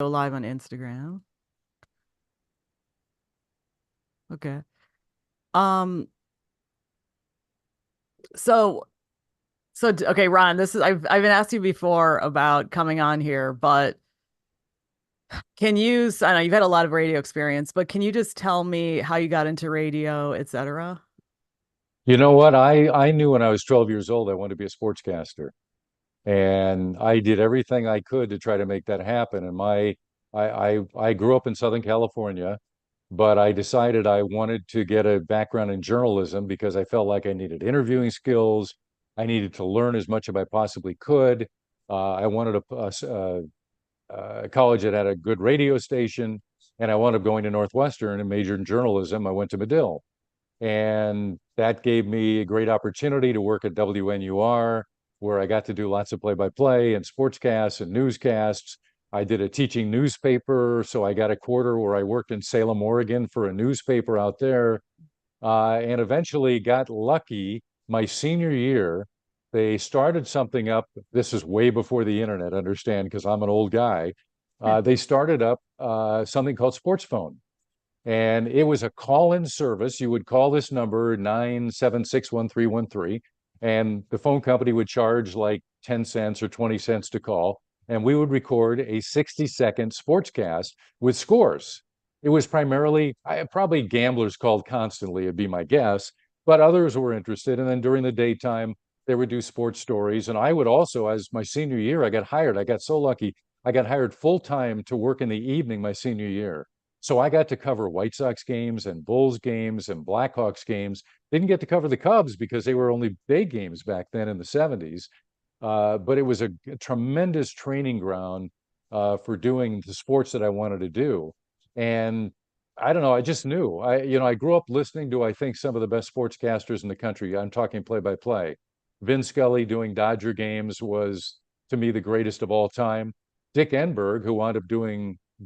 Go live on Instagram. Okay. Um, so okay, Ron, this is I've been asked you before about coming on here, but I know you've had a lot of radio experience, but can you just tell me how you got into radio, etc.? You know what? I knew when I was 12 years old I wanted to be a sportscaster, and I did everything I could to try to make that happen. And I grew up in Southern California, but I decided I wanted to get a background in journalism because I felt like I needed interviewing skills. I needed to learn as much as I possibly could. I wanted a college that had a good radio station, and I wound up going to Northwestern and majored in journalism. I went to Medill. And that gave me a great opportunity to work at WNUR, where I got to do lots of play-by-play and sportscasts and newscasts. I did a teaching newspaper, so I got a quarter where I worked in Salem, Oregon for a newspaper out there, and eventually got lucky my senior year. They started something up. This is way before the internet, understand, because I'm an old guy. They started up something called Sports Phone. And it was a call-in service. You would call this number 9761313, and the phone company would charge like 10 cents or 20 cents to call. And we would record a 60-second sportscast with scores. It was primarily, probably gamblers called constantly, it'd be my guess, but others were interested. And then during the daytime, they would do sports stories. And I would also, as my senior year, I got hired. I got so lucky. I got hired full-time to work in the evening my senior year. So I got to cover White Sox games and Bulls games and Blackhawks games. Didn't get to cover the Cubs because they were only day games back then in the 70s. But it was a tremendous training ground for doing the sports that I wanted to do. And I don't know, I just knew. I grew up listening to, I think, some of the best sportscasters in the country. I'm talking play by play. Vin Scully doing Dodger games was, to me, the greatest of all time. Dick Enberg, who wound up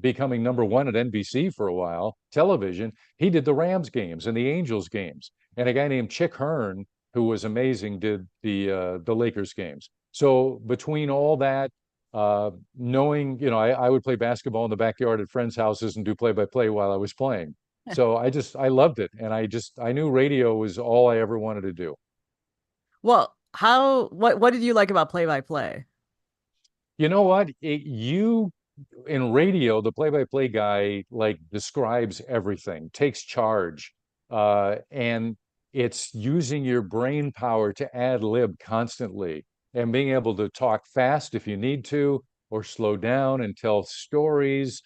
becoming number one at NBC for a while, television. He did the Rams games and the Angels games. And a guy named Chick Hearn, who was amazing, did the Lakers games. So between all that, knowing, I would play basketball in the backyard at friends' houses and do play-by-play while I was playing. So I loved it. And I knew radio was all I ever wanted to do. Well, what did you like about play-by-play? You know what? In radio, the play-by-play guy like describes everything, takes charge, and it's using your brain power to ad lib constantly and being able to talk fast if you need to, or slow down and tell stories,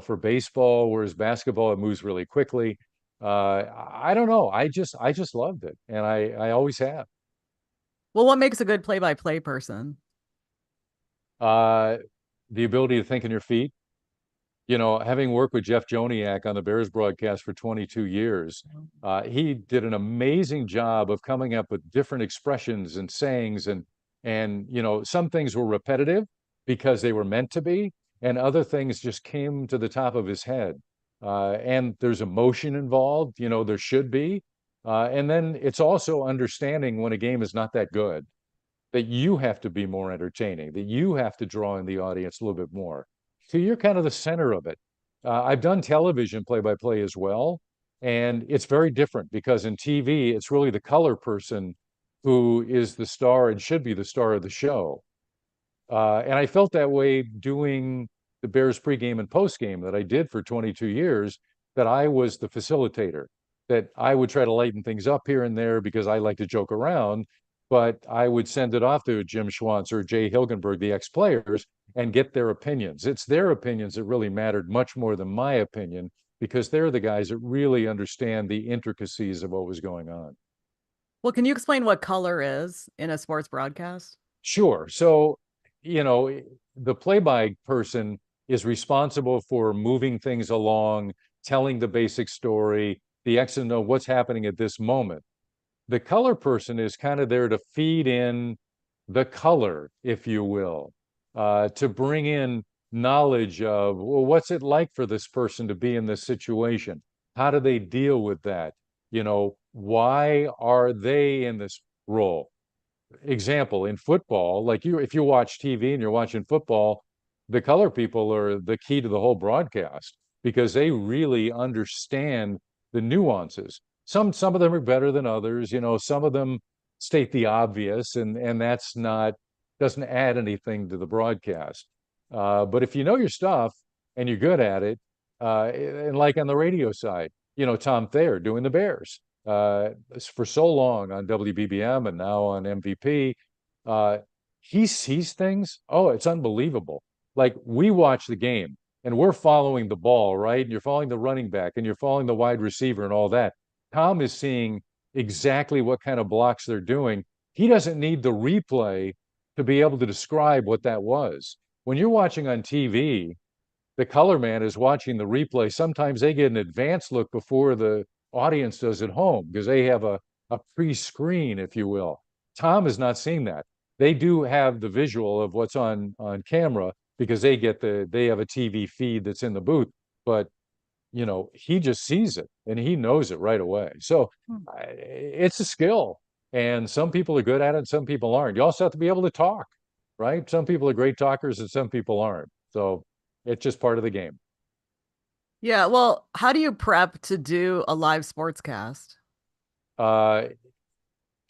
for baseball, whereas basketball, it moves really quickly. I don't know. I just loved it, and I always have. Well, what makes a good play-by-play person? Uh, the ability to think on your feet. Having worked with Jeff Joniak on the Bears broadcast for 22 years, he did an amazing job of coming up with different expressions and sayings, and some things were repetitive because they were meant to be, and other things just came to the top of his head. And there's emotion involved, there should be. And then it's also understanding when a game is not that good, that you have to be more entertaining, that you have to draw in the audience a little bit more. So you're kind of the center of it. I've done television play by play as well. And it's very different because in TV, it's really the color person who is the star and should be the star of the show. And I felt that way doing the Bears pregame and postgame that I did for 22 years, that I was the facilitator, that I would try to lighten things up here and there because I like to joke around, but I would send it off to Jim Schwantz or Jay Hilgenberg, the ex-players, and get their opinions. It's their opinions that really mattered much more than my opinion because they're the guys that really understand the intricacies of what was going on. Well, can you explain what color is in a sports broadcast? Sure. So, you know, the play-by person is responsible for moving things along, telling the basic story, the X and O, what's happening at this moment. The color person is kind of there to feed in the color, if you will, to bring in knowledge of, well, what's it like for this person to be in this situation? How do they deal with that? Why are they in this role? Example, in football, like if you watch TV and you're watching football, the color people are the key to the whole broadcast because they really understand the nuances. Some of them are better than others. Some of them state the obvious, and that's not doesn't add anything to the broadcast. But if you know your stuff and you're good at it, and like on the radio side, Tom Thayer doing the Bears for so long on WBBM and now on MVP, uh, he sees things. Oh, it's unbelievable. Like we watch the game and we're following the ball, right? And you're following the running back and you're following the wide receiver and all that. Tom is seeing exactly what kind of blocks they're doing. He doesn't need the replay to be able to describe what that was. When you're watching on TV, the color man is watching the replay. Sometimes they get an advanced look before the audience does at home because they have a pre-screen, if you will. Tom is not seeing that. They do have the visual of what's on camera because they have a TV feed that's in the booth, but he just sees it and he knows it right away. So it's a skill, and some people are good at it and some people aren't. You also have to be able to talk, right? Some people are great talkers and some people aren't. So it's just part of the game. Yeah. Well, how do you prep to do a live sportscast? Uh,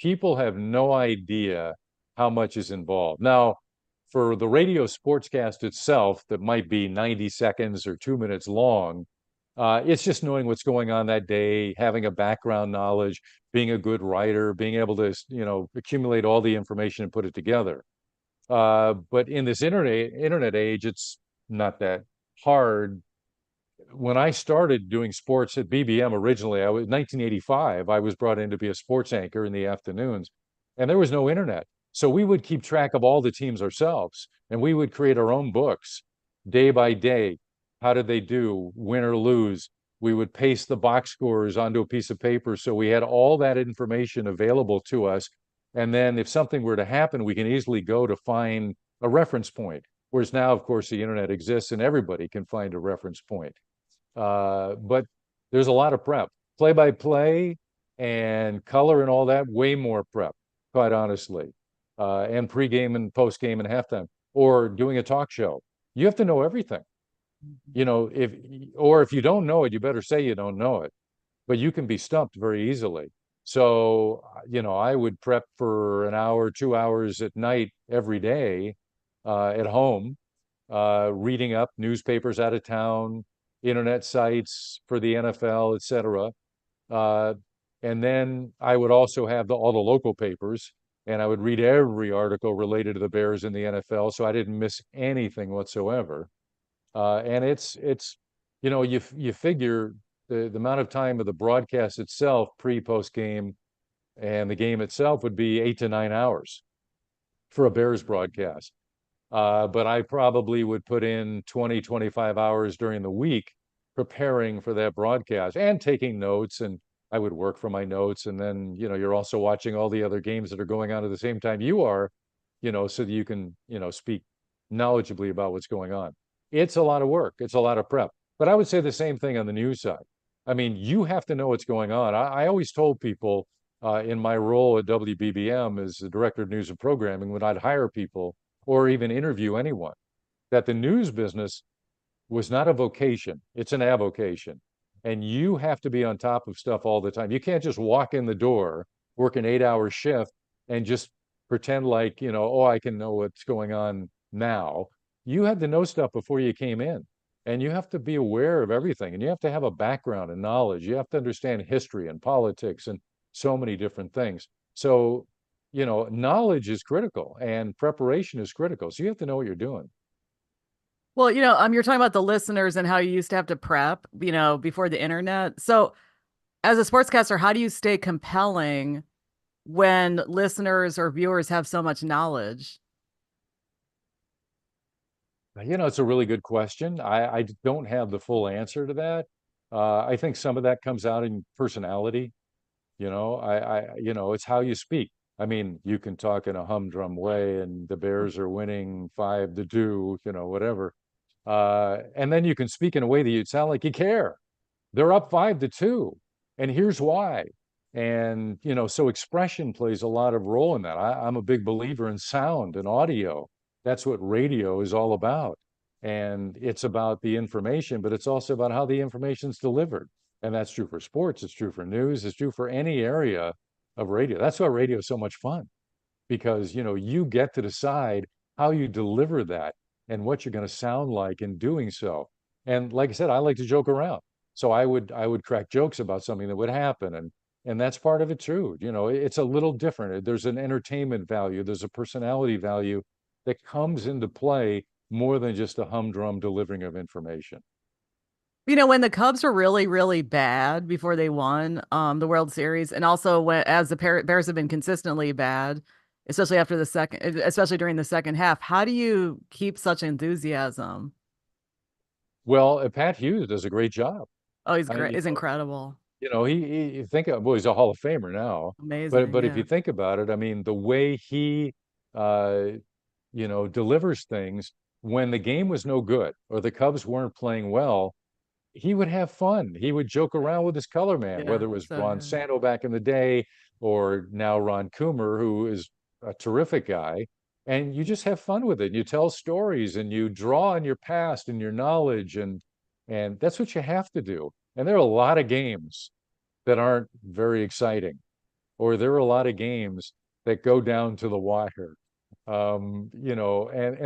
People have no idea how much is involved. Now, for the radio sportscast itself, that might be 90 seconds or 2 minutes long, it's just knowing what's going on that day, having a background knowledge, being a good writer, being able to, accumulate all the information and put it together. But in this internet age, it's not that hard. When I started doing sports at BBM originally, I was 1985. I was brought in to be a sports anchor in the afternoons, and there was no internet. So we would keep track of all the teams ourselves, and we would create our own books day by day. How did they do, win or lose? We would paste the box scores onto a piece of paper so we had all that information available to us. And then if something were to happen, we can easily go to find a reference point. Whereas now, of course, the internet exists and everybody can find a reference point. But there's a lot of prep, play by play and color and all that, way more prep, quite honestly. And pregame and postgame and halftime, or doing a talk show. You have to know everything. If you don't know it, you better say you don't know it, but you can be stumped very easily. So, I would prep for an hour, 2 hours at night every day at home, reading up newspapers out of town, internet sites for the NFL, et cetera. Uh, and then I would also have all the local papers, and I would read every article related to the Bears in the NFL, so I didn't miss anything whatsoever. And you figure the amount of time of the broadcast itself, post game, and the game itself would be 8 to 9 hours for a Bears broadcast. But I probably would put in 20, 25 hours during the week preparing for that broadcast and taking notes. And I would work for my notes. And then, you're also watching all the other games that are going on at the same time you are, so that you can, speak knowledgeably about what's going on. It's a lot of work. It's a lot of prep. But I would say the same thing on the news side. I mean, you have to know what's going on. I always told people in my role at WBBM as the director of news and programming, when I'd hire people or even interview anyone, that the news business was not a vocation, it's an avocation. And you have to be on top of stuff all the time. You can't just walk in the door, work an 8 hour shift, and just pretend like, oh, I can know what's going on now. You had to know stuff before you came in. And you have to be aware of everything. And you have to have a background and knowledge. You have to understand history and politics and so many different things. So, knowledge is critical and preparation is critical. So you have to know what you're doing. Well, you're talking about the listeners and how you used to have to prep, before the internet. So, as a sportscaster, how do you stay compelling when listeners or viewers have so much knowledge? It's a really good question. I don't have the full answer to that. I think some of that comes out in personality. It's how you speak. I mean, you can talk in a humdrum way, and the Bears are winning 5-2, whatever. And then you can speak in a way that you sound like you care. They're up 5-2, and here's why. And so expression plays a lot of role in that. I'm a big believer in sound and audio. That's what radio is all about. And it's about the information, but it's also about how the information's delivered. And that's true for sports, it's true for news, it's true for any area of radio. That's why radio is so much fun, because you get to decide how you deliver that and what you're going to sound like in doing so. And like I said, I like to joke around. So I would crack jokes about something that would happen, and that's part of it too. It's a little different. There's an entertainment value, there's a personality value that comes into play more than just a humdrum delivering of information. When the Cubs were really, really bad before they won the World Series, and also as the Bears have been consistently bad, especially during the second half, how do you keep such enthusiasm? Well, Pat Hughes does a great job. Oh, he's I, great. you He's know, incredible. you think of, well, he's a Hall of Famer now, but Amazing. but if you Yeah. think about it, I mean, the way he uh, delivers things when the game was no good or the Cubs weren't playing well, he would have fun. He would joke around with his color man, Yeah. whether it was So Ron good. Santo back in the day or now Ron Coomer, who is a terrific guy. And you just have fun with it. You tell stories and you draw on your past and your knowledge, and that's what you have to do. And there are a lot of games that aren't very exciting, or there are a lot of games that go down to the wire. And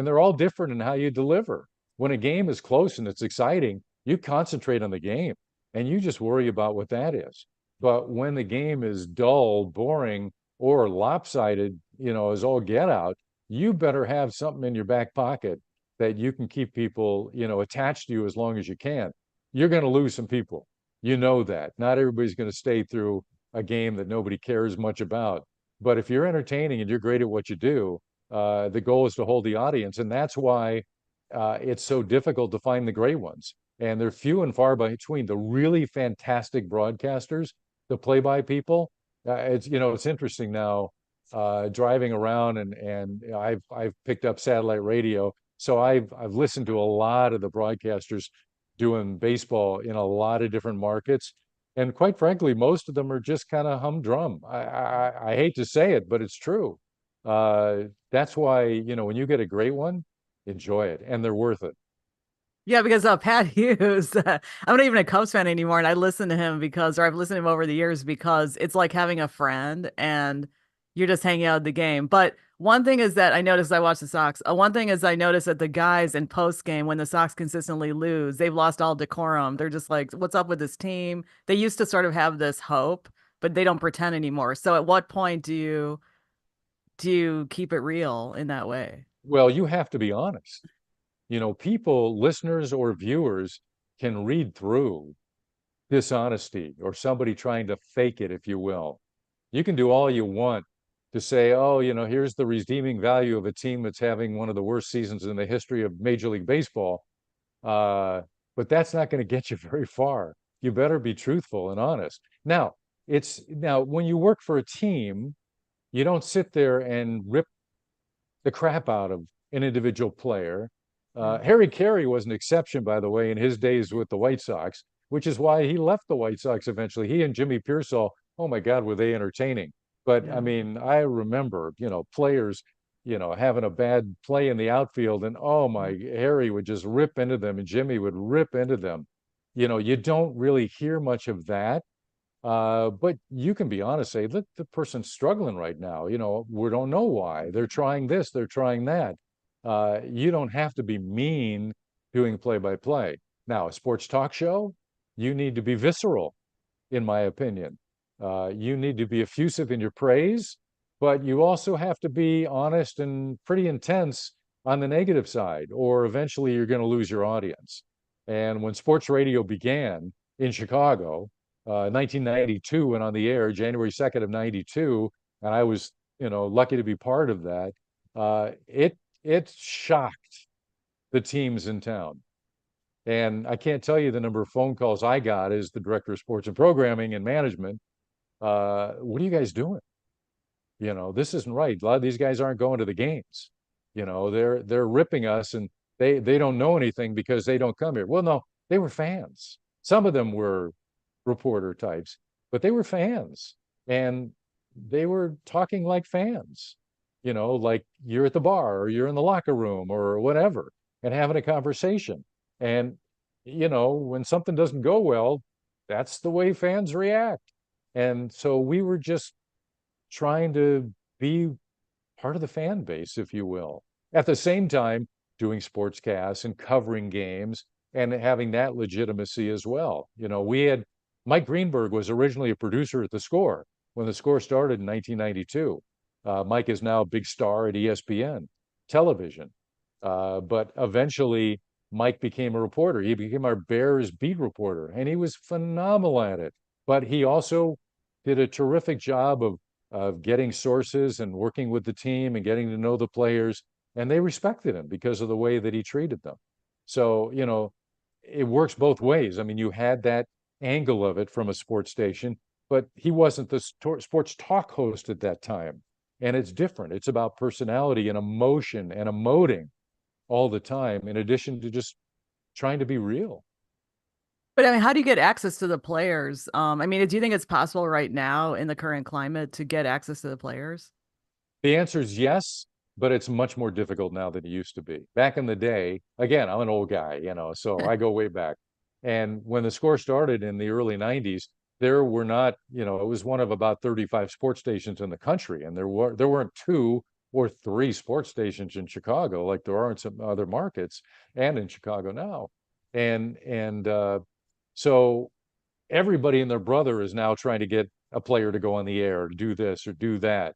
they're all different in how you deliver. When a game is close and it's exciting, you concentrate on the game and you just worry about what that is. But when the game is dull, boring, or lopsided, as all get out, you better have something in your back pocket that you can keep people, attached to you as long as you can. You're going to lose some people. You know that. Not everybody's going to stay through a game that nobody cares much about. But if you're entertaining and you're great at what you do, the goal is to hold the audience, and that's why it's so difficult to find the great ones. And they're few and far between. The really fantastic broadcasters, the play-by people. It's interesting now driving around, and I've picked up satellite radio, so I've listened to a lot of the broadcasters doing baseball in a lot of different markets. And quite frankly, most of them are just kind of humdrum. I hate to say it, but it's true. That's why, when you get a great one, enjoy it, and they're worth it. Yeah, because Pat Hughes, I'm not even a Cubs fan anymore, and I listen to him or I've listened to him over the years because it's like having a friend and you're just hanging out at the game. But one thing is that I noticed I watch the Sox. One thing is I noticed that the guys in post game when the Sox consistently lose, they've lost all decorum. They're just like, "What's up with this team?" They used to sort of have this hope, but they don't pretend anymore. So at what point do you keep it real in that way? Well, you have to be honest. People, listeners or viewers, can read through dishonesty or somebody trying to fake it, if you will. You can do all you want to say, oh, here's the redeeming value of a team that's having one of the worst seasons in the history of Major League Baseball. Uh, but that's not going to get you very far. You better be truthful and honest. Now when you work for a team, you don't sit there and rip the crap out of an individual player. Yeah. Harry Carey was an exception, by the way, in his days with the White Sox, which is why he left the White Sox eventually. He and Jimmy Pearsall, oh my God, were they entertaining. But I Yeah. mean, I remember, players, having a bad play in the outfield, and oh my, Harry would just rip into them, and Jimmy would rip into them. You don't really hear much of that. But you can be honest, say, look, the person's struggling right now. We don't know why. They're trying this, they're trying that. You don't have to be mean doing play-by-play. Now, a sports talk show, you need to be visceral, in my opinion. You need to be effusive in your praise, but you also have to be honest and pretty intense on the negative side, or eventually you're going to lose your audience. And when sports radio began in Chicago, 1992 went on the air, January 2nd of 92, and I was, lucky to be part of that. It shocked the teams in town. And I can't tell you the number of phone calls I got as the director of sports and programming and management. What are you guys doing? This isn't right. A lot of these guys aren't going to the games. They're ripping us, and they don't know anything because they don't come here. Well, no, they were fans. Some of them were reporter types, but they were fans, and they were talking like fans, like you're at the bar or you're in the locker room or whatever. and having a conversation. And, when something doesn't go well, that's the way fans react. And so we were just trying to be part of the fan base, if you will. At the same time, doing sportscasts and covering games and having that legitimacy as well. We had Mike Greenberg was originally a producer at The Score when The Score started in 1992. Mike is now a big star at ESPN television. But eventually, Mike became a reporter. He became our Bears beat reporter, and he was phenomenal at it. But he also did a terrific job of getting sources and working with the team and getting to know the players. And they respected him because of the way that he treated them. So, it works both ways. I mean, you had that angle of it from a sports station, but he wasn't the sports talk host at that time. And it's different. It's about personality and emotion and emoting all the time, in addition to just trying to be real. But I mean, how do you get access to the players? I mean, do you think it's possible right now in the current climate to get access to the players? The answer is yes, but it's much more difficult now than it used to be. Back in the day, again, I'm an old guy, so I go way back. And when the Score started in the early 90s, there were not, it was one of about 35 sports stations in the country, and there weren't two or three sports stations in Chicago like there are in some other markets and in Chicago now. And so everybody and their brother is now trying to get a player to go on the air, to do this or do that.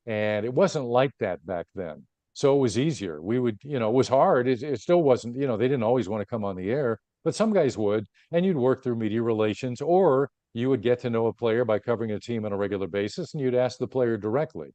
And it wasn't like that back then. So it was easier. We would, it was hard. It still wasn't, they didn't always want to come on the air, but some guys would. And you'd work through media relations, or you would get to know a player by covering a team on a regular basis and you'd ask the player directly.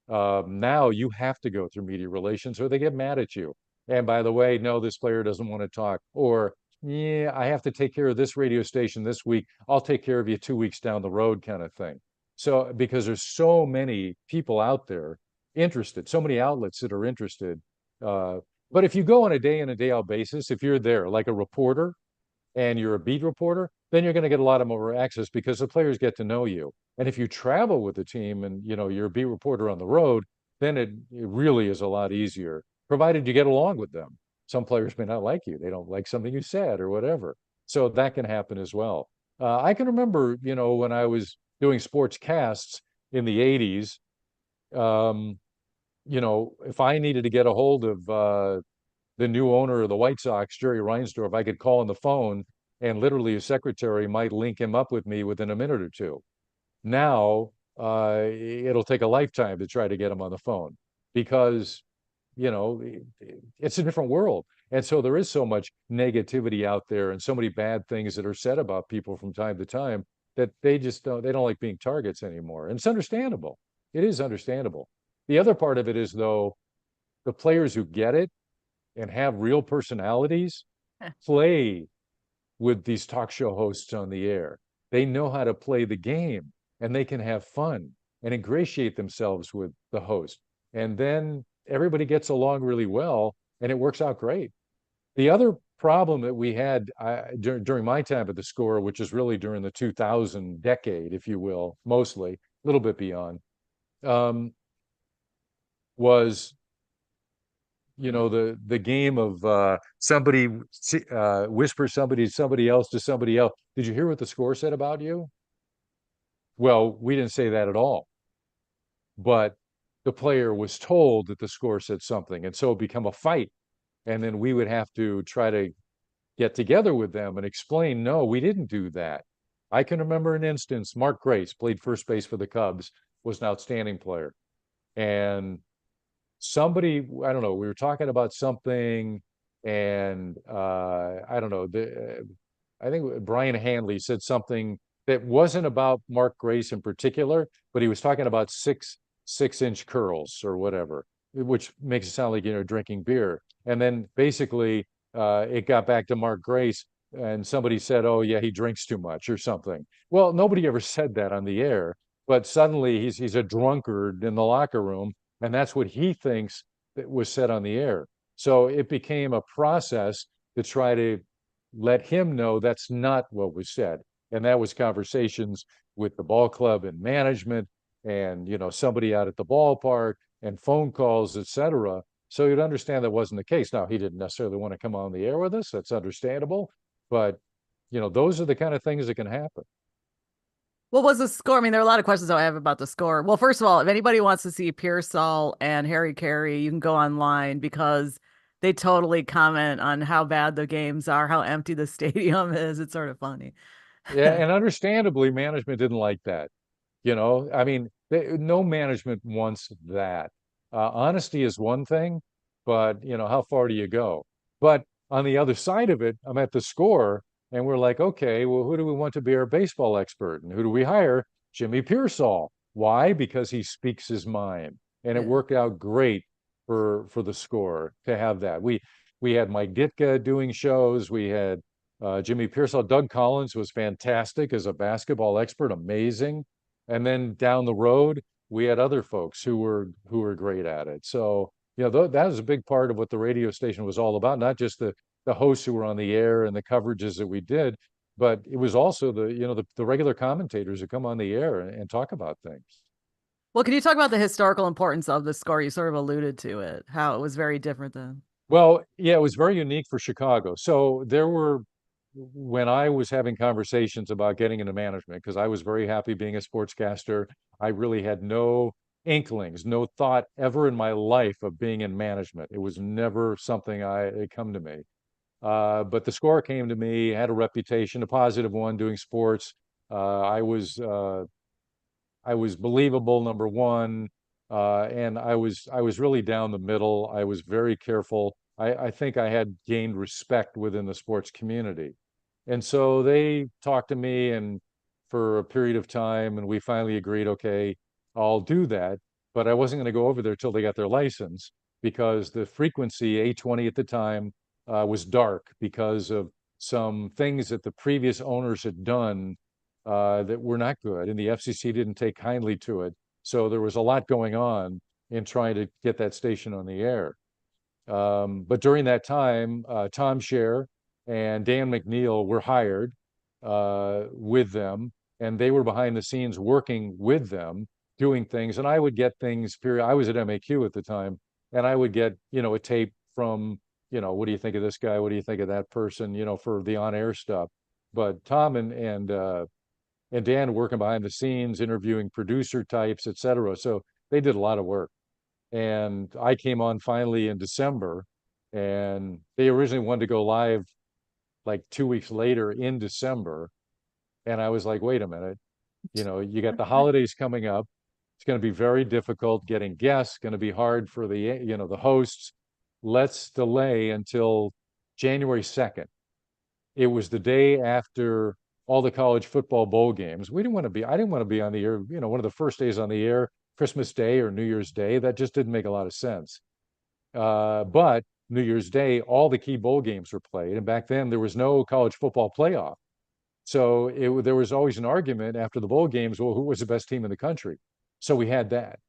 Now you have to go through media relations or they get mad at you. And by the way, no, this player doesn't want to talk. Or, yeah, I have to take care of this radio station this week. I'll take care of you 2 weeks down the road, kind of thing. So, because there's so many people out there interested, so many outlets that are interested. Uh, but if you go on a day in and day out basis, if you're there like a reporter and you're a beat reporter, then you're going to get a lot of more access because the players get to know you. And if you travel with the team and you're a beat reporter on the road, then it really is a lot easier, provided you get along with them. Some players may not like you; they don't like something you said or whatever. So that can happen as well. I can remember, when I was doing sports casts in the 80s, um, if I needed to get a hold of the new owner of the White Sox, Jerry Reinsdorf, I could call on the phone and literally his secretary might link him up with me within a minute or two. Now, it'll take a lifetime to try to get him on the phone because, you know, it's a different world. And so there is so much negativity out there and so many bad things that are said about people from time to time that they don't like being targets anymore. And it's understandable. It is understandable. The other part of it is, though, the players who get it and have real personalities play with these talk show hosts on the air. They know how to play the game and they can have fun and ingratiate themselves with the host. And then everybody gets along really well and it works out great. The other problem that we had during my time at the Score, which is really during the 2000 decade, if you will, mostly, a little bit beyond, um, was the game of somebody whispers somebody else to somebody else. Did you hear what the Score said about you? Well, we didn't say that at all, but the player was told that the Score said something, and so it became a fight. And then we would have to try to get together with them and explain, no, we didn't do that. I can remember an instance. Mark Grace played first base for the Cubs, was an outstanding player, and somebody, I don't know, we were talking about something, and I don't know, I think Brian Hanley said something that wasn't about Mark Grace in particular, but he was talking about six-inch curls or whatever, which makes it sound like drinking beer. And then basically it got back to Mark Grace, and somebody said, "Oh yeah, he drinks too much" or something. Well, nobody ever said that on the air, but suddenly he's a drunkard in the locker room, and that's what he thinks that was said on the air. So it became a process to try to let him know that's not what was said. And that was conversations with the ball club and management and somebody out at the ballpark and phone calls, etc. So you'd understand that wasn't the case. Now, he didn't necessarily want to come on the air with us. That's understandable. But, those are the kind of things that can happen. What was the score? I mean, there are a lot of questions I have about the score. Well, first of all, if anybody wants to see Pearsall and Harry Carey, you can go online because they totally comment on how bad the games are, how empty the stadium is. It's sort of funny. Yeah, and understandably, management didn't like that. I mean, no management wants that. Honesty is one thing, but how far do you go? But on the other side of it, I'm at the score, and we're like, okay, well, who do we want to be our baseball expert? And who do we hire? Jimmy Pearsall. Why? Because he speaks his mind, and it Yeah. worked out great for the score to have that. We had Mike Ditka doing shows. We had Jimmy Pearsall. Doug Collins was fantastic as a basketball expert, amazing. And then down the road, we had other folks who were great at it. So, that was a big part of what the radio station was all about, not just the hosts who were on the air and the coverages that we did, but it was also the regular commentators who come on the air and talk about things. Well, can you talk about the historical importance of the score? You sort of alluded to it, how it was very different then. Well, yeah, it was very unique for Chicago. So when I was having conversations about getting into management, because I was very happy being a sportscaster, I really had no inklings, no thought ever in my life of being in management. It was never something it come to me. But the score came to me, had a reputation, a positive one, doing sports. I was believable, number one, and I was really down the middle. I was very careful. I think I had gained respect within the sports community. And so they talked to me and for a period of time, and we finally agreed, okay, I'll do that. But I wasn't going to go over there till they got their license because the frequency, 820 at the time, was dark because of some things that the previous owners had done that were not good, and the FCC didn't take kindly to it. So there was a lot going on in trying to get that station on the air. But during that time, Tom Scher and Dan McNeil were hired with them, and they were behind the scenes working with them, doing things. And I would get things. I was at MAQ at the time, and I would get a tape from what do you think of this guy? What do you think of that person? For the on-air stuff. But Tom and Dan working behind the scenes, interviewing producer types, et cetera. So they did a lot of work. And I came on finally in December, and they originally wanted to go live like 2 weeks later in December. And I was like, wait a minute, you got the holidays coming up. It's going to be very difficult getting guests, going to be hard for the hosts. Let's delay until January 2nd. It was the day after all the college football bowl games. I didn't want to be on the air, one of the first days on the air, Christmas Day or New Year's Day. That just didn't make a lot of sense. But New Year's Day, all the key bowl games were played. And back then, there was no college football playoff. So there was always an argument after the bowl games, well, who was the best team in the country? So we had that.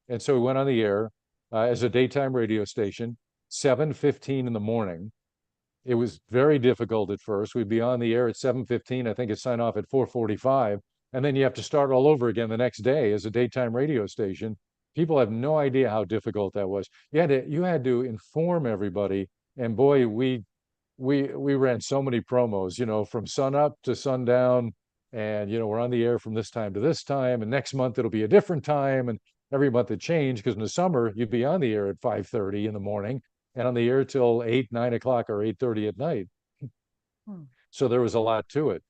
And so we went on the air as a daytime radio station, 7:15 in the morning. It was very difficult at first. We'd be on the air at 7:15. I think it signed off at 4:45. And then you have to start all over again the next day as a daytime radio station. People have no idea how difficult that was. You had to inform everybody. And boy, we ran so many promos, from sun up to sundown. And we're on the air from this time to this time. And next month it'll be a different time. And every month it changed because in the summer you'd be on the air at 5:30 in the morning and on the air till 8, 9 o'clock or 8:30 at night. Hmm. So there was a lot to it.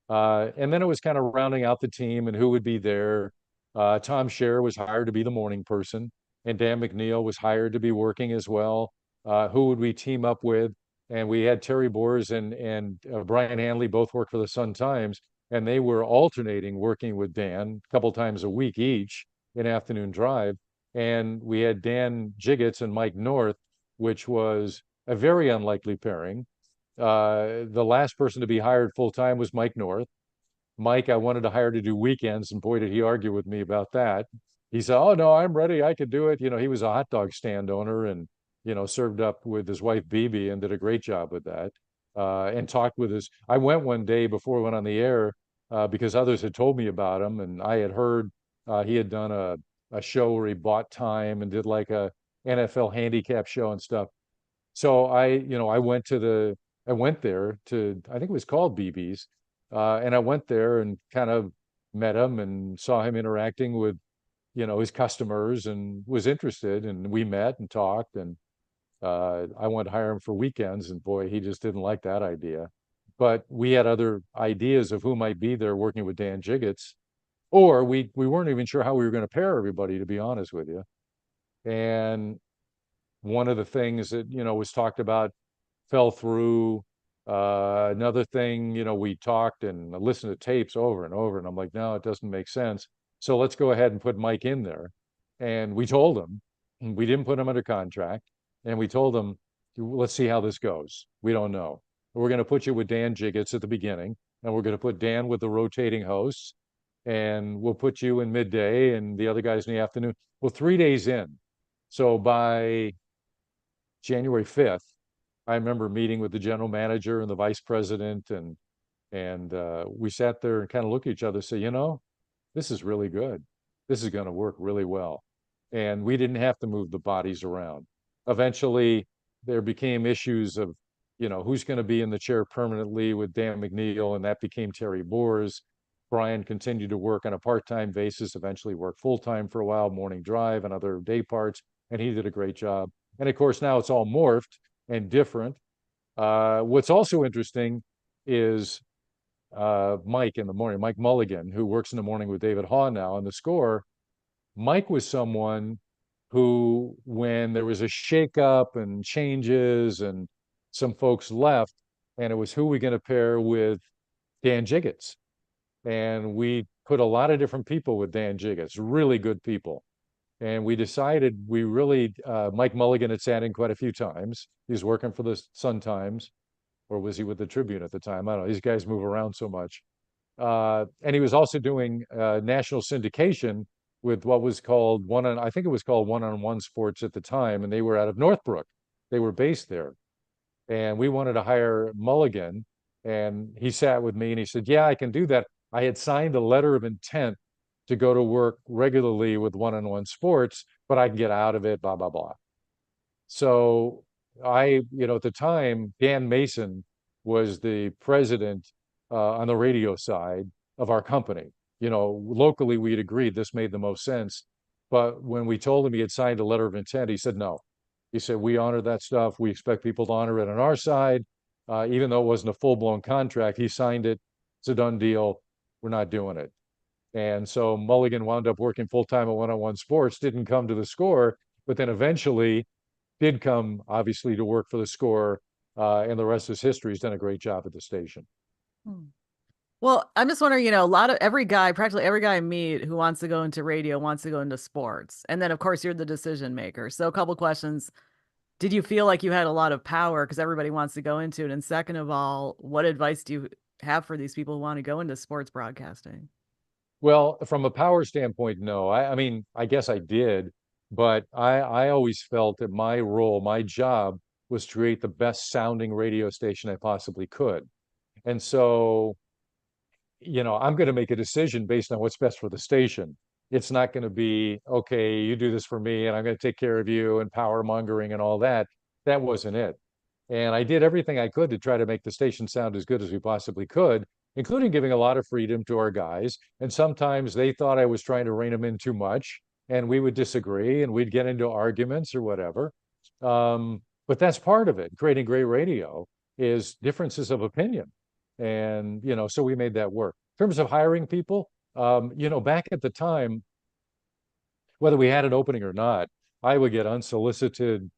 And then it was kind of rounding out the team and who would be there. Tom Scher was hired to be the morning person, and Dan McNeil was hired to be working as well. Who would we team up with? And we had Terry Boers and Brian Hanley both work for the Sun Times, and they were alternating working with Dan a couple times a week each in afternoon drive. And we had Dan Jiggets and Mike North, which was a very unlikely pairing. The last person to be hired full time was Mike North. Mike, I wanted to hire to do weekends, and boy, did he argue with me about that. He said, "Oh no, I'm ready. I could do it." He was a hot dog stand owner, and served up with his wife BB, and did a great job with that. And talked with his. I went one day before we went on the air because others had told me about him, and I had heard he had done a show where he bought time and did like NFL handicap show and stuff. So I went there to, I think it was called BB's, and I went there and kind of met him and saw him interacting with, his customers and was interested, and we met and talked, and I wanted to hire him for weekends, and boy, he just didn't like that idea. But we had other ideas of who might be there working with Dan Jiggets, or we weren't even sure how we were going to pair everybody, to be honest with you. And one of the things that, was talked about fell through. Another thing, we talked and listened to tapes over and over, and I'm like, no, it doesn't make sense. So let's go ahead and put Mike in there. And we told him, we didn't put him under contract, and we told him, let's see how this goes. We don't know. We're going to put you with Dan Jiggets at the beginning, and we're going to put Dan with the rotating hosts, and we'll put you in midday and the other guys in the afternoon. Well, 3 days in. So by January 5th, I remember meeting with the general manager and the vice president, and we sat there and kind of looked at each other and said, this is really good. This is going to work really well. And we didn't have to move the bodies around. Eventually, there became issues of, who's going to be in the chair permanently with Dan McNeil, and that became Terry Boers. Brian continued to work on a part-time basis, eventually worked full-time for a while, morning drive and other day parts, and he did a great job. And of course, now it's all morphed and different. What's also interesting is Mike in the morning, Mike Mulligan, who works in the morning with David Haw now on the score. Mike was someone who, when there was a shakeup and changes and some folks left, and it was who we going to pair with Dan Jiggets. And we put a lot of different people with Dan Jiggets, really good people. And we decided we really, Mike Mulligan had sat in quite a few times. He was working for the Sun Times, or was he with the Tribune at the time? I don't know. These guys move around so much. And he was also doing national syndication with what was called I think it was called One-on-One Sports at the time, and they were out of Northbrook. They were based there. And we wanted to hire Mulligan, and he sat with me and he said, yeah, I can do that. I had signed a letter of intent to go to work regularly with One-on-One Sports, but I can get out of it, blah, blah, blah. So at the time, Dan Mason was the president on the radio side of our company. Locally, we'd agreed this made the most sense. But when we told him he had signed a letter of intent, he said, no. He said, we honor that stuff. We expect people to honor it on our side. Even though it wasn't a full-blown contract, he signed it. It's a done deal. We're not doing it. And so Mulligan wound up working full-time at One-on-One Sports, didn't come to the score, but then eventually did come, obviously, to work for the score. And the rest is history. He's done a great job at the station. Well, I'm just wondering, practically every guy I meet who wants to go into radio wants to go into sports. And then, of course, you're the decision maker. So a couple questions. Did you feel like you had a lot of power because everybody wants to go into it? And second of all, what advice do you have for these people who want to go into sports broadcasting? Well, from a power standpoint, no. I mean, I guess I did, but I always felt that my role, my job was to create the best sounding radio station I possibly could. And so, I'm going to make a decision based on what's best for the station. It's not going to be, okay, you do this for me and I'm going to take care of you and power mongering and all that. That wasn't it. And I did everything I could to try to make the station sound as good as we possibly could, including giving a lot of freedom to our guys. And sometimes they thought I was trying to rein them in too much, and we would disagree and we'd get into arguments or whatever. But that's part of it. Creating great radio is differences of opinion. And, so we made that work. In terms of hiring people, back at the time, whether we had an opening or not, I would get unsolicited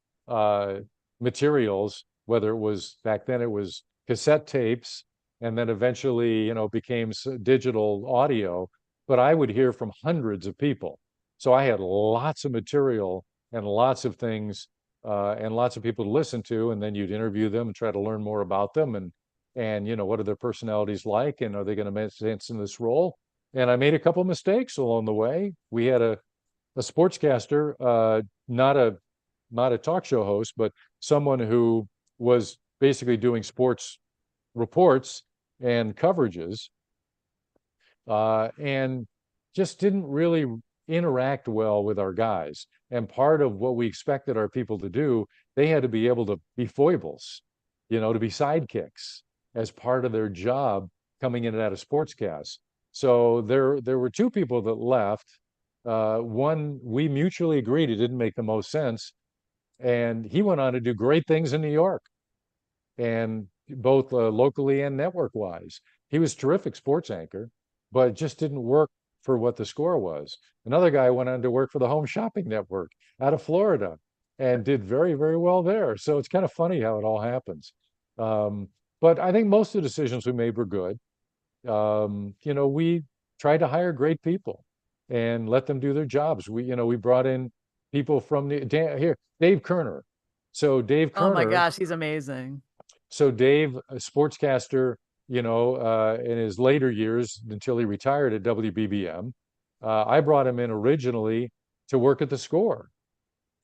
materials, whether it was back then it was cassette tapes, and then eventually, became digital audio. But I would hear from hundreds of people. So I had lots of material and lots of things and lots of people to listen to. And then you'd interview them and try to learn more about them. And what are their personalities like? And are they going to make sense in this role? And I made a couple of mistakes along the way. We had a sportscaster, not a talk show host, but someone who was basically doing sports reports and coverages, and just didn't really interact well with our guys. And part of what we expected our people to do, they had to be able to be foibles, to be sidekicks as part of their job coming in and out of sportscasts. So there were two people that left. One, we mutually agreed it didn't make the most sense, and he went on to do great things in New York, and both locally and network wise. He was a terrific sports anchor, but it just didn't work for what the score was. Another guy went on to work for the Home Shopping Network out of Florida and did very, very well there. So it's kind of funny how it all happens. Um, but I think most of the decisions we made were good. We tried to hire great people and let them do their jobs. We brought in people from here, Dave Kerner. So Dave Oh my Kerner, gosh, he's amazing. so Dave, a sportscaster, in his later years until he retired at WBBM, I brought him in originally to work at the Score,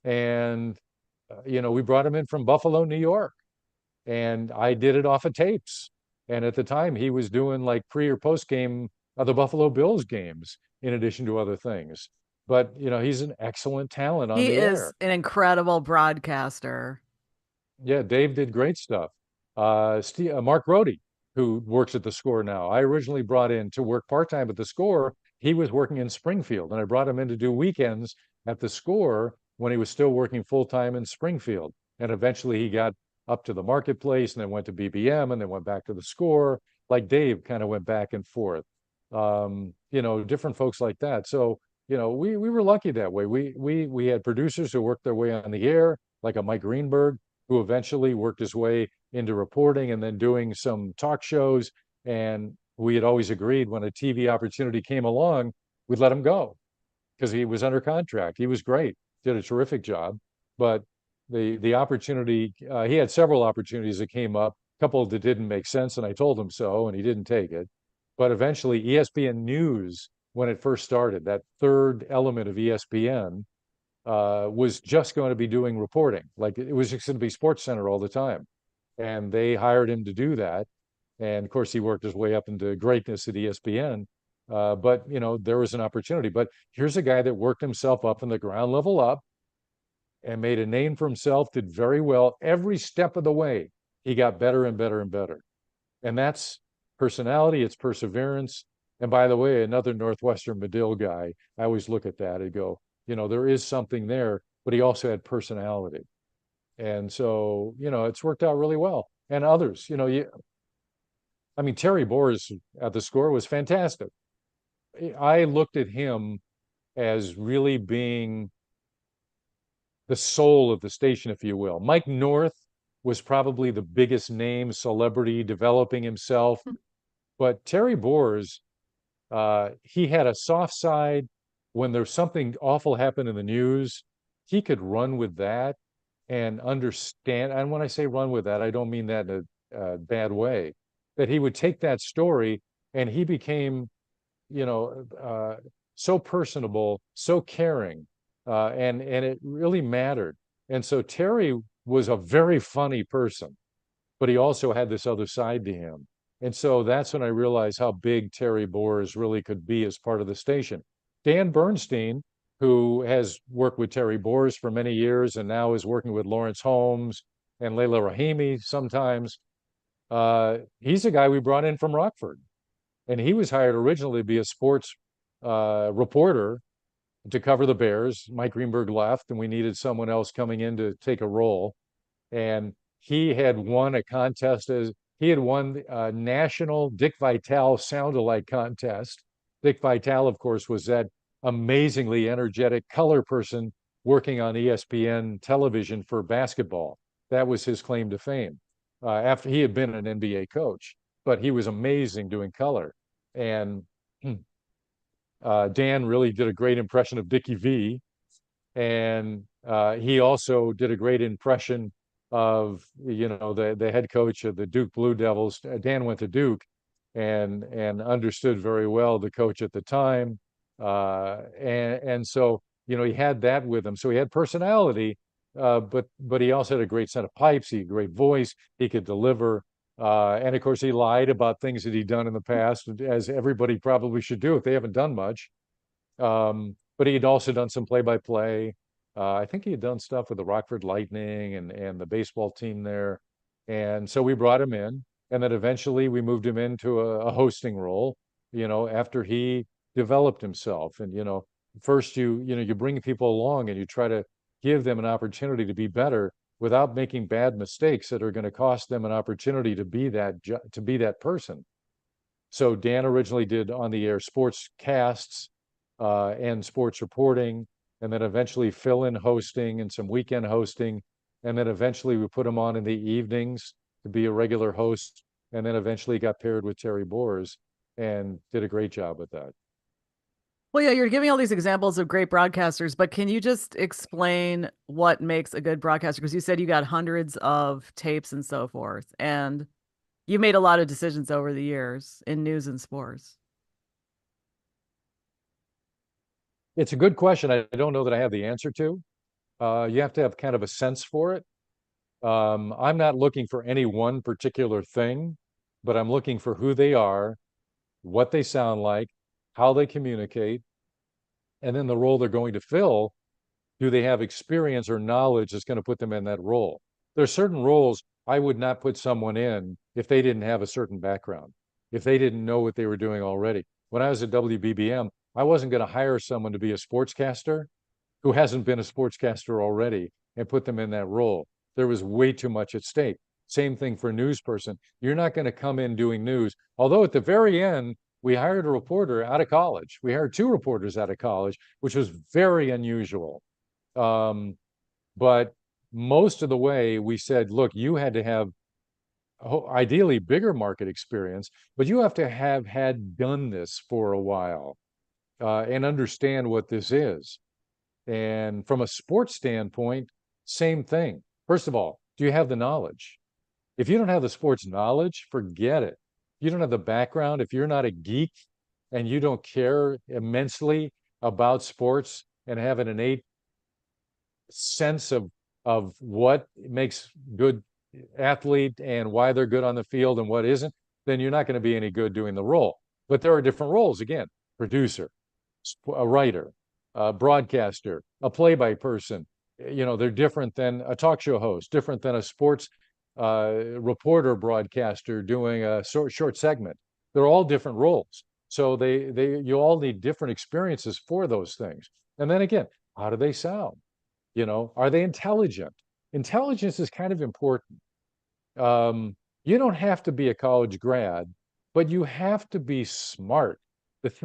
and we brought him in from Buffalo, New York, and I did it off of tapes. And at the time, he was doing like pre or post game of the Buffalo Bills games, in addition to other things. But he's an excellent talent on He the is air. an incredible broadcaster. Yeah, Dave did great stuff. Mark Rohde, who works at the Score now, I originally brought in to work part-time at the Score. He was working in Springfield, and I brought him in to do weekends at the Score when he was still working full-time in Springfield. And eventually he got up to the marketplace and then went to BBM and then went back to the Score. Like Dave kind of went back and forth. Different folks like that. So, we were lucky that way. We had producers who worked their way on the air, like a Mike Greenberg, who eventually worked his way into reporting and then doing some talk shows. And we had always agreed when a TV opportunity came along, we'd let him go because he was under contract. He was great, did a terrific job. But the opportunity, he had several opportunities that came up, a couple that didn't make sense, and I told him so, and he didn't take it. But eventually, ESPN News, when it first started, that third element of ESPN, was just going to be doing reporting. Like it was just going to be Sports Center all the time. And they hired him to do that. And of course, he worked his way up into greatness at ESPN. But, there was an opportunity. But here's a guy that worked himself up from the ground level up and made a name for himself, did very well every step of the way. He got better and better and better. And that's personality, it's perseverance. And by the way, another Northwestern Medill guy, I always look at that and go, there is something there, but he also had personality. And so, it's worked out really well. And others, I mean, Terry Boers at the Score was fantastic. I looked at him as really being the soul of the station, if you will. Mike North was probably the biggest name celebrity developing himself, but Terry Boers, he had a soft side. When there's something awful happened in the news, he could run with that and understand. And when I say run with that, I don't mean that in a bad way. That he would take that story and he became, so personable, so caring, and it really mattered. And so Terry was a very funny person, but he also had this other side to him. And so that's when I realized how big Terry Boers really could be as part of the station. Dan Bernstein, who has worked with Terry Boers for many years and now is working with Lawrence Holmes and Layla Rahimi sometimes, he's a guy we brought in from Rockford. And he was hired originally to be a sports reporter to cover the Bears. Mike Greenberg left, and we needed someone else coming in to take a role. And he had won a contest as he had won a national Dick Vitale sound-alike contest. Dick Vitale, of course, was that amazingly energetic color person working on ESPN television for basketball. That was his claim to fame. After he had been an NBA coach, but he was amazing doing color. And Dan really did a great impression of Dickie V, and he also did a great impression of the head coach of the Duke Blue Devils. Dan went to Duke and understood very well the coach at the time, and so he had that with him. So he had personality, but he also had a great set of pipes. He had a great voice. He could deliver. And of course, he lied about things that he'd done in the past, as everybody probably should do if they haven't done much. but he had also done some play-by-play. I think he had done stuff with the Rockford Lightning and the baseball team there. And so we brought him in, and then eventually we moved him into a hosting role, after he developed himself. And, first you bring people along and you try to give them an opportunity to be better without making bad mistakes that are going to cost them an opportunity to be that person. So Dan originally did on the air sports casts and sports reporting, and then eventually fill in hosting and some weekend hosting. And then eventually we put him on in the evenings to be a regular host. And then eventually got paired with Terry Boers and did a great job with that. Well, yeah, you're giving all these examples of great broadcasters, but can you just explain what makes a good broadcaster? Because you said you got hundreds of tapes and so forth, and you've made a lot of decisions over the years in news and sports. It's a good question. I don't know that I have the answer to. You have to have kind of a sense for it. I'm not looking for any one particular thing, but I'm looking for who they are, what they sound like, how they communicate, and then the role they're going to fill. Do they have experience or knowledge that's going to put them in that role? There's certain roles I would not put someone in if they didn't have a certain background, if they didn't know what they were doing already. When I was at WBBM, I wasn't going to hire someone to be a sportscaster who hasn't been a sportscaster already and put them in that role. There was way too much at stake. Same thing for a news person. You're not going to come in doing news. Although at the very end, we hired a reporter out of college. We hired two reporters out of college, which was very unusual. But most of the way, we said, look, you had to have ideally bigger market experience, but you have to have had done this for a while and understand what this is. And from a sports standpoint, same thing. First of all, do you have the knowledge? If you don't have the sports knowledge, forget it. You don't have the background. If you're not a geek and you don't care immensely about sports and have an innate sense of what makes good athlete and why they're good on the field and what isn't, then you're not going to be any good doing the role. But there are different roles again: producer, a writer, a broadcaster, a play-by person. They're different than a talk show host, different than a sports reporter broadcaster doing a short segment. They're all different roles. So you all need different experiences for those things. And then again, how do they sound? Are they intelligent? Intelligence is kind of important. You don't have to be a college grad, but you have to be smart.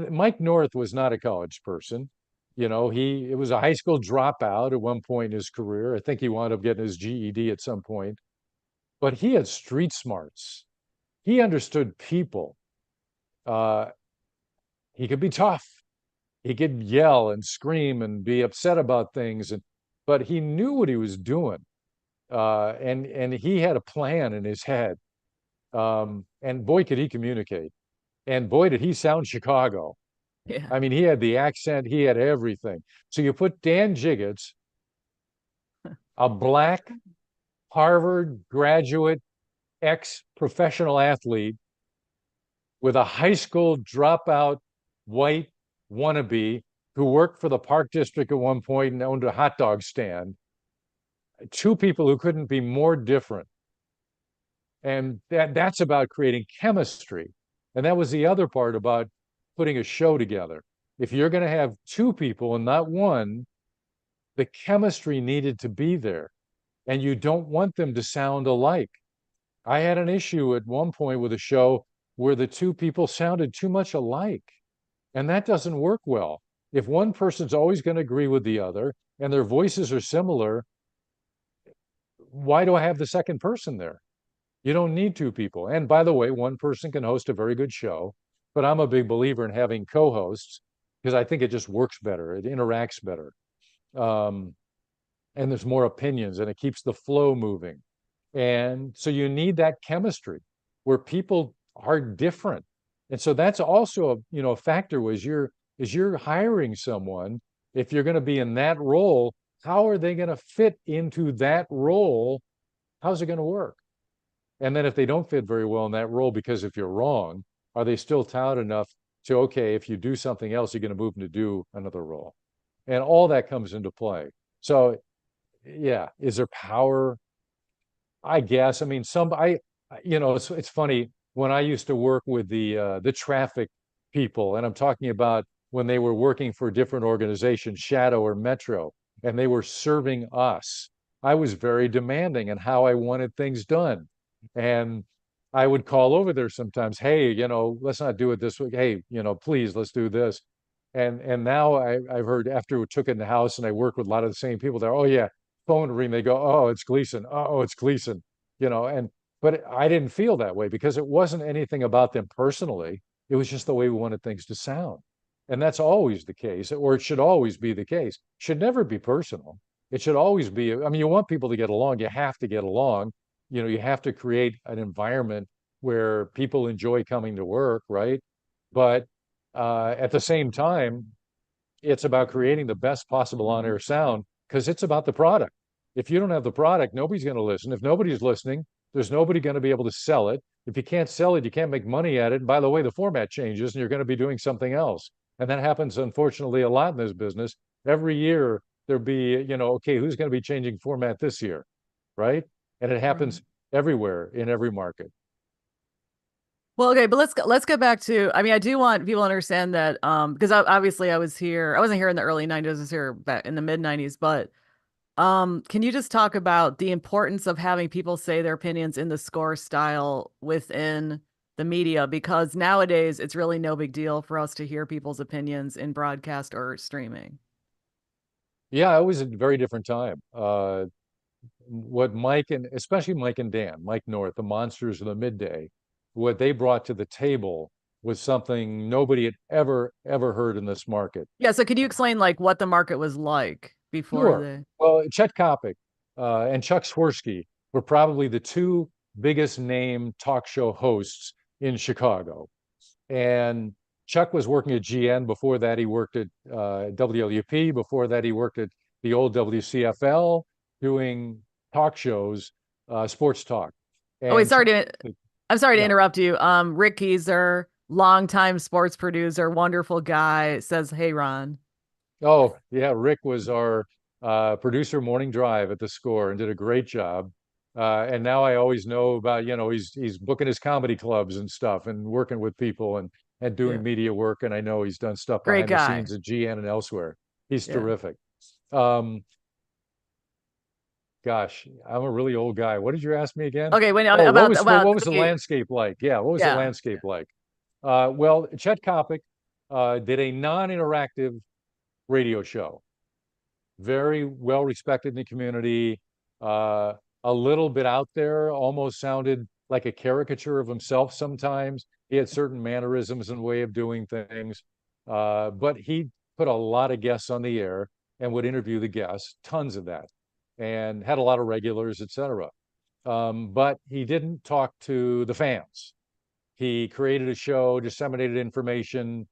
Mike North was not a college person. It was a high school dropout at one point in his career. I think he wound up getting his GED at some point, but he had street smarts. He understood people. Uh, he could be tough. He could yell and scream and be upset about things, but he knew what he was doing. And he had a plan in his head. And boy, could he communicate. And boy, did he sound Chicago. Yeah. I mean, he had the accent, he had everything. So you put Dan Jiggets, a black Harvard graduate, ex-professional athlete, with a high school dropout white wannabe who worked for the Park District at one point and owned a hot dog stand. Two people who couldn't be more different. And that's about creating chemistry. And that was the other part about putting a show together. If you're going to have two people and not one, the chemistry needed to be there. And you don't want them to sound alike. I had an issue at one point with a show where the two people sounded too much alike. And that doesn't work well. If one person's always going to agree with the other and their voices are similar, why do I have the second person there? You don't need two people. And by the way, one person can host a very good show, but I'm a big believer in having co-hosts because I think it just works better. It interacts better. And there's more opinions and it keeps the flow moving. And so you need that chemistry where people are different. And so that's also a factor was you're hiring someone, if you're going to be in that role, how are they going to fit into that role? How's it going to work? And then if they don't fit very well in that role, because if you're wrong, are they still talented enough to, okay, if you do something else, you're going to move them to do another role? and all that comes into play. So yeah, is there power? I guess. I mean, it's funny when I used to work with the traffic people, and I'm talking about when they were working for different organizations, Shadow or Metro, and they were serving us. I was very demanding in how I wanted things done. And I would call over there sometimes, hey, let's not do it this way. Hey, please, let's do this. And now I've heard after we took it in the house and I work with a lot of the same people there, oh yeah, phone ring, they go, oh, it's Gleason. Oh, it's Gleason. And but I didn't feel that way because it wasn't anything about them personally. It was just the way we wanted things to sound. And that's always the case, or it should always be the case. Should never be personal. It should always be, I mean, you want people to get along, you have to get along. You have to create an environment where people enjoy coming to work, right? But at the same time, it's about creating the best possible on-air sound because it's about the product. If you don't have the product, nobody's going to listen. If nobody's listening, there's nobody going to be able to sell it. If you can't sell it, you can't make money at it. And by the way, the format changes and you're going to be doing something else. And that happens, unfortunately, a lot in this business. Every year, there'll be, okay, who's going to be changing format this year, right? And it happens everywhere in every market. Well, okay, but let's get back to. I mean, I do want people to understand that because obviously I was here. I wasn't here in the early 90s. I was here back in the mid 90s. But can you just talk about the importance of having people say their opinions in the score style within the media? Because nowadays it's really no big deal for us to hear people's opinions in broadcast or streaming. Yeah, it was a very different time. What Mike and especially Mike and Dan, Mike North, the monsters of the midday, what they brought to the table was something nobody had ever heard in this market. Yeah, so could you explain like what the market was like before Sure. the Well, Chet Kopic and Chuck Swirsky were probably the two biggest name talk show hosts in Chicago. And Chuck was working at GN. Before that, he worked at WLUP. Before that, he worked at the old WCFL doing talk shows, sports talk. Oh wait, And Chuck, I'm sorry to yeah. interrupt you. Rick Keyser, longtime sports producer, wonderful guy, says, "Hey Ron." Oh, yeah. Rick was our producer morning drive at the Score and did a great job. And now I always know about, he's booking his comedy clubs and stuff and working with people and Yeah. doing media work. And I know he's done stuff Great behind the guy. scenes at GN and elsewhere. He's Yeah. terrific. Um, Gosh, I'm a really old guy. What did you ask me again? Okay, wait, Oh, about what was the the landscape like? Yeah, what was the yeah. landscape like? Well, Chet Kopic did a non-interactive radio show, very well respected in the community, uh, a little bit out there, almost sounded like a caricature of himself sometimes. He had certain mannerisms and way of doing things, but he put a lot of guests on the air and would interview the guests, tons of that, and had a lot of regulars, etc. But he didn't talk to the fans. He created a show, disseminated information,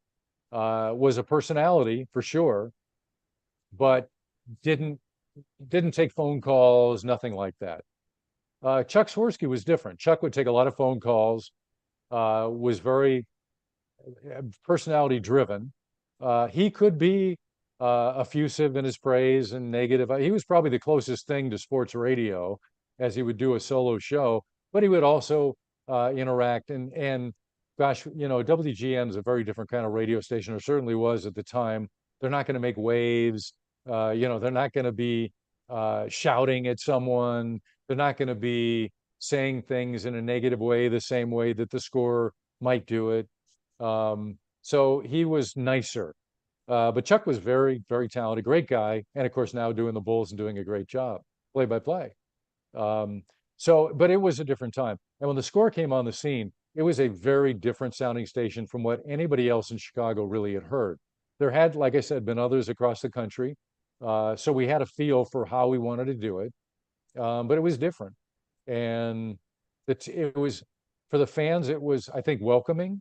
was a personality for sure, but didn't didn't take phone calls, nothing like that. Chuck Swirsky was different. Chuck would take a lot of phone calls, was very personality driven. He could be effusive in his praise and negative. He was probably the closest thing to sports radio as he would do a solo show, but he would also interact and gosh, WGN is a very different kind of radio station, or certainly was at the time. They're not going to make waves. They're not going to be shouting at someone. They're not going to be saying things in a negative way, the same way that the Score might do it. So he was nicer. But Chuck was very, very talented, great guy, and of course now doing the Bulls and doing a great job, play by play. But it was a different time. And when the Score came on the scene, it was a very different sounding station from what anybody else in Chicago really had heard. There had, like I said, been others across the country. So we had a feel for how we wanted to do it. But it was different. And it was, for the fans, it was, I think, welcoming.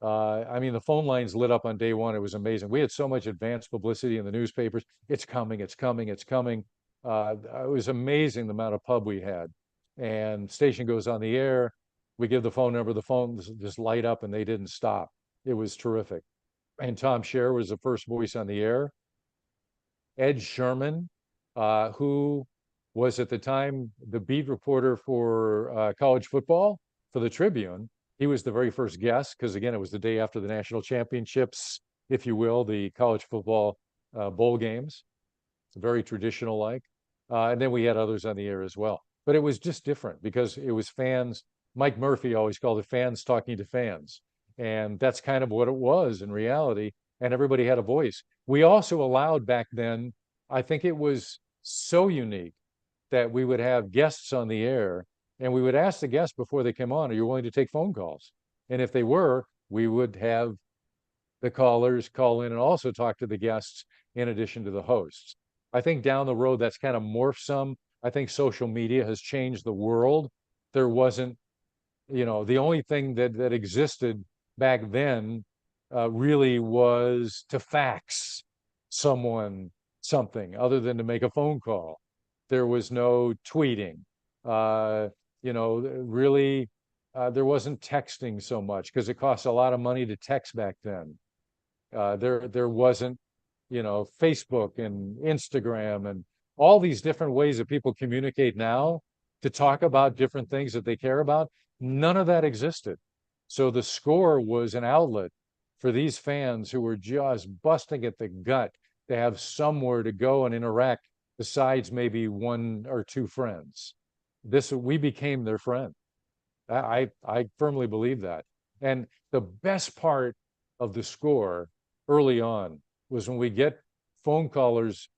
I mean, the phone lines lit up on day one. It was amazing. We had so much advanced publicity in the newspapers. It's coming, it's coming, it's coming. It was amazing the amount of pub we had. And station goes on the air. We give the phone number, the phone just light up and they didn't stop. It was terrific. And Tom Scher was the first voice on the air. Ed Sherman, who was at the time the beat reporter for college football for the Tribune. He was the very first guest because, again, it was the day after the national championships, if you will, the college football bowl games. It's very traditional like. And then we had others on the air as well. But it was just different because it was fans. Mike Murphy always called it fans talking to fans. And that's kind of what it was in reality. And everybody had a voice. We also allowed back then, I think it was so unique that we would have guests on the air and we would ask the guests before they came on, are you willing to take phone calls? And if they were, we would have the callers call in and also talk to the guests in addition to the hosts. I think down the road that's kind of morphed some. I think social media has changed the world. There wasn't, the only thing that existed back then really was to fax someone something other than to make a phone call. There was no tweeting. Really, there wasn't texting so much because it cost a lot of money to text back then. There wasn't, Facebook and Instagram and all these different ways that people communicate now to talk about different things that they care about. None of that existed. So the score was an outlet for these fans who were just busting at the gut to have somewhere to go and interact besides maybe one or two friends. We became their friend. I firmly believe that. And the best part of the score early on was when we get phone callers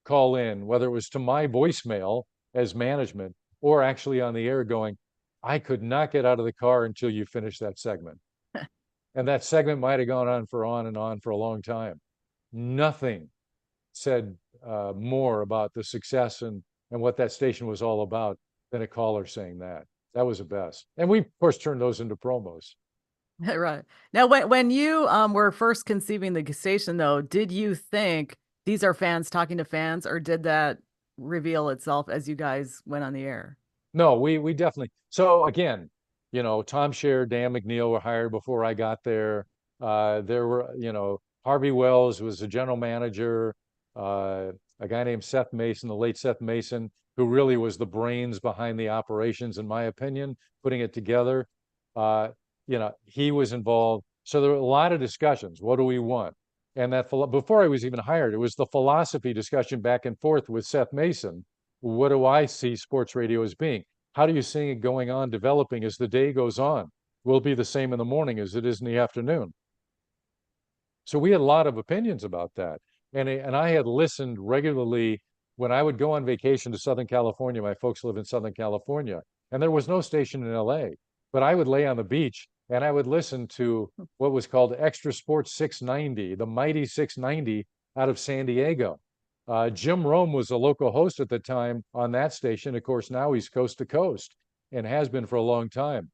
call in, whether it was to my voicemail as management or actually on the air going, I could not get out of the car until you finished that segment. And that segment might have gone on and on for a long time. Nothing said more about the success and what that station was all about than a caller saying that. That was the best. And we, of course, turned those into promos. Right. Now, when you were first conceiving the station, though, did you think these are fans talking to fans, or did that reveal itself as you guys went on the air? No, we definitely. So again, Tom Scher, Dan McNeil were hired before I got there. There were, Harvey Wells was the general manager. A guy named Seth Mason, the late Seth Mason, who really was the brains behind the operations, in my opinion, putting it together. He was involved. So there were a lot of discussions. What do we want? And before I was even hired, it was the philosophy discussion back and forth with Seth Mason. What do I see sports radio as being? How do you see it going on, developing as the day goes on? Will it be the same in the morning as it is in the afternoon? So we had a lot of opinions about that. And I had listened regularly when I would go on vacation to Southern California. My folks live in Southern California, and there was no station in LA. But I would lay on the beach and I would listen to what was called Extra Sports 690, the mighty 690 out of San Diego. Jim Rome was a local host at the time on that station. Of course, now he's coast to coast and has been for a long time.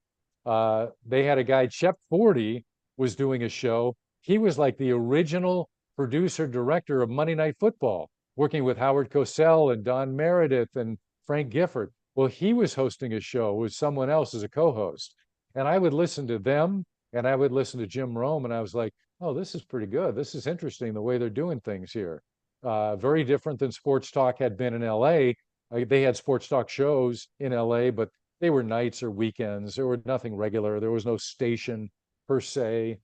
They had a guy, Shep 40, was doing a show. He was like the original producer director of Monday Night Football, working with Howard Cosell and Don Meredith and Frank Gifford. Well, he was hosting a show with someone else as a co-host. And I would listen to them and I would listen to Jim Rome and I was like, oh, this is pretty good. This is interesting the way they're doing things here. Very different than sports talk had been in LA. They had sports talk shows in LA, but they were nights or weekends. There were nothing regular. There was no station per se.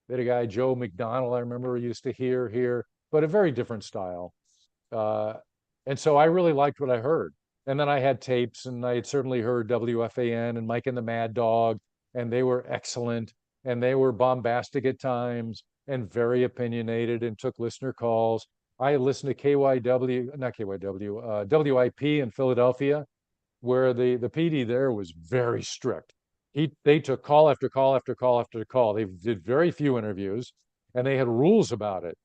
They had a guy, Joe McDonald, I remember used to hear here, but a very different style. Uh, and so I really liked what I heard. And then I had tapes, and I had certainly heard WFAN and Mike and the Mad Dog, and they were excellent, and they were bombastic at times and very opinionated and took listener calls. I listened to KYW, not KYW, WIP in Philadelphia, where the PD there was very strict. They took call after call after call after call. They did very few interviews, and they had rules about it.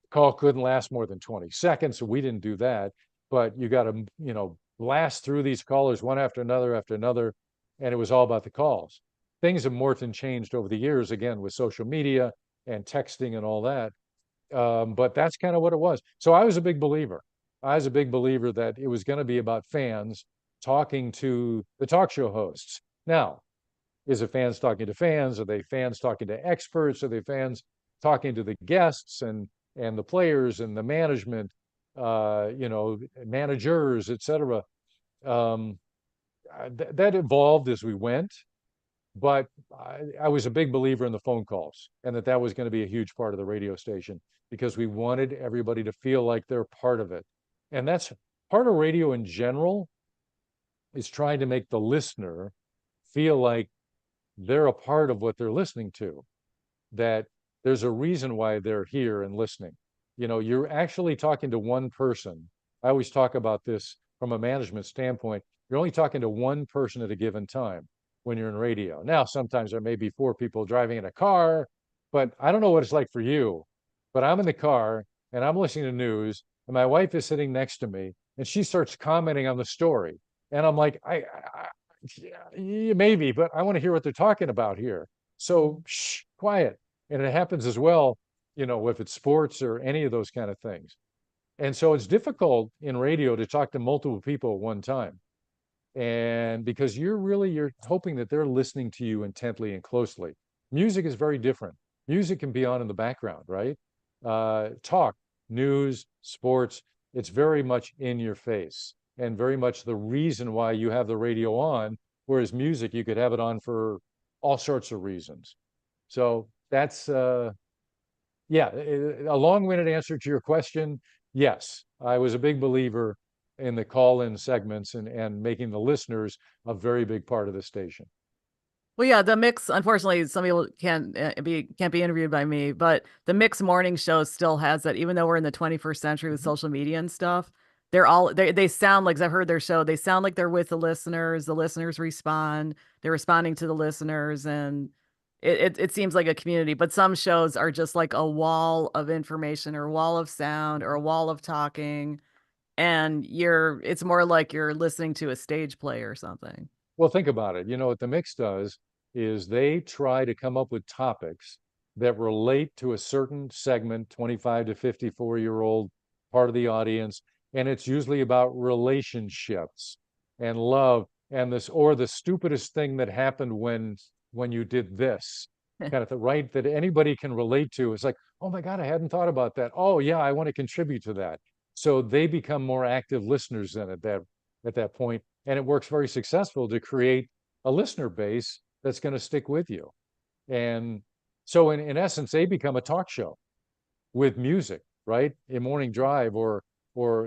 Call couldn't last more than 20 seconds, so we didn't do that. But you got to, blast through these callers one after another, and it was all about the calls. Things have morphed and changed over the years, again, with social media and texting and all that. But that's kind of what it was. So I was a big believer. I was a big believer that it was going to be about fans talking to the talk show hosts. Now, is it fans talking to fans? Are they fans talking to experts? Are they fans talking to the guests and the players and the management? managers, etc. Um, that evolved as we went, but I was a big believer in the phone calls and that was going to be a huge part of the radio station because we wanted everybody to feel like they're part of it. And that's part of radio in general is trying to make the listener feel like they're a part of what they're listening to, that there's a reason why they're here and listening. You're actually talking to one person. I always talk about this from a management standpoint. You're only talking to one person at a given time when you're in radio. Now, sometimes there may be four people driving in a car, but I don't know what it's like for you. But I'm in the car and I'm listening to news, and my wife is sitting next to me, and she starts commenting on the story. And I'm like, yeah, maybe, but I want to hear what they're talking about here. So, shh, quiet. And it happens as well, if it's sports or any of those kind of things. And so it's difficult in radio to talk to multiple people at one time. And because you're hoping that they're listening to you intently and closely. Music is very different. Music can be on in the background, right? Talk, news, sports, it's very much in your face and very much the reason why you have the radio on, whereas music, you could have it on for all sorts of reasons. So that's yeah, a long-winded answer to your question. Yes, I was a big believer in the call-in segments and making the listeners a very big part of the station. Well, yeah, the mix, unfortunately, some people can't be interviewed by me, but the mix morning show still has that, even though we're in the 21st century with social media and stuff. They sound like, 'cause I've heard their show, they sound like they're with the listeners respond, they're responding to the listeners, and it seems like a community. But some shows are just like a wall of information or a wall of sound or a wall of talking, and it's more like you're listening to a stage play or something. Well, think about it. What the mix does is they try to come up with topics that relate to a certain segment, 25 to 54-year-old part of the audience, and it's usually about relationships and love and this or the stupidest thing that happened when you did this kind of thing, right? That anybody can relate to. It's like, oh my God, I hadn't thought about that. Oh yeah, I want to contribute to that. So they become more active listeners then at that point, and it works very successful to create a listener base that's going to stick with you. And so in essence, they become a talk show with music, right? A morning drive or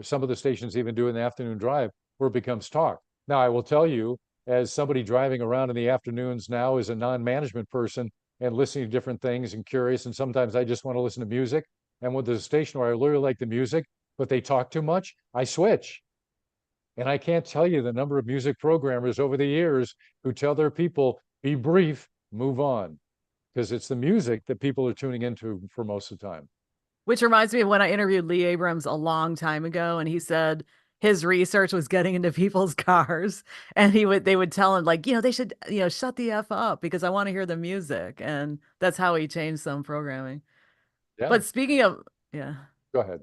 some of the stations even do an afternoon drive where it becomes talk. Now, I will tell you, as somebody driving around in the afternoons now as a non-management person and listening to different things and curious, and sometimes I just want to listen to music. And with the station where I really like the music, but they talk too much, I switch. And I can't tell you the number of music programmers over the years who tell their people, be brief, move on, because it's the music that people are tuning into for most of the time. Which reminds me of when I interviewed Lee Abrams a long time ago, and he said his research was getting into people's cars, and they would tell him, like, they should, shut the F up because I want to hear the music. And that's how he changed some programming. Yeah, But speaking of, yeah. go ahead.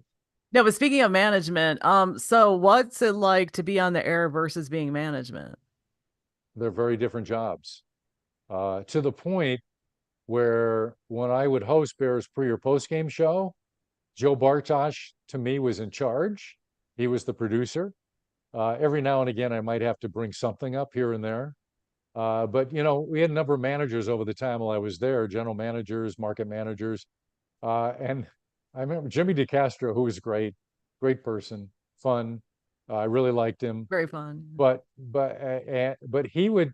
No, but speaking of management, so what's it like to be on the air versus being management? They're very different jobs. To the point where when I would host Bears pre or post game show, Joe Bartosh to me was in charge. He was the producer. Every now and again, I might have to bring something up here and there. But we had a number of managers over the time while I was there, general managers, market managers, and I remember Jimmy DeCastro, who was great, great person, fun. I really liked him, Very fun. but he would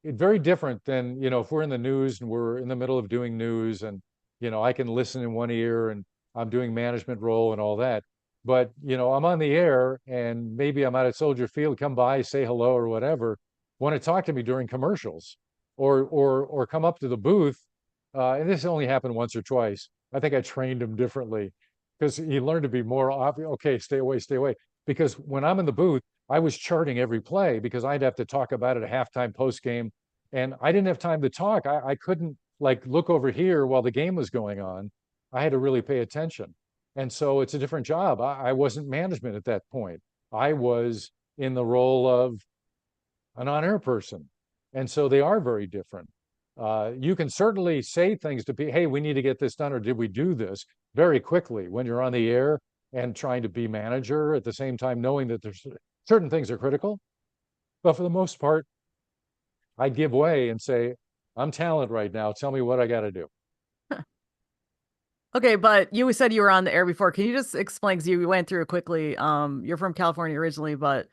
it's very different than if we're in the news and we're in the middle of doing news and I can listen in one ear and I'm doing management role and all that, but I'm on the air and maybe I'm out at Soldier Field, come by, say hello or whatever, want to talk to me during commercials or come up to the booth, and this only happened once or twice. I think I trained him differently because he learned to be more obvious. Okay, stay away, because when I'm in the booth I was charting every play because I'd have to talk about it at halftime, post game, and I didn't have time to talk. I couldn't like look over here while the game was going on. I had to really pay attention. And so it's a different job. I wasn't management at that point. I was in the role of an on-air person. And so they are very different. You can certainly say things to people, hey, we need to get this done, or did we do this very quickly when you're on the air. and trying to be manager at the same time, knowing that there's certain things are critical. But for the most part, I give way and say, I'm talent right now. Tell me what I got to do. Okay, but you said you were on the air before. Can you just explain, because you went through it quickly. You're from California originally, but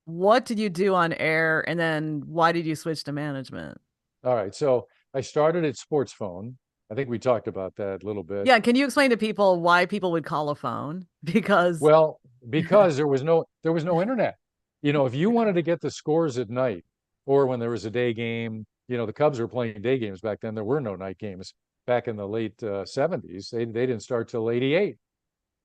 what did you do on air, and then why did you switch to management? All right. So I started at Sports Phone. I think we talked about that a little bit. Yeah, can you explain to people why people would call a phone? Because Well, because there was no internet. If you wanted to get the scores at night or when there was a day game, the Cubs were playing day games back then. There were no night games back in the late 70s. They didn't start till 88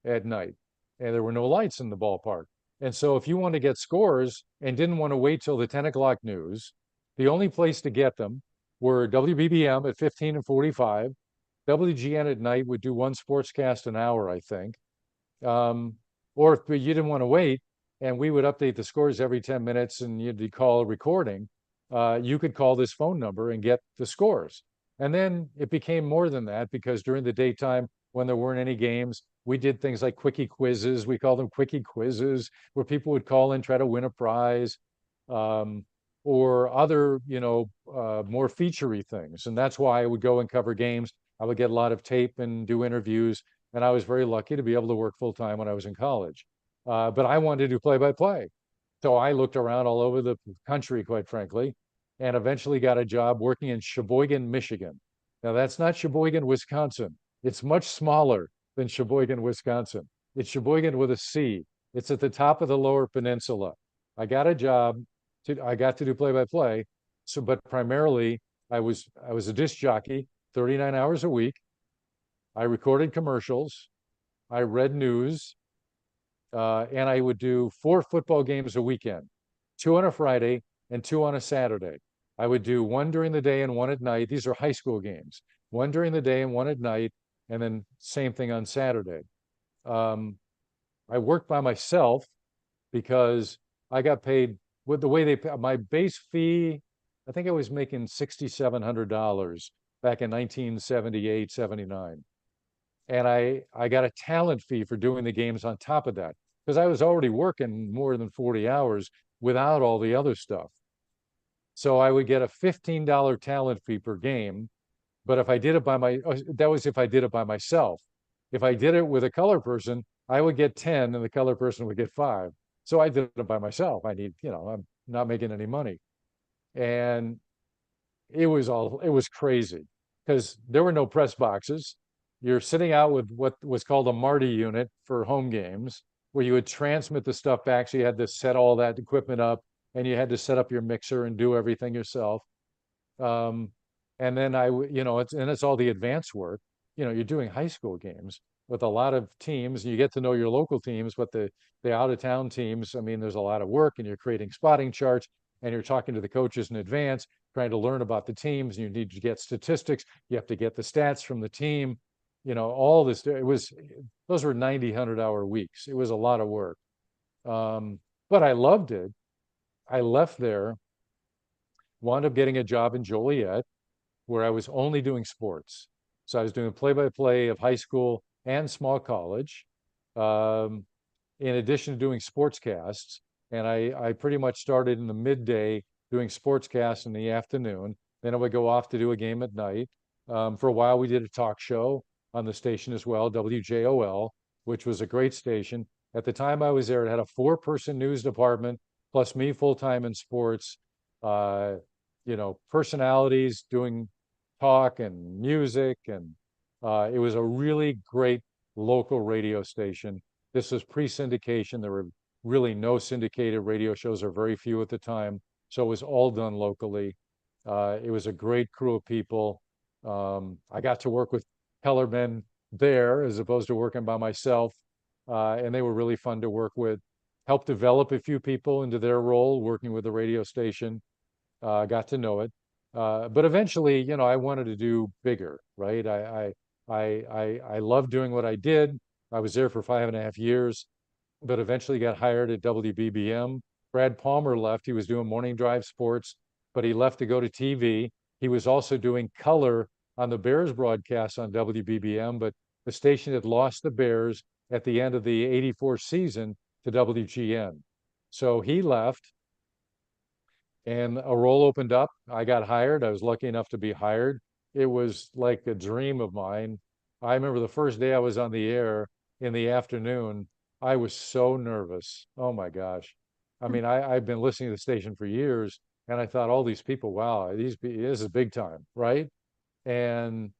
at night, and there were no lights in the ballpark. And so if you want to get scores and didn't want to wait till the 10 o'clock news, the only place to get them were WBBM at 15 and 45. WGN at night would do one sportscast an hour, I think. Um, or if you didn't want to wait, and we would update the scores every 10 minutes and you'd call a recording, you could call this phone number and get the scores. And then it became more than that because during the daytime, when there weren't any games, we did things like quickie quizzes. We called them quickie quizzes, where people would call in, try to win a prize, um, or other, more featurey things. And that's why I would go and cover games. I would get a lot of tape and do interviews. And I was very lucky to be able to work full time when I was in college. But I wanted to do play by play. So I looked around all over the country, quite frankly, and eventually got a job working in Sheboygan, Michigan. Now, that's not Sheboygan, Wisconsin. It's much smaller than Sheboygan, Wisconsin. It's Sheboygan with a C. It's at the top of the Lower Peninsula. I got a job. I got to do play by play. So, but primarily, I was a disc jockey, 39 hours a week. I recorded commercials. I read news, and I would do 4 football games a weekend, two on a Friday and two on a Saturday. I would do one during the day and one at night. These are high school games, one during the day and one at night, and then same thing on Saturday. Um, I worked by myself because I got paid with the way my base fee. I think I was making $6,700 back in 1978, 79. And I got a talent fee for doing the games on top of that because I was already working more than 40 hours without all the other stuff. So I would get a $15 talent fee per game. But if I did it that was if I did it by myself. If I did it with a color person, I would get 10 and the color person would get 5. So I did it by myself. I'm not making any money. And it was crazy because there were no press boxes. You're sitting out with what was called a Marty unit for home games, where you would transmit the stuff back. So you had to set all that equipment up and you had to set up your mixer and do everything yourself. Um, and then it's all the advanced work. You're doing high school games with a lot of teams. You get to know your local teams, but the out of town teams, I mean, there's a lot of work and you're creating spotting charts and you're talking to the coaches in advance, trying to learn about the teams. And you need to get statistics. You have to get the stats from the team. All this, those were 90, 100-hour weeks. It was a lot of work. But I loved it. I left there, wound up getting a job in Joliet where I was only doing sports. So I was doing play-by-play of high school and small college, um, in addition to doing sportscasts. And I pretty much started in the midday doing sportscasts in the afternoon. Then I would go off to do a game at night. For a while, we did a talk show on the station as well, WJOL, which was a great station. At the time I was there, it had a 4-person news department, plus me full-time in sports, personalities doing talk and music. And it was a really great local radio station. This was pre-syndication. There were really no syndicated radio shows, or very few at the time. So it was all done locally. It was a great crew of people. I got to work with Kellerman there as opposed to working by myself. And they were really fun to work with. Helped develop a few people into their role, working with the radio station. Got to know it. But eventually, I wanted to do bigger, right? I loved doing what I did. I was there for 5.5 years, but eventually got hired at WBBM. Brad Palmer left. He was doing morning drive sports, but he left to go to TV. He was also doing color on the Bears broadcast on WBBM, but the station had lost the Bears at the end of the 84 season to WGN. So he left and a role opened up. I got hired. I was lucky enough to be hired. It was like a dream of mine. I remember the first day I was on the air in the afternoon, I was so nervous. Oh my gosh. I mean, I've been listening to the station for years, and I thought all these people, wow, this is big time, right? And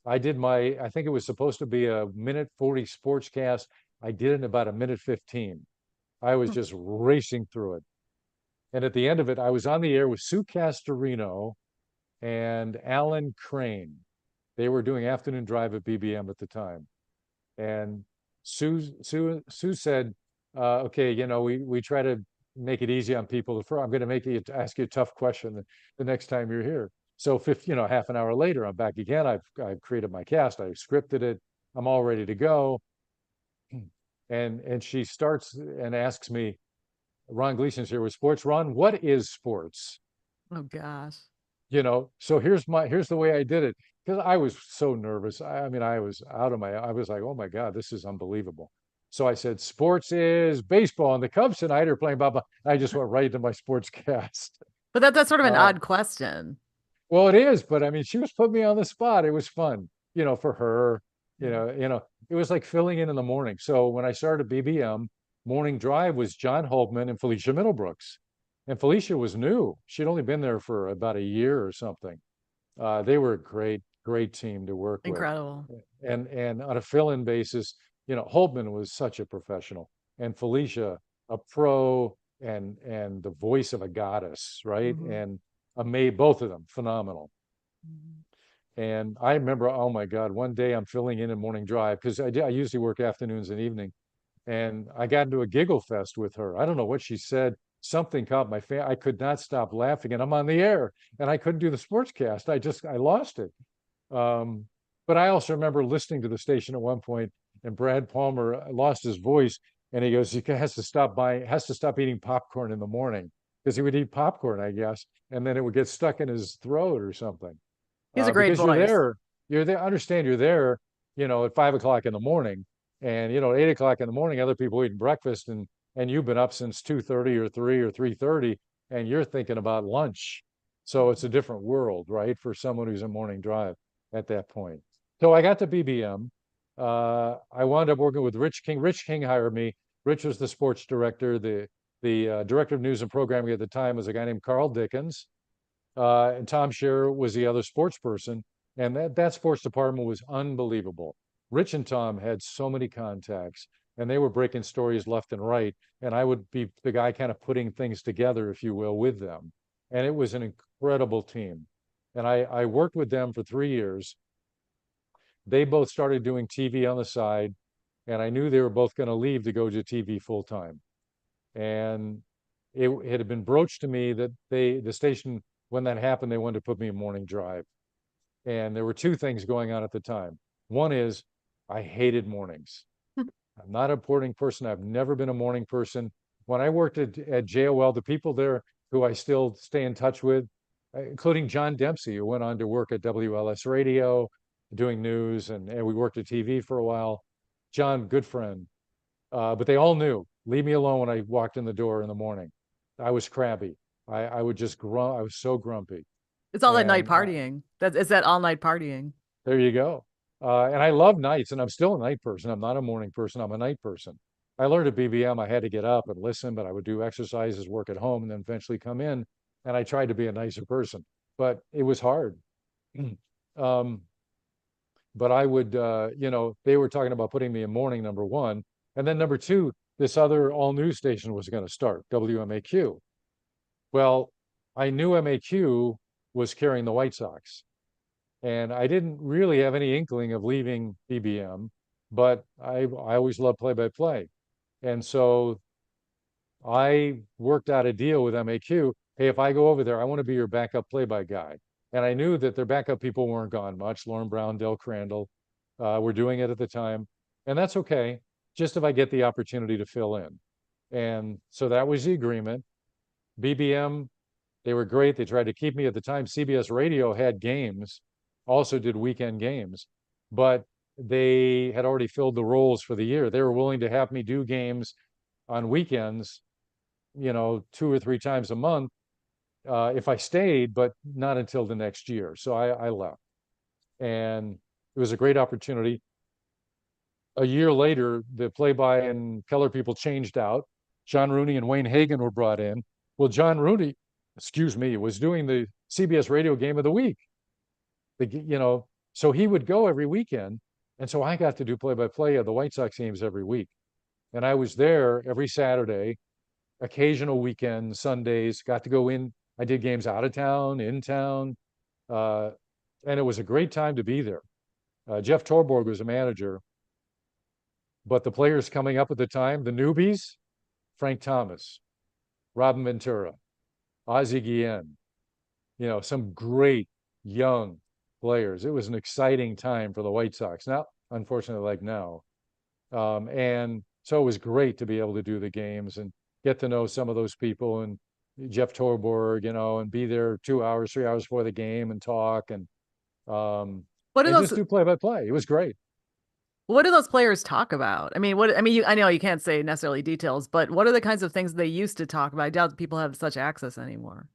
I think it was supposed to be a minute 40 sportscast. I did it in about a minute 15. I was just racing through it. And at the end of it, I was on the air with Sue Castorino and Alan Crane. They were doing afternoon drive at BBM at the time. And Sue said, okay, we try to make it easy on people. I'm going to ask you a tough question the next time you're here. So, half an hour later, I'm back again. I've created my cast. I've scripted it. I'm all ready to go. And she starts and asks me, Ron Gleason's here with sports. Ron, what is sports? Oh gosh. So here's the way I did it, because I was so nervous. I mean, I was I was like, oh my God, this is unbelievable. So I said, sports is baseball, and the Cubs tonight are playing blah blah. I just went right into my sports cast. But that's sort of an Uh, odd question. well, it is, but I mean, she was putting me on the spot. It was fun, for her. Yeah. It was like filling in the morning. So when I started BBM, morning drive was John Holtman and Felicia Middlebrooks. And Felicia was new. She'd only been there for about a year or something. They were a great team to work with. Incredible. And on a fill-in basis, Holtman was such a professional, and Felicia a pro and the voice of a goddess, right? Mhm. And both of them phenomenal. Mhm. And I remember, oh my God, one day I'm filling in morning drive because I usually work afternoons and evening, and I got into a giggle fest with her. I don't know what she said. Something caught my face. I could not stop laughing, and I'm on the air, and I couldn't do the sportscast. I lost it. Um, but I also remember listening to the station at one point, and Brad Palmer lost his voice, and he goes, has to stop eating popcorn in the morning because he would eat popcorn, I guess, and then it would get stuck in his throat or something. He has a great Because voice. you're there. Understand you're there, at 5 o'clock in the morning, and 8 o'clock in the morning, other people eating breakfast, and you've been up since 2:30 or 3:30, and you're thinking about lunch. So it's a different world, right, for someone who's in morning drive at that point. So I got to BBM. I wound up working with Rich King. Rich King hired me. Rich was the sports director. The director of news and programming at the time was a guy named Carl Dickens. And Tom Scherer was the other sports person. And that sports department was unbelievable. Rich and Tom had so many contacts, and they were breaking stories left and right. And I would be the guy kind of putting things together, if you will, with them. And it was an incredible team. And I worked with them for 3 years. They both started doing TV on the side, and I knew they were both going to leave to go to TV full time. And it had been broached to me that the station, when that happened, they wanted to put me in morning drive. And there were two things going on at the time. One is I hated mornings. I'm not a morning person. I've never been a morning person. When I worked at JOL, the people there who I still stay in touch with, including John Dempsey, who went on to work at WLS Radio, doing news, and we worked at TV for a while. John, good friend. But they all knew, leave me alone when I walked in the door in the morning. I was crabby. I would just grunt. I was so grumpy. It's all that night And partying. It's that all night partying. there you go. And I love nights, and I'm still a night person. I'm not a morning person. I'm a night person. I learned at BBM I had to get up and listen, but I would do exercises, work at home, and then eventually come in. And I tried to be a nicer person, but it was hard. um, but I would, they were talking about putting me in morning, number one. And then number two, this other all news station was going to start, WMAQ. Well, I knew MAQ was carrying the White Sox. And I didn't really have any inkling of leaving BBM, but I always loved play-by-play. And so I worked out a deal with MAQ. Hey, if I go over there, I want to be your backup play-by guy. And I knew that their backup people weren't gone much. Lauren Brown, Del Crandall were doing it at the time. And that's okay, just if I get the opportunity to fill in. And so that was the agreement. BBM, they were great. They tried to keep me at the time. CBS Radio had games, also did weekend games. But they had already filled the roles for the year. They were willing to have me do games on weekends, 2 or 3 times a month, if I stayed, but not until the next year. So I left, and it was a great opportunity. A year later, the play-by and color people changed out. John Rooney and Wayne Hagan were brought in. Well, John Rooney, excuse me, was doing the CBS radio game of the week. So he would go every weekend, and so I got to do play-by-play of the White Sox games every week. And I was there every Saturday, occasional weekends, Sundays, got to go in. I did games out of town, in town, uh, and it was a great time to be there. Jeff Torborg was a manager, but the players coming up at the time, the newbies, Frank Thomas, Robin Ventura, Ozzie Guillen, some great young players. It was an exciting time for the White Sox. Now, unfortunately, like now. And so it was great to be able to do the games and get to know some of those people, and Jeff Torborg, and be there 2 hours, 3 hours before the game and talk um, What do and those just do play by play. It was great. what do those players talk about? I know you can't say necessarily details, but what are the kinds of things they used to talk about? I doubt that people have such access anymore.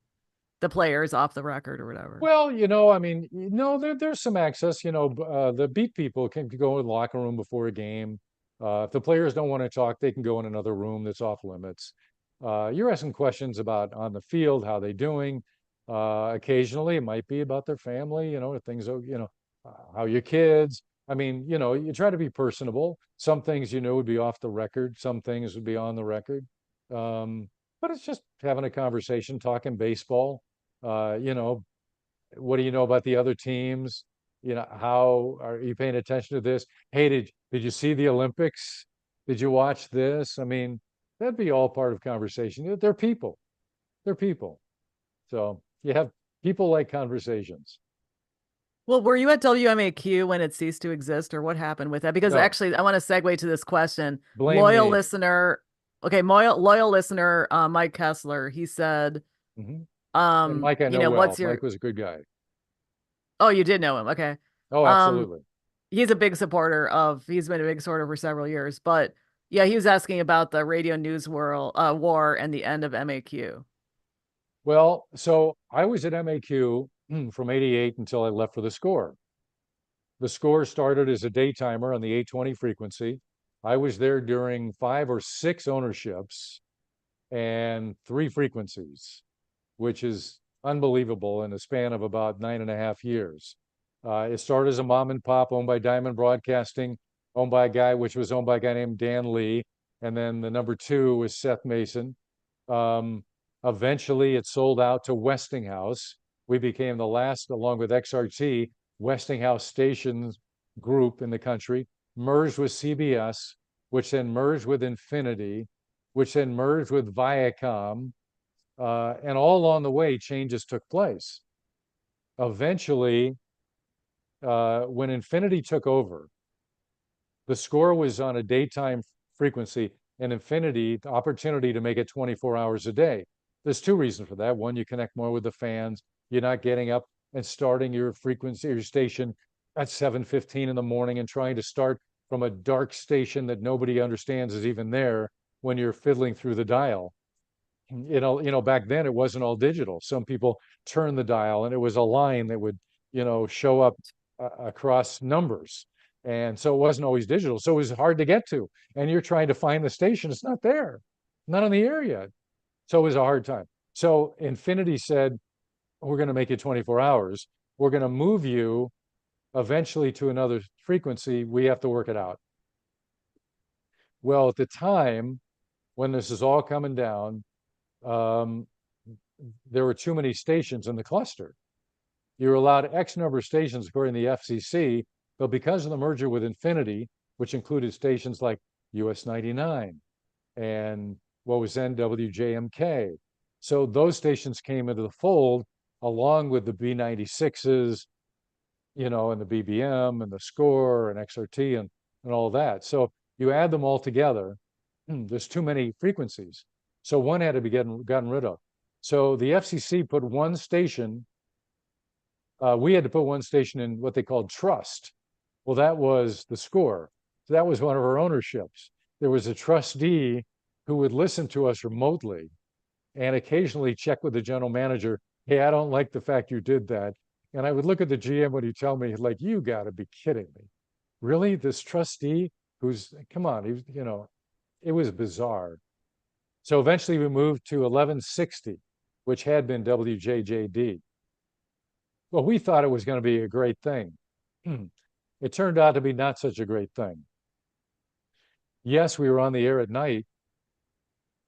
The players off the record or whatever. Well, there's some access. The beat people can go in the locker room before a game. If the players don't want to talk, they can go in another room that's off limits. You're asking questions about on the field, how they doing. Occasionally, it might be about their family, things, how your kids. I mean, you try to be personable. Some things, would be off the record. Some things would be on the record. But it's just having a conversation, talking baseball. Uh, you know, what do you know about the other teams? How are you paying attention to this? Hey, did you see the Olympics? Did you watch this? I mean, that'd be all part of conversation. They're people. They're people. So you have people like conversations. Well, were you at WMAQ when it ceased to exist, or what happened with that? Because No, actually, I want to segue to this question. blame Loyal me. listener, okay, loyal listener, Mike Kessler, he said, Hmm. And Mike, I know what's well. your, Mike was a good guy. oh, you did know him. Okay. Oh, Um, absolutely. he's a big supporter he's been a big supporter for several years, but yeah, he was asking about the radio news war and the end of MAQ. Well, so I was at MAQ from 88 until I left for the score. The score started as a daytimer on the 820 frequency. I was there during 5 or 6 ownerships and 3 frequencies, which is unbelievable in a span of about 9.5 years. It started as a mom and pop owned by Diamond Broadcasting, which was owned by a guy named Dan Lee. And then the number two was Seth Mason. Um, Eventually, it sold out to Westinghouse. We became the last, along with XRT, Westinghouse stations group in the country, merged with CBS, which then merged with Infinity, which then merged with Viacom, and all along the way, changes took place. Eventually, when Infinity took over, the score was on a daytime frequency, and Infinity, the opportunity to make it 24 hours a day. There's 2 reasons for that. One, you connect more with the fans. You're not getting up and starting your frequency, your station at 7:15 in the morning and trying to start from a dark station that nobody understands is even there when you're fiddling through the dial. Back then it wasn't all digital. Some people turned the dial and it was a line that would, show up across numbers. And so it wasn't always digital. So it was hard to get to. And you're trying to find the station. It's not there, not on the air yet. So it was a hard time. So Infinity said, we're going to make it 24 hours. We're going to move you eventually to another frequency. We have to work it out. Well, at the time when this is all coming down, um, there were too many stations in the cluster. You were allowed X number of stations according to the FCC, but because of the merger with Infinity, which included stations like US 99 and what was then WJMK, so those stations came into the fold along with the B96s, and the BBM and the Score and XRT and all that. So you add them all together, there's too many frequencies. So one had to be gotten rid of. So the FCC put one station, we had to put one station in what they called trust. Well, that was the score. So that was one of our ownerships. There was a trustee who would listen to us remotely and occasionally check with the general manager, hey, I don't like the fact you did that. And I would look at the GM when he'd tell me, like, you got to be kidding me. Really? This trustee who's, come on, he was, it was bizarre. So eventually we moved to 1160, which had been WJJD. Well, we thought it was going to be a great thing. It turned out to be not such a great thing. Yes, we were on the air at night,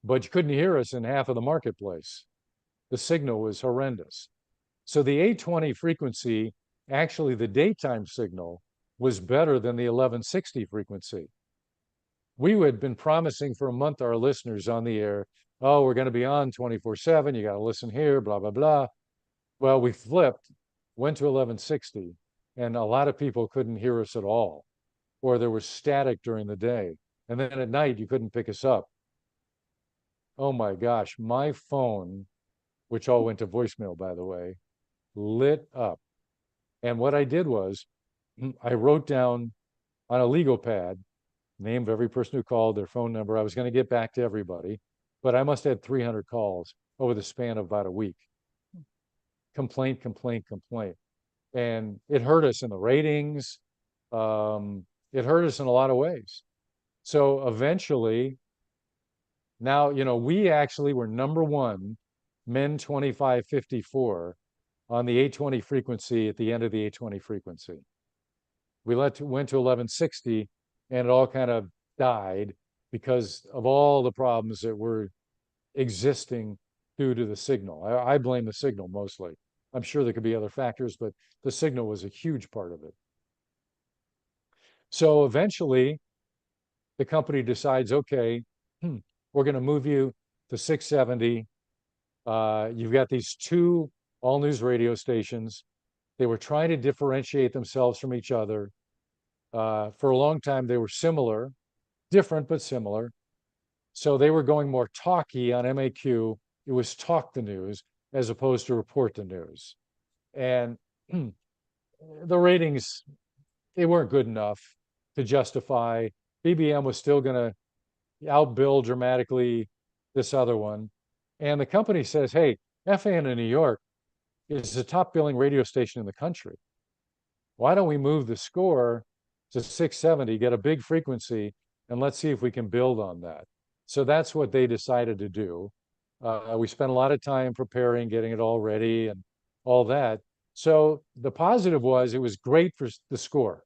but you couldn't hear us in half of the marketplace. The signal was horrendous. So the 820 frequency, actually the daytime signal, was better than the 1160 frequency. We had been promising for a month our listeners on the air, oh, we're going to be on 24/7. You got to listen here, blah, blah, blah. Well, we flipped, went to 1160, and a lot of people couldn't hear us at all, or there was static during the day. And then at night, you couldn't pick us up. Oh my gosh, my phone, which all went to voicemail, by the way, lit up. And what I did was I wrote down on a legal pad, name of every person who called, their phone number. I was going to get back to everybody, but I must have had 300 calls over the span of about a week. Complaint, complaint, complaint. And it hurt us in the ratings. It hurt us in a lot of ways. So eventually, now, we actually were number one, men 25-54 on the 820 frequency at the end of the 820 frequency. We went to 1160 and it all kind of died because of all the problems that were existing due to the signal. I blame the signal mostly. I'm sure there could be other factors, but the signal was a huge part of it. So eventually, the company decides, okay, we're going to move you to 670. You've got these two all news radio stations. They were trying to differentiate themselves from each other. For a long time, they were similar, different, but similar. So they were going more talky on MAQ. It was talk the news as opposed to report the news. And the ratings, they weren't good enough to justify. BBM was still going to outbill dramatically this other one. And the company says, hey, FAN in New York is the top billing radio station in the country. Why don't we move the score to 670, get a big frequency, and let's see if we can build on that. So that's what they decided to do. We spent a lot of time preparing, getting it all ready and all that. So the positive was it was great for the score.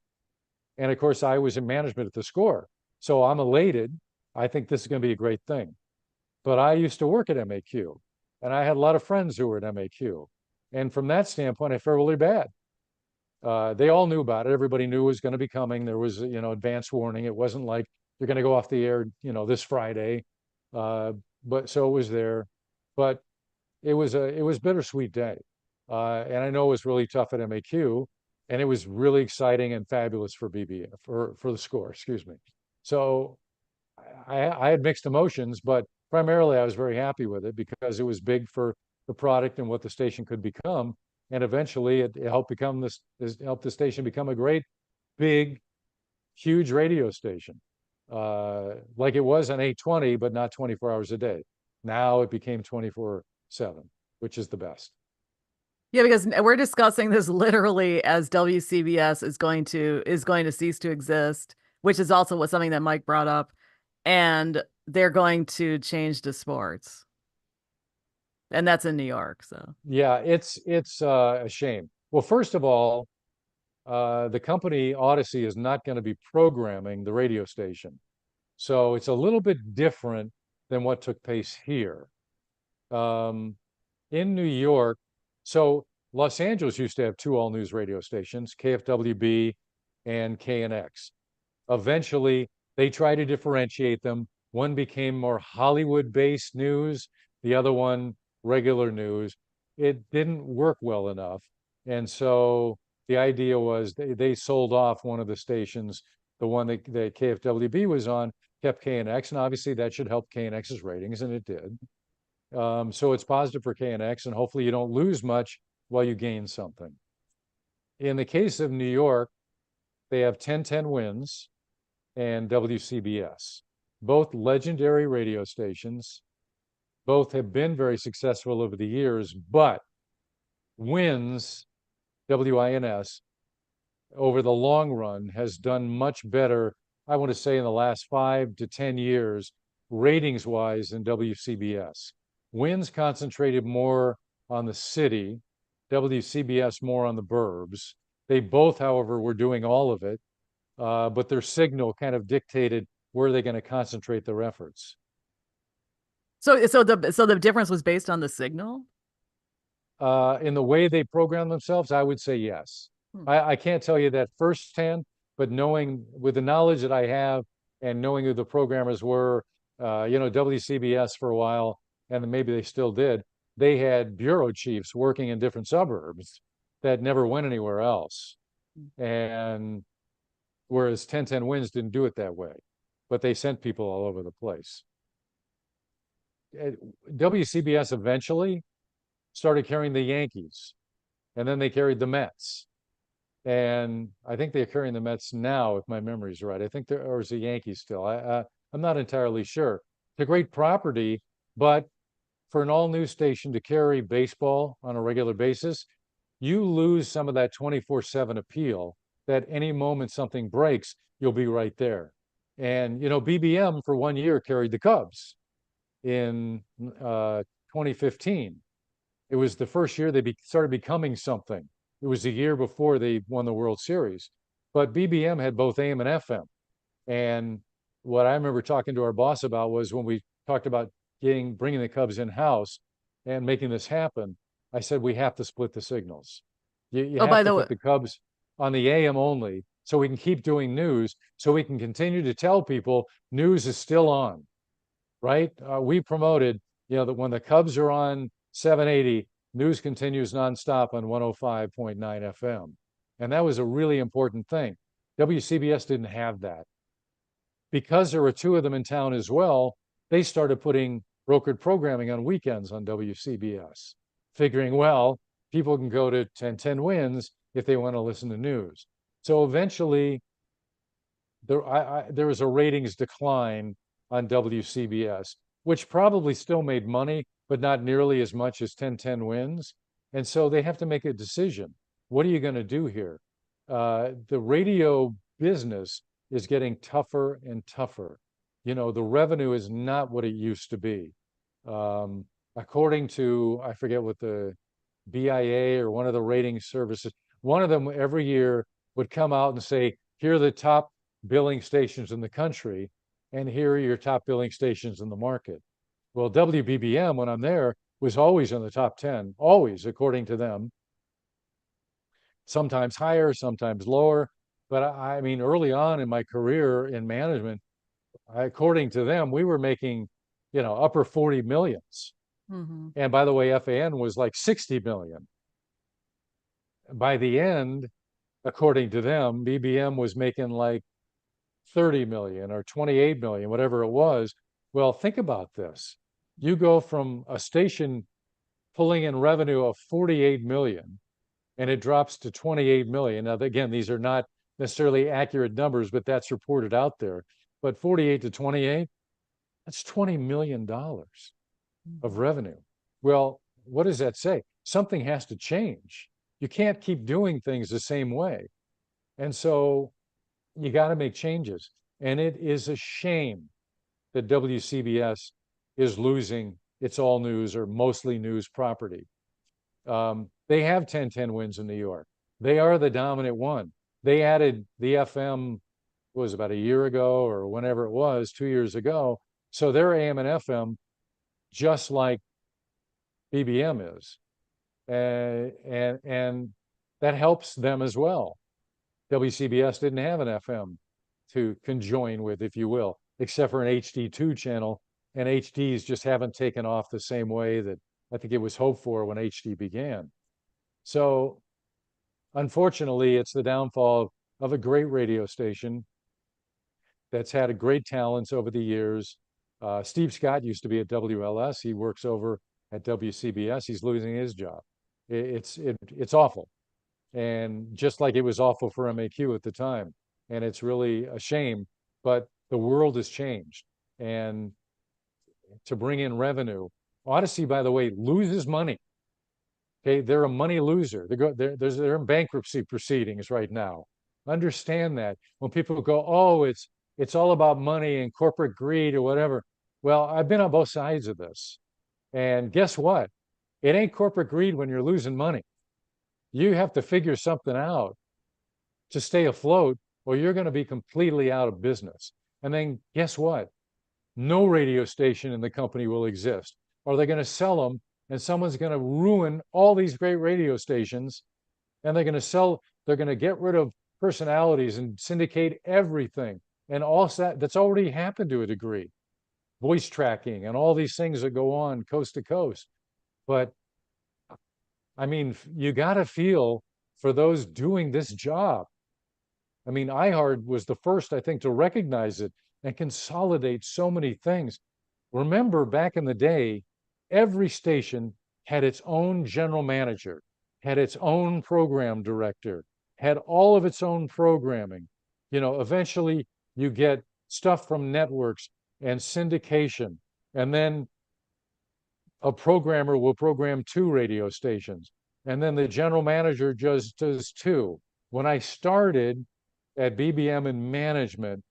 And of course, I was in management at the score. So I'm elated. I think this is going to be a great thing. But I used to work at MAQ, and I had a lot of friends who were at MAQ. And from that standpoint, I felt really bad. They all knew about it. Everybody knew it was going to be coming. There was, advance warning. It wasn't like you're going to go off the air, this Friday. But so it was there. But it was bittersweet day. And I know it was really tough at MAQ, and it was really exciting and fabulous for BBM for the score, excuse me. So I had mixed emotions, but primarily I was very happy with it because it was big for the product and what the station could become. And eventually it helped help the station become a great, big, huge radio station. Like it was on 820, but not 24 hours a day. Now it became 24/7, which is the best. Yeah, because we're discussing this literally as WCBS is going to cease to exist, which is also something that Mike brought up, and they're going to change to sports, and that's in New York. So yeah, it's a shame. Well, first of all, the company Odyssey is not going to be programming the radio station, so it's a little bit different than what took place here. In New York, so Los Angeles used to have two all news radio stations, KFWB and KNX. Eventually, they tried to differentiate them. One became more Hollywood-based news, the other one regular news. It didn't work well enough. And so the idea was they sold off one of the stations, the one that KFWB was on, kept KNX, and obviously that should help KNX's ratings, and it did. So it's positive for KNX, and hopefully you don't lose much while you gain something. In the case of New York, They have 1010 Wins and WCBS, both legendary radio stations. Both have been very successful over the years, but Wins, WINS, over the long run has done much better, I want to say in the last 5 to 10 years, ratings wise than WCBS. Wins concentrated more on the city, WCBS more on the burbs. They both, however, were doing all of it, but their signal kind of dictated where they're going to concentrate their efforts. So the difference was based on the signal? In the way they program themselves, I would say yes. Hmm. I can't tell you that firsthand, but knowing with the knowledge that I have and knowing who the programmers were, WCBS for a while, and maybe they still did, they had bureau chiefs working in different suburbs that never went anywhere else. And whereas 1010 Wins didn't do it that way, but they sent people all over the place. WCBS eventually started carrying the Yankees, and then they carried the Mets. And I think they're carrying the Mets now, if my memory's right. I think there, or is the Yankees still? I'm not entirely sure. It's a great property, but for an all-news station to carry baseball on a regular basis, you lose some of that 24/7 appeal that any moment something breaks, you'll be right there. And, BBM for 1 year carried the Cubs in 2015. It was the first year they started becoming something. It was the year before they won the World Series. But BBM had both AM and FM. And what I remember talking to our boss about was when we talked about bringing the Cubs in-house and making this happen, I said, we have to split the signals. You Oh, have by to the way, put the Cubs on the AM only so we can keep doing news, so we can continue to tell people news is still on, right? We promoted, that when the Cubs are on 780, news continues nonstop on 105.9 FM. And that was a really important thing. WCBS didn't have that. Because there were two of them in town as well, they started putting brokered programming on weekends on WCBS, figuring, well, people can go to 1010 Wins if they want to listen to news. So eventually, there was a ratings decline on WCBS, which probably still made money, but not nearly as much as 1010 Wins. And so they have to make a decision. What are you going to do here? The radio business is getting tougher and tougher. The revenue is not what it used to be. According to, I forget what the BIA or one of the rating services, one of them every year would come out and say, here are the top billing stations in the country, and here are your top billing stations in the market. Well, WBBM, when I'm there, was always in the top 10, always, according to them. Sometimes higher, sometimes lower. But I mean, early on in my career in management, according to them, we were making, upper 40 millions. mm-hmm. And by the way, FAN was like 60 million. By the end, according to them, BBM was making like 30 million or 28 million, whatever it was. Well, think about this. You go from a station pulling in revenue of 48 million and it drops to 28 million. Now, again, these are not necessarily accurate numbers, but that's reported out there. But 48 to 28, that's $20 million of revenue. Well, what does that say? Something has to change. You can't keep doing things the same way. And so you got to make changes. And it is a shame that WCBS is losing its all news or mostly news property. They have 1010 Wins in New York. They are the dominant one. They added the FM, was about a year ago or whenever it was, 2 years ago. So they're AM and FM just like BBM is. And that helps them as well. WCBS didn't have an FM to conjoin with, if you will, except for an HD2 channel. And HDs just haven't taken off the same way that I think it was hoped for when HD began. So unfortunately, it's the downfall of a great radio station that's had a great talents over the years. Steve Scott used to be at WLS. He works over at WCBS. He's losing his job. It's awful. and just like it was awful for MAQ at the time. And it's really a shame, but the world has changed. And to bring in revenue, Odyssey, by the way, loses money. Okay, they're a money loser. They're in bankruptcy proceedings right now. Understand that. When people go, oh, it's all about money and corporate greed or whatever. Well, I've been on both sides of this. And guess what? It ain't corporate greed when you're losing money. You have to figure something out to stay afloat, or you're going to be completely out of business. And then guess what? No radio station in the company will exist. Or they're going to sell them, and someone's going to ruin all these great radio stations, and they're going to get rid of personalities and syndicate everything. And all that's already happened to a degree. Voice tracking and all these things that go on coast to coast. But I mean, you got to feel for those doing this job. I mean, iHeart was the first, I think, to recognize it and consolidate so many things. Remember, back in the day, every station had its own general manager, had its own program director, had all of its own programming. You know, eventually you get stuff from networks and syndication, and then a programmer will program 2 radio stations, and then the general manager just does 2. When I started at BBM in management,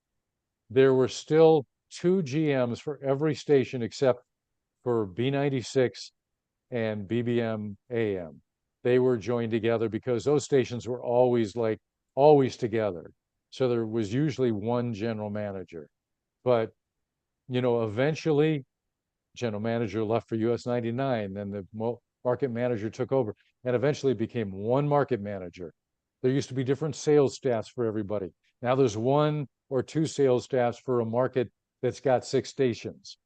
there were still 2 GMs for every station except for B96 and BBM AM. They were joined together because those stations were always together. So there was usually one general manager. But, eventually general manager left for US 99, then the market manager took over, and eventually became one market manager. There used to be different sales staffs for everybody. Now there's 1 or 2 sales staffs for a market that's got 6 stations.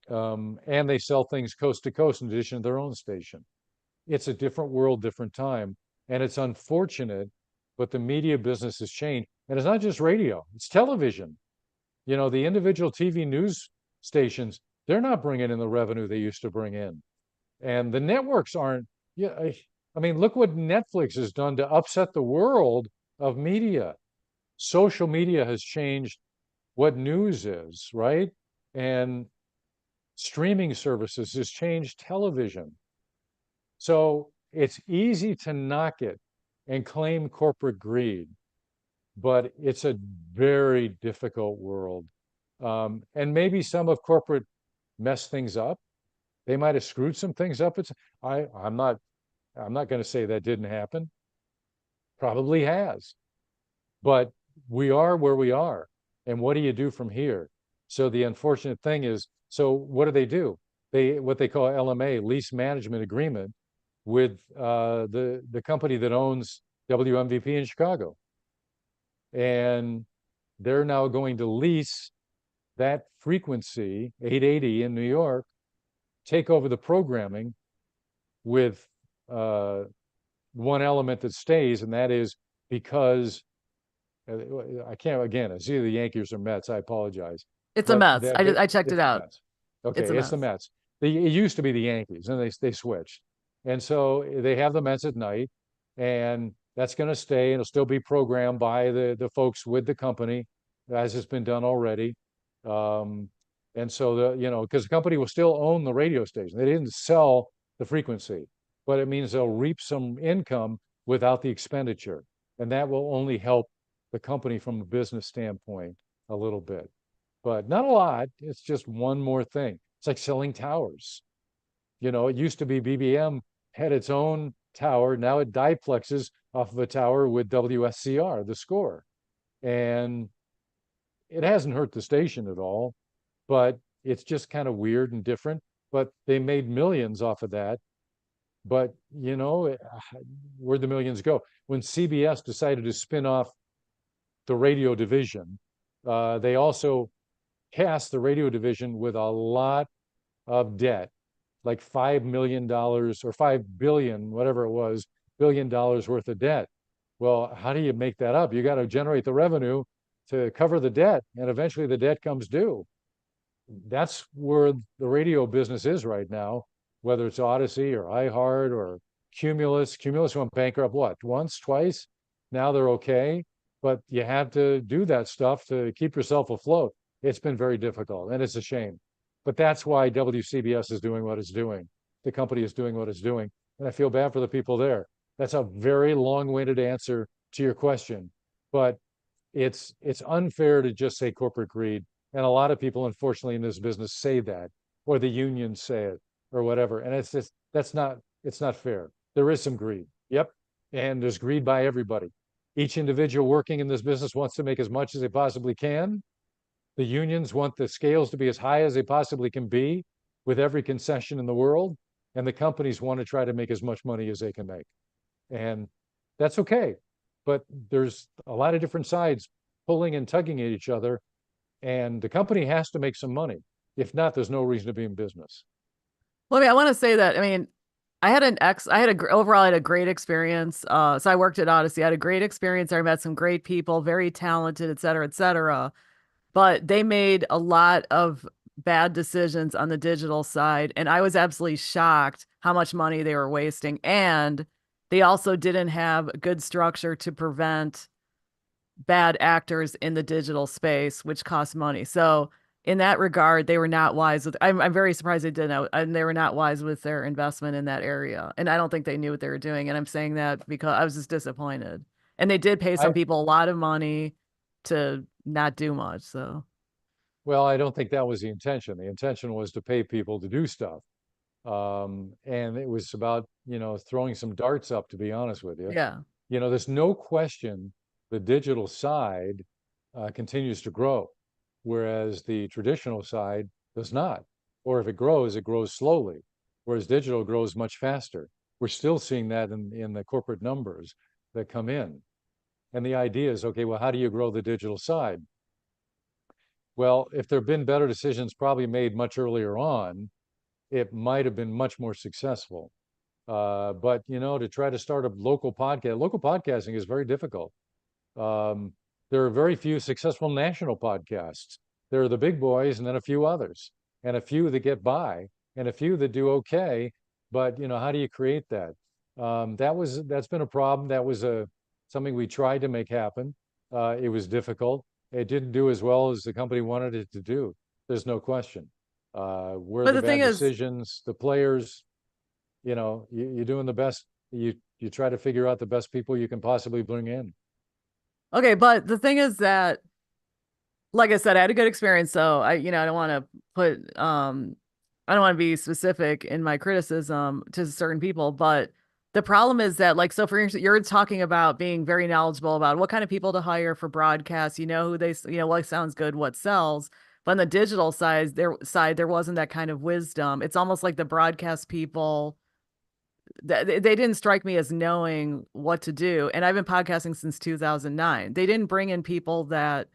And they sell things coast to coast in addition to their own station. It's a different world, different time. And it's unfortunate, but the media business has changed. And it's not just radio, it's television. The individual TV news stations, they're not bringing in the revenue they used to bring in. And the networks aren't, yeah, I mean, look what Netflix has done to upset the world of media. Social media has changed what news is, right? And streaming services has changed television. So it's easy to knock it and claim corporate greed, but it's a very difficult world. And maybe some of corporate messed things up. They might have screwed some things up. I'm not going to say that didn't happen. Probably has. But we are where we are. And what do you do from here? So the unfortunate thing is, so what do? What they call LMA, lease management agreement, with the company that owns WMVP in Chicago. And they're now going to lease that frequency, 880 in New York, take over the programming with one element that stays, and that is because I can't, again, it's either the Yankees or Mets, I apologize. It's a Mets. I checked it's it the out. Mets. Okay, it's the Mets. It used to be the Yankees, and they switched. And so they have the Mets at night, and that's going to stay, and it'll still be programmed by the folks with the company, as it's been done already. And so because the company will still own the radio station. They didn't sell the frequency, but it means they'll reap some income without the expenditure. And that will only help the company from a business standpoint a little bit, but not a lot. It's just one more thing. It's like selling towers. It used to be BBM had its own tower. Now it diplexes off of a tower with WSCR, the score. And it hasn't hurt the station at all, but it's just kind of weird and different. But they made millions off of that. But, where'd the millions go? When CBS decided to spin off the radio division, they also cast the radio division with a lot of debt, like $5 million or $5 billion, whatever it was, $1 billion worth of debt. Well, how do you make that up? You got to generate the revenue to cover the debt, and eventually the debt comes due. That's where the radio business is right now, whether it's Odyssey or iHeart or Cumulus went bankrupt, what, once, twice? Now they're okay, but you have to do that stuff to keep yourself afloat. It's been very difficult, and it's a shame. But that's why WCBS is doing what it's doing. The company is doing what it's doing, and I feel bad for the people there. That's a very long-winded answer to your question, but it's unfair to just say corporate greed. And a lot of people, unfortunately, in this business say that, or the unions say it, or whatever. And it's just it's not fair. There is some greed. Yep. And there's greed by everybody. Each individual working in this business wants to make as much as they possibly can. The unions want the scales to be as high as they possibly can be with every concession in the world. And the companies want to try to make as much money as they can make. And that's okay. But there's a lot of different sides pulling and tugging at each other. And the company has to make some money. If not, there's no reason to be in business. Well, I mean, I want to say that, I mean, overall, I had a great experience. So I worked at Odyssey. I had a great experience. I met some great people, very talented, et cetera, et cetera. But they made a lot of bad decisions on the digital side. And I was absolutely shocked how much money they were wasting. And they also didn't have good structure to prevent bad actors in the digital space, which costs money. So in that regard, they were not wise with, I'm very surprised they didn't, and they were not wise with their investment in that area. And I don't think they knew what they were doing. And I'm saying that because I was just disappointed. And they did pay some I people a lot of money to not do much. So Well, I don't think that was the intention. The intention was to pay people to do stuff. And it was about, throwing some darts up, to be honest with you. yeah, There's no question the digital side continues to grow, whereas the traditional side does not. Or if it grows slowly, whereas digital grows much faster. We're still seeing that in the corporate numbers that come in. And the idea is, okay, well, how do you grow the digital side? Well, if there have been better decisions probably made much earlier on, it might have been much more successful. But to try to start a local podcasting is very difficult. Um, there are very few successful national podcasts. There are the big boys and then a few others, and a few that get by, and a few that do okay. But how do you create that? That's been a problem. That was something we tried to make happen. It was difficult. It didn't do as well as the company wanted it to do. There's no question. Where but the the thing bad is, decisions, the players, you're doing the best. You try to figure out the best people you can possibly bring in. okay, but the thing is that, like I said, I had a good experience. So I don't want to put, I don't want to be specific in my criticism to certain people, but the problem is that, like, so for instance, you're talking about being very knowledgeable about what kind of people to hire for broadcasts, who they, what sounds good, what sells. But on the digital side, there wasn't that kind of wisdom. It's almost like the broadcast people, they didn't strike me as knowing what to do. And I've been podcasting since 2009. They didn't bring in people that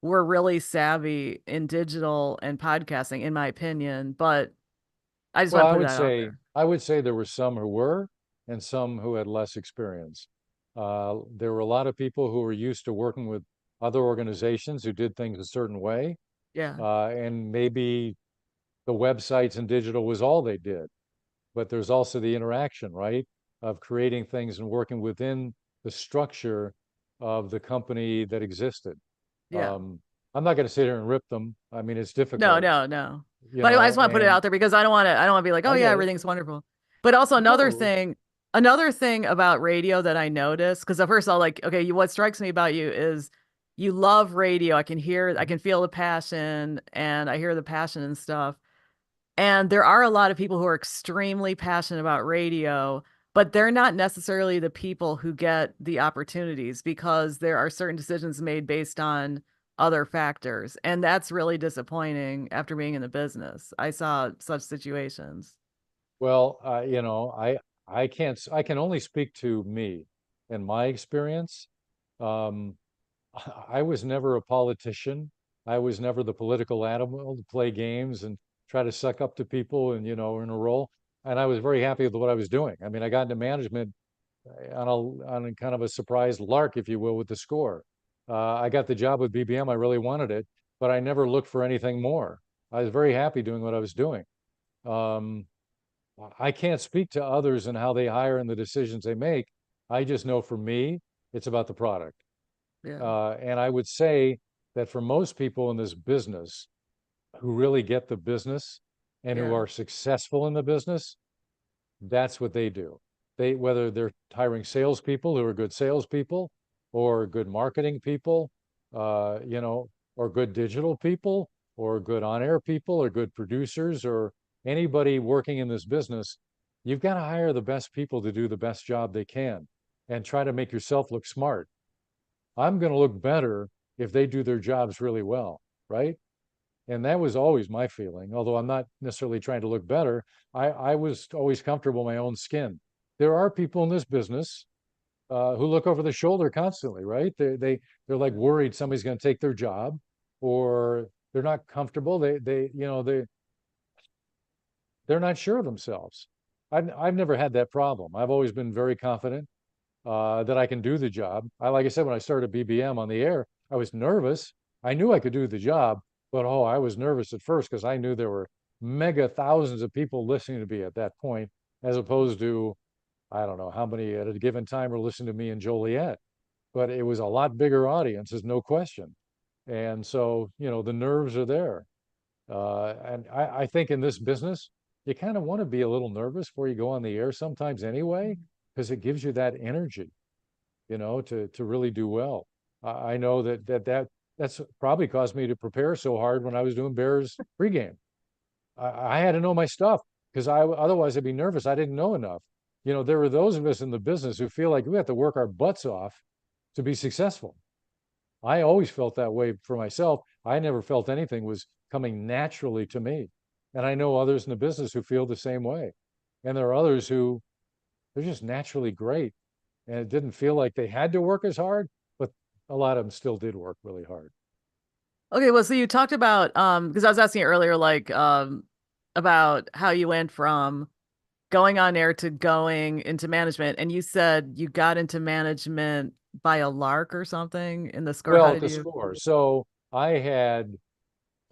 were really savvy in digital and podcasting, in my opinion. But I just Well, want to put that out there. I would say there were some who were, and some who had less experience. There were a lot of people who were used to working with other organizations who did things a certain way, Yeah. and maybe the websites and digital was all they did. But there's also the interaction, right, of creating things and working within the structure of the company that existed. Yeah. Um, I'm not going to sit here and rip them. I mean, it's No, difficult, no, no. But I just want to put it and out there because I don't want to be like, oh I yeah, get it. everything's wonderful. But also No, another thing about radio that I noticed, because at first I like, okay, what strikes me about you is you love radio. I can feel the passion and I hear the passion and stuff. And there are a lot of people who are extremely passionate about radio, but they're not necessarily the people who get the opportunities because there are certain decisions made based on other factors. And that's really disappointing after being in the business. I saw such situations. well, I can only speak to me and my experience. Um, I was never a politician. I was never the political animal to play games and try to suck up to people and, in a role. And I was very happy with what I was doing. I mean, I got into management on a kind of a surprise lark, if you will, with the score. I got the job with BBM. I really wanted it, but I never looked for anything more. I was very happy doing what I was doing. Um, I can't speak to others and how they hire and the decisions they make. I just know for me, it's about the product. Yeah. And I would say that for most people in this business who really get the business and who Yeah. are successful in the business, that's what they do. They, whether they're hiring salespeople who are good salespeople or good marketing people, you know, or good digital people or good on-air people or good producers or anybody working in this business, you've got to hire the best people to do the best job they can and try to make yourself look smart. I'm going to look better if they do their jobs really well, right? And that was always my feeling, although I'm not necessarily trying to look better. I was always comfortable in my own skin. There are people in this business who look over the shoulder constantly, right? They're like worried somebody's going to take their job, or they're not comfortable. They're not sure of themselves. I've never had that problem. I've always been very confident that I can do the job. Like I said, when I started BBM on the air, I was nervous. I knew I could do the job, but oh, I was nervous at first because I knew there were mega thousands of people listening to me at that point, as opposed to, I don't know how many at a given time were listening to me in Joliet, but it was a lot bigger audience, there's no question. And so, the nerves are there. And I think in this business, you kind of want to be a little nervous before you go on the air sometimes anyway, because it gives you that energy, to really do well. I know that's probably caused me to prepare so hard when I was doing Bears pregame. I had to know my stuff because otherwise I'd be nervous. I didn't know enough. There were those of us in the business who feel like we have to work our butts off to be successful. I always felt that way for myself. I never felt anything was coming naturally to me. And I know others in the business who feel the same way. And there are others who they're just naturally great. And it didn't feel like they had to work as hard, but a lot of them still did work really hard. Okay, well, so you talked about because I was asking you earlier, like about how you went from going on air to going into management, and you said you got into management by a lark or something in the score. How Well, at did the you? score. So I had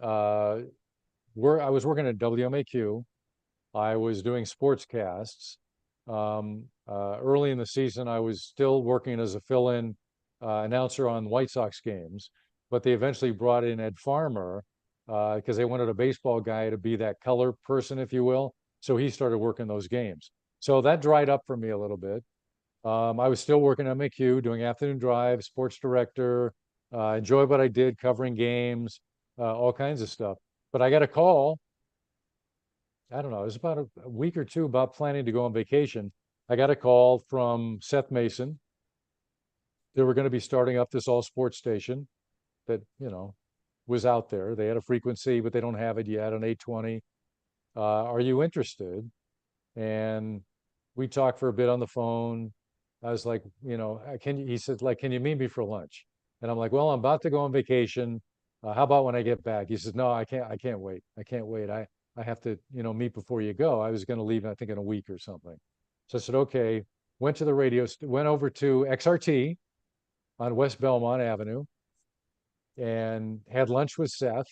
uh I was working at WMAQ. I was doing sportscasts. Early in the season, I was still working as a fill-in announcer on White Sox games, but they eventually brought in Ed Farmer because they wanted a baseball guy to be that color person, if you will. So he started working those games. So that dried up for me a little bit. I was still working at MAQ, doing afternoon drive, sports director, enjoyed what I did, covering games, all kinds of stuff. But I got a call. I don't know, it was about a week or two about planning to go on vacation. I got a call from Seth Mason. They were going to be starting up this all sports station that, was out there. They had a frequency, but they don't have it yet on 820. Are you interested? And we talked for a bit on the phone. I was like, he said, like, can you meet me for lunch? And I'm like, well, I'm about to go on vacation. How about when I get back? He says, no, I can't wait. I can't wait. I have to, meet before you go. I was going to leave, I think, in a week or something. So I said, okay, went to the went over to XRT on West Belmont Avenue and had lunch with Seth.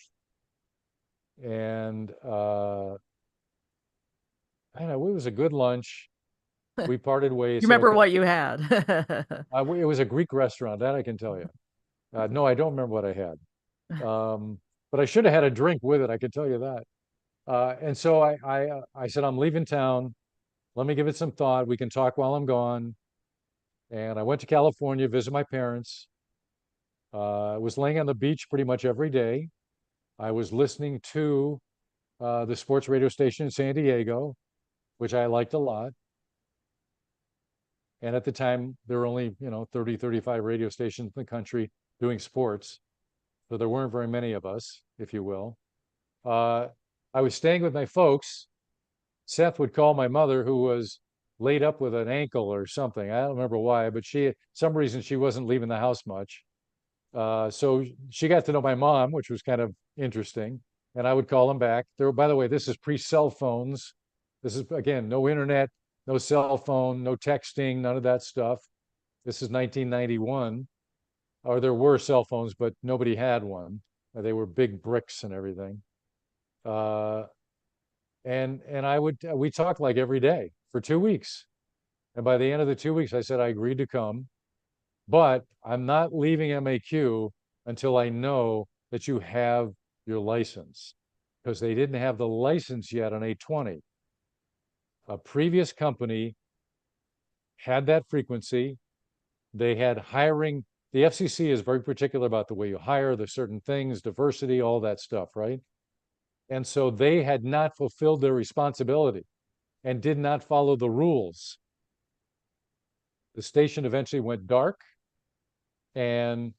And I don't know, it was a good lunch. We parted ways, You said, remember okay, what you had? it was a Greek restaurant, that I can tell you. No, I don't remember what I had. But I should have had a drink with it, I can tell you that. And so I said, I'm leaving town. Let me give it some thought. We can talk while I'm gone. And I went to California, visit my parents. I was laying on the beach pretty much every day. I was listening to the sports radio station in San Diego, which I liked a lot. And at the time, there were only, 30, 35 radio stations in the country doing sports. So there weren't very many of us, if you will. Uh, I was staying with my folks. Seth would call my mother, who was laid up with an ankle or something. I don't remember why, but some reason she wasn't leaving the house much. So she got to know my mom, which was kind of interesting. And I would call them back. By the way, this is pre-cell phones. This is, again, no internet, no cell phone, no texting, none of that stuff. This is 1991. Or there were cell phones, but nobody had one. They were big bricks and everything. Uh, And we talked like every day for 2 weeks. And by the end of the 2 weeks, I said I agreed to come, but I'm not leaving MAQ until I know that you have your license, because they didn't have the license yet on 820. A previous company had that frequency. They had hiring. The FCC is very particular about the way you hire. There's certain things, diversity, all that stuff, right? And so they had not fulfilled their responsibility and did not follow the rules. The station eventually went dark, and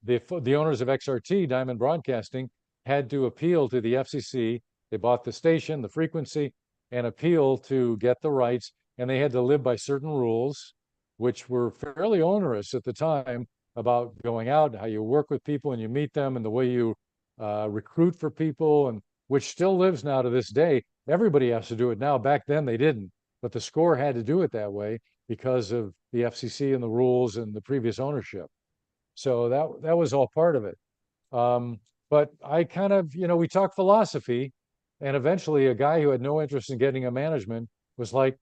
the owners of XRT, Diamond Broadcasting, had to appeal to the FCC. They bought the station, the frequency, and appeal to get the rights. And they had to live by certain rules, which were fairly onerous at the time, about going out, how you work with people and you meet them, and the way you recruit for people, and which still lives now to this day. Everybody has to do it now. Back then they didn't, but the score had to do it that way because of the FCC and the rules and the previous ownership. So that was all part of it. But I kind of, we talked philosophy, and eventually a guy who had no interest in getting a management was like,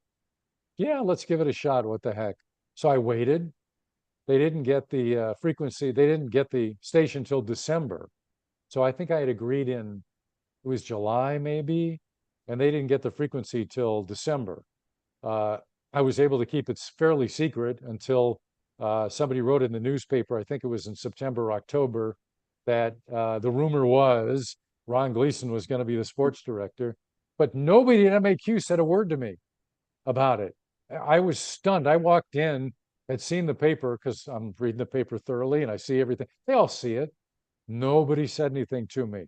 "Yeah, let's give it a shot. What the heck?" So I waited. They didn't get the frequency. They didn't get the station till December. So I think I had agreed in, it was July maybe, and they didn't get the frequency till December. Uh, I was able to keep it fairly secret until somebody wrote in the newspaper, I think it was in September, October, that the rumor was Ron Gleason was going to be the sports director. But nobody at MAQ said a word to me about it. I was stunned. I walked in, had seen the paper because I'm reading the paper thoroughly and I see everything. They all see it. Nobody said anything to me,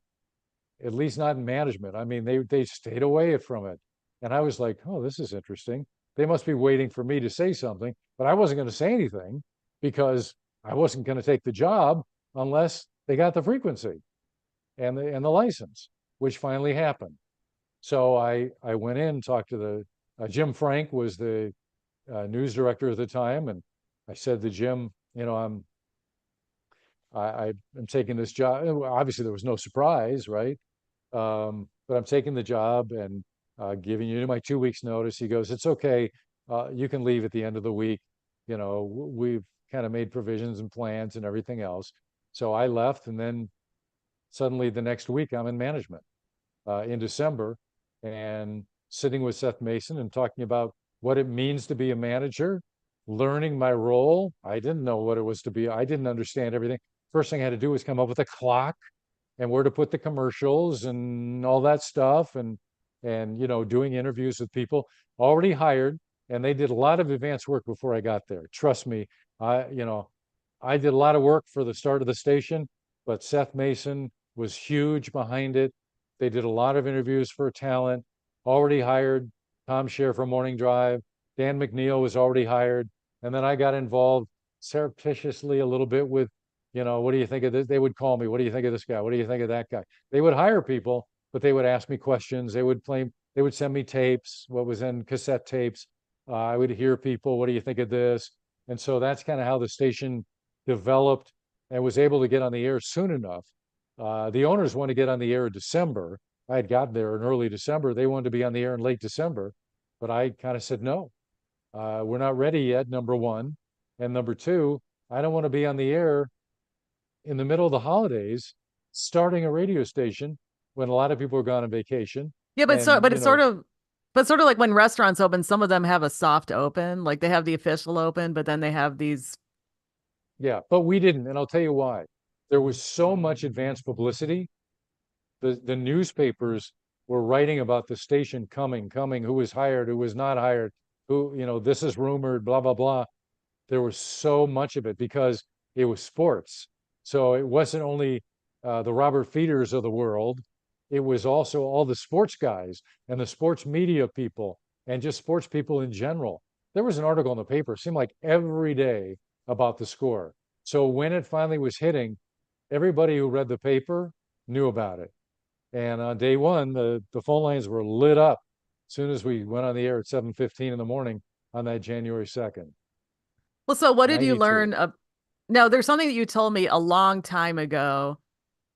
at least not in management. I mean, they stayed away from it. And I was like, oh, this is interesting. They must be waiting for me to say something, but I wasn't going to say anything because I wasn't going to take the job unless they got the frequency and the license, which finally happened. So I went in, talked to the Jim Frank was the news director at the time, and I said to Jim, I'm taking this job. Obviously, there was no surprise, right? But I'm taking the job and giving you my 2 weeks notice. He goes, it's okay. You can leave at the end of the week. We've kind of made provisions and plans and everything else. So I left, and then suddenly the next week I'm in management in December, and sitting with Seth Mason and talking about what it means to be a manager, learning my role. I didn't know what it was to be. I didn't understand everything. First thing I had to do was come up with a clock and where to put the commercials and all that stuff, and doing interviews with people already hired, and they did a lot of advanced work before I got there. Trust me, I did a lot of work for the start of the station, but Seth Mason was huge behind it. They did a lot of interviews for talent, already hired. Tom Scher from Morning Drive, Dan McNeil was already hired, and then I got involved surreptitiously a little bit with, what do you think of this? They would call me, what do you think of this guy? What do you think of that guy? They would hire people, but they would ask me questions. They would send me tapes, what was in cassette tapes. I would hear people, what do you think of this? And so that's kind of how the station developed and was able to get on the air soon enough. The owners wanted to get on the air in December. I had gotten there in early December. They wanted to be on the air in late December, but I kind of said, no, we're not ready yet, number one. And number two, I don't want to be on the air in the middle of the holidays, starting a radio station when a lot of people are gone on vacation. Yeah, And, but sort of like when restaurants open, some of them have a soft open, like they have the official open, but then they have these. yeah, but we didn't. And I'll tell you why. There was so much advanced publicity. The newspapers were writing about the station coming, who was hired, who was not hired, who, this is rumored, blah, blah, blah. There was so much of it because it was sports. So it wasn't only the Robert Feeders of the world, it was also all the sports guys and the sports media people and just sports people in general. There was an article in the paper, it seemed like every day, about the score. So when it finally was hitting, everybody who read the paper knew about it. And on day one, the phone lines were lit up as soon as we went on the air at 7:15 in the morning on that January 2nd, Well, so what did you 92. learn? No, there's something that you told me a long time ago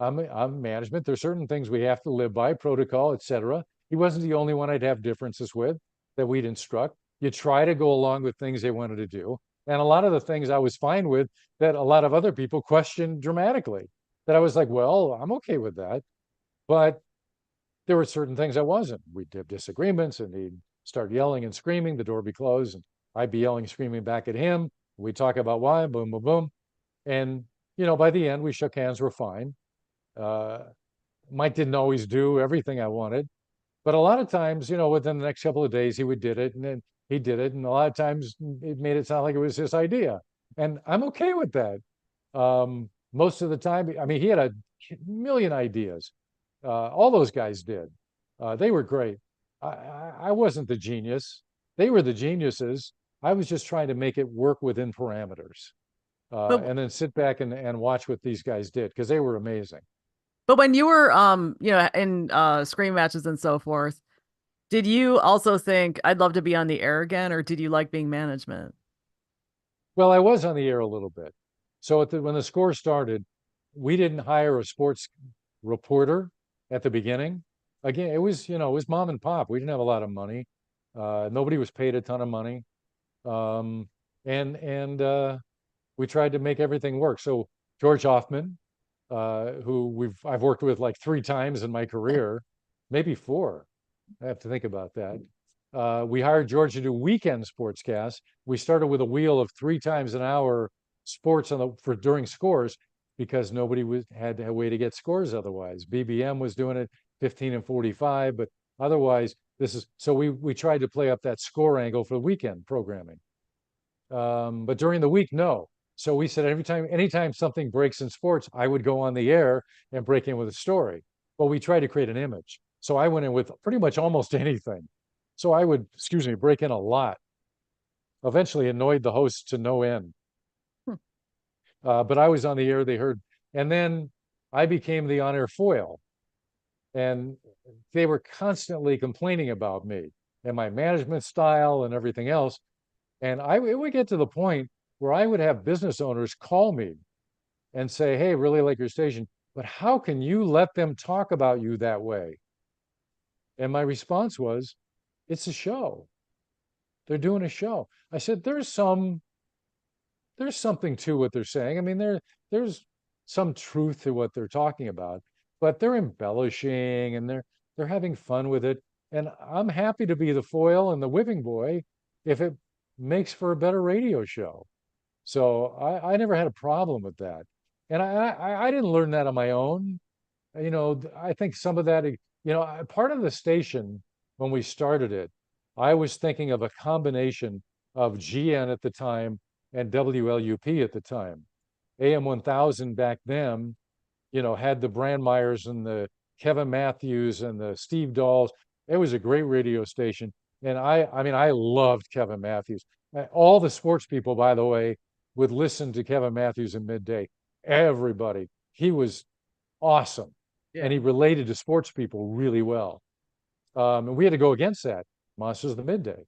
I'm management. There's certain things we have to live by, protocol, etc. He wasn't the only one I'd have differences with that we'd instruct. You try to go along with things they wanted to do. And a lot of the things I was fine with that a lot of other people questioned dramatically, that I was like, well, I'm okay with that. But there were certain things I wasn't. We'd have disagreements and he'd start yelling and screaming, the door would be closed, and I'd be yelling, screaming back at him. We'd talk about why, boom, boom, boom. And, by the end, we shook hands, we're fine. Uh, Mike didn't always do everything I wanted, but a lot of times, within the next couple of days, he would did it, and then he did it, and a lot of times it made it sound like it was his idea, and I'm okay with that. Most of the time, I mean, he had a million ideas. All those guys did. They were great. I wasn't the genius. They were the geniuses. I was just trying to make it work within parameters, But and then sit back and watch what these guys did because they were amazing. but when you were in screen matches and so forth, did you also think I'd love to be on the air again, or did you like being management? Well, I was on the air a little bit. So when the score started, we didn't hire a sports reporter at the beginning. Again, it was mom and pop. We didn't have a lot of money. Nobody was paid a ton of money. Um, and we tried to make everything work. So George Hoffman, who I've worked with like 3 times in my career, maybe 4. I have to think about that. We hired George to do weekend sportscasts. We started with a wheel of 3 times an hour sports for during scores because nobody had a way to get scores otherwise. BBM was doing it 15 and 45, but otherwise so we tried to play up that score angle for the weekend programming. But during the week, no. So we said anytime something breaks in sports, I would go on the air and break in with a story. Well, we tried to create an image. So I went in with pretty much almost anything. So I would, excuse me, break in a lot. Eventually annoyed the hosts to no end. Hmm. But I was on the air, they heard. And then I became the on-air foil. And they were constantly complaining about me and my management style and everything else. And it would get to the point where I would have business owners call me and say, hey, really like your station, but how can you let them talk about you that way? And my response was, it's a show. They're doing a show. I said, there's something to what they're saying. I mean, there's some truth to what they're talking about, but they're embellishing and they're having fun with it. And I'm happy to be the foil and the whipping boy if it makes for a better radio show. So I never had a problem with that. And I didn't learn that on my own. I think some of that, part of the station when we started it, I was thinking of a combination of GN at the time and WLUP at the time. AM 1000 back then, had the Brandmeyers and the Kevin Matthews and the Steve Dahls. It was a great radio station. And I mean, I loved Kevin Matthews. All the sports people, by the way, would listen to Kevin Matthews in midday. Everybody. He was awesome. And Yeah. he related to sports people really well. And we had to go against that. Monsters of the Midday.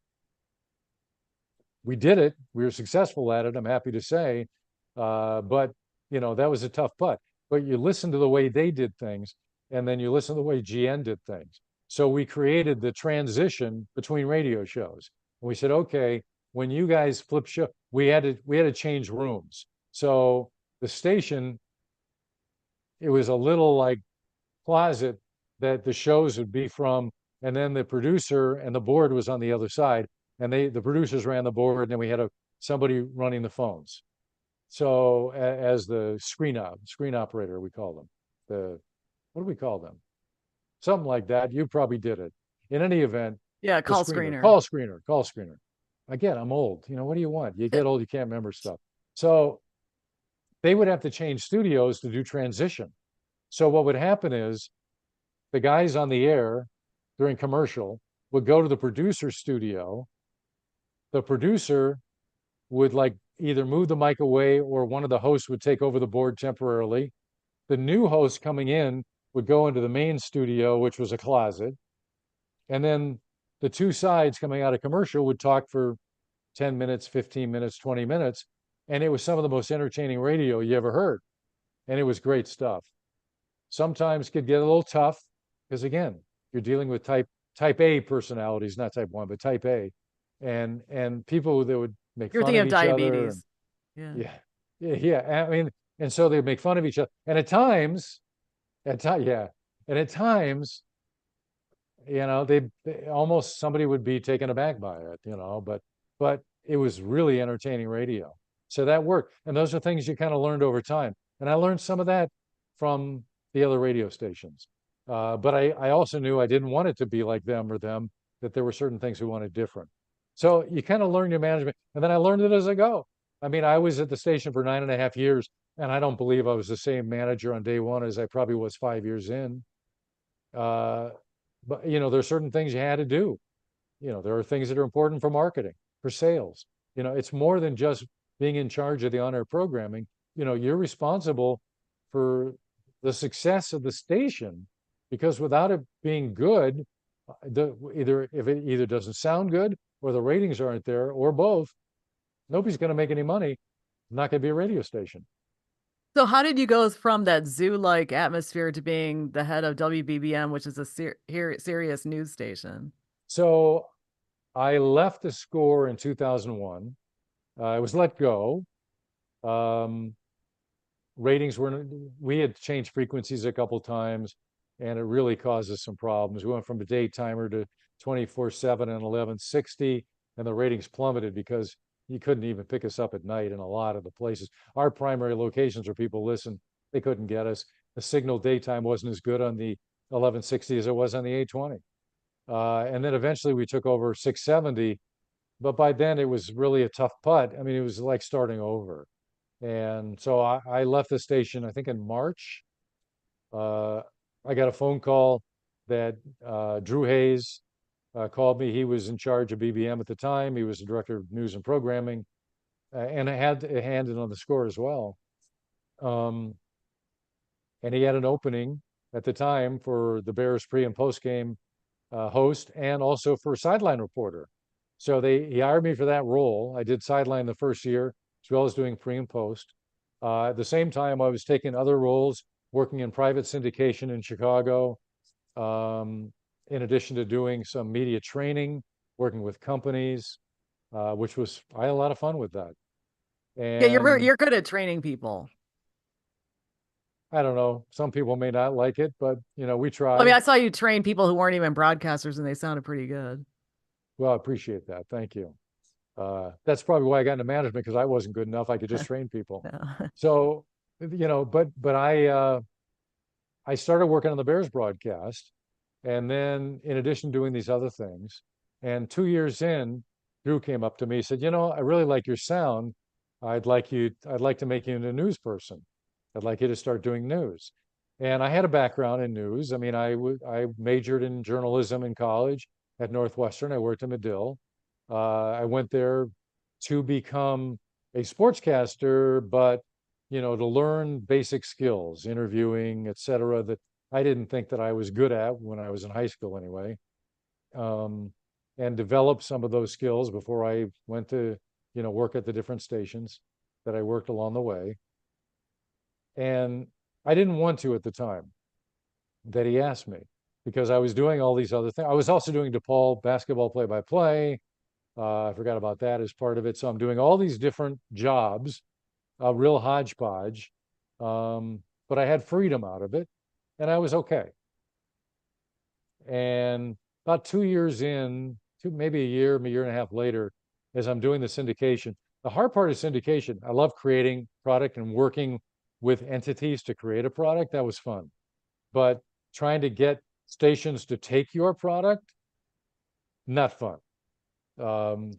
We did it. We were successful at it, I'm happy to say. But, that was a tough putt. But you listen to the way they did things, and then you listen to the way GN did things. So we created the transition between radio shows. And we said, okay, when you guys flip show, we had to change rooms. So the station, it was a little like closet that the shows would be from, and then the producer and the board was on the other side, and the producers ran the board, and then we had somebody running the phones. So as the screen operator, we call them. What do we call them? Something like that. You probably did it. In any event, Yeah, the call screener, screener. call screener. Again, I'm old. What do you want? You get old, you can't remember stuff. So they would have to change studios to do transition. So what would happen is the guys on the air during commercial would go to the producer studio. The producer would like either move the mic away or one of the hosts would take over the board temporarily. The new host coming in would go into the main studio, which was a closet. And then the two sides coming out of commercial would talk for 10 minutes, 15 minutes, 20 minutes. And it was some of the most entertaining radio you ever heard. And it was great stuff. sometimes could get a little tough because again, you're dealing with type A personalities, not type 1, but type A, and people that would make You're fun thinking of of each other. And diabetes. Yeah. yeah, yeah. I mean, and so they'd make fun of each other. And yeah, and at times, they almost somebody would be taken aback by it, but it was really entertaining radio. So that worked. And those are things you kind of learned over time. And I learned some of that from the other radio stations. But I also knew I didn't want it to be like them or them, that there were certain things we wanted different. So you kind of learn your management. And then I learned it as I go. I mean, I was at the station for 9.5 years, and I don't believe I was the same manager on day one as I probably was 5 years in. Uh, but there are certain things you had to do. There are things that are important for marketing, for sales. It's more than just being in charge of the on-air programming. You're responsible for the success of the station, because without it being good, if it either doesn't sound good or the ratings aren't there or both, nobody's going to make any money. It's not going to be a radio station. So how did you go from that zoo-like atmosphere to being the head of WBBM, which is a serious news station? So I left the score in 2001. I was let go. Um, Ratings we had changed frequencies a couple times, and it really caused us some problems. We went from a daytimer to 24/7 and 1160, and the ratings plummeted because you couldn't even pick us up at night in a lot of the places. Our primary locations where people listen, they couldn't get us. The signal daytime wasn't as good on the 1160 as it was on the 820. And then eventually we took over 670, but by then it was really a tough putt. I mean, it was like starting over. And so I left the station, I think in March. Uh, I got a phone call that Drew Hayes called me. He was in charge of BBM at the time. He was the director of news and programming, and I had a hand in on the score as well. Um, and he had an opening at the time for the Bears pre and post game host, and also for sideline reporter. So he hired me for that role. I did sideline the first year, as well as doing pre and post. At the same time, I was taking other roles, working in private syndication in Chicago, in addition to doing some media training, working with companies, I had a lot of fun with that. Yeah, And you're good at training people. I don't know, some people may not like it, but we I mean, try. I saw you train people who weren't even broadcasters and they sounded pretty good. Well, I appreciate that. Thank you. That's probably why I got into management, because I wasn't good enough. I could just train people. Yeah. So, but I started working on the Bears broadcast, and then in addition doing these other things, and 2 years in, Drew came up to me, said, I really like your sound. I'd like to make you into a news person. I'd like you to start doing news. And I had a background in news. I mean, I majored in journalism in college at Northwestern. I worked in Medill. I went there to become a sportscaster, but to learn basic skills, interviewing, et cetera, that I didn't think that I was good at when I was in high school anyway, um, and develop some of those skills before I went to, work at the different stations that I worked along the way. And I didn't want to at the time that he asked me, because I was doing all these other things. I was also doing DePaul basketball play-by-play. I forgot about that as part of it. So I'm doing all these different jobs, a real hodgepodge, but I had freedom out of it, and I was okay. And about 2 years in, maybe a year and a half later, as I'm doing the syndication, the hard part is syndication. I love creating product and working with entities to create a product. That was fun. But trying to get stations to take your product, not fun.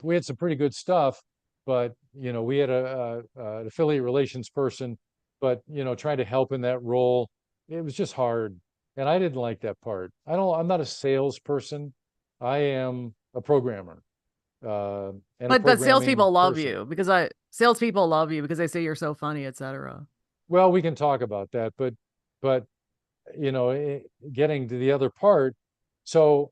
We had some pretty good stuff, but we had an affiliate relations person, but trying to help in that role, it was just hard, and I didn't like that part. I'm not a salesperson. I am a programmer, and a But programming salespeople love person. you because salespeople love you because they say you're so funny, etc. Well, we can talk about that, but getting to the other part, so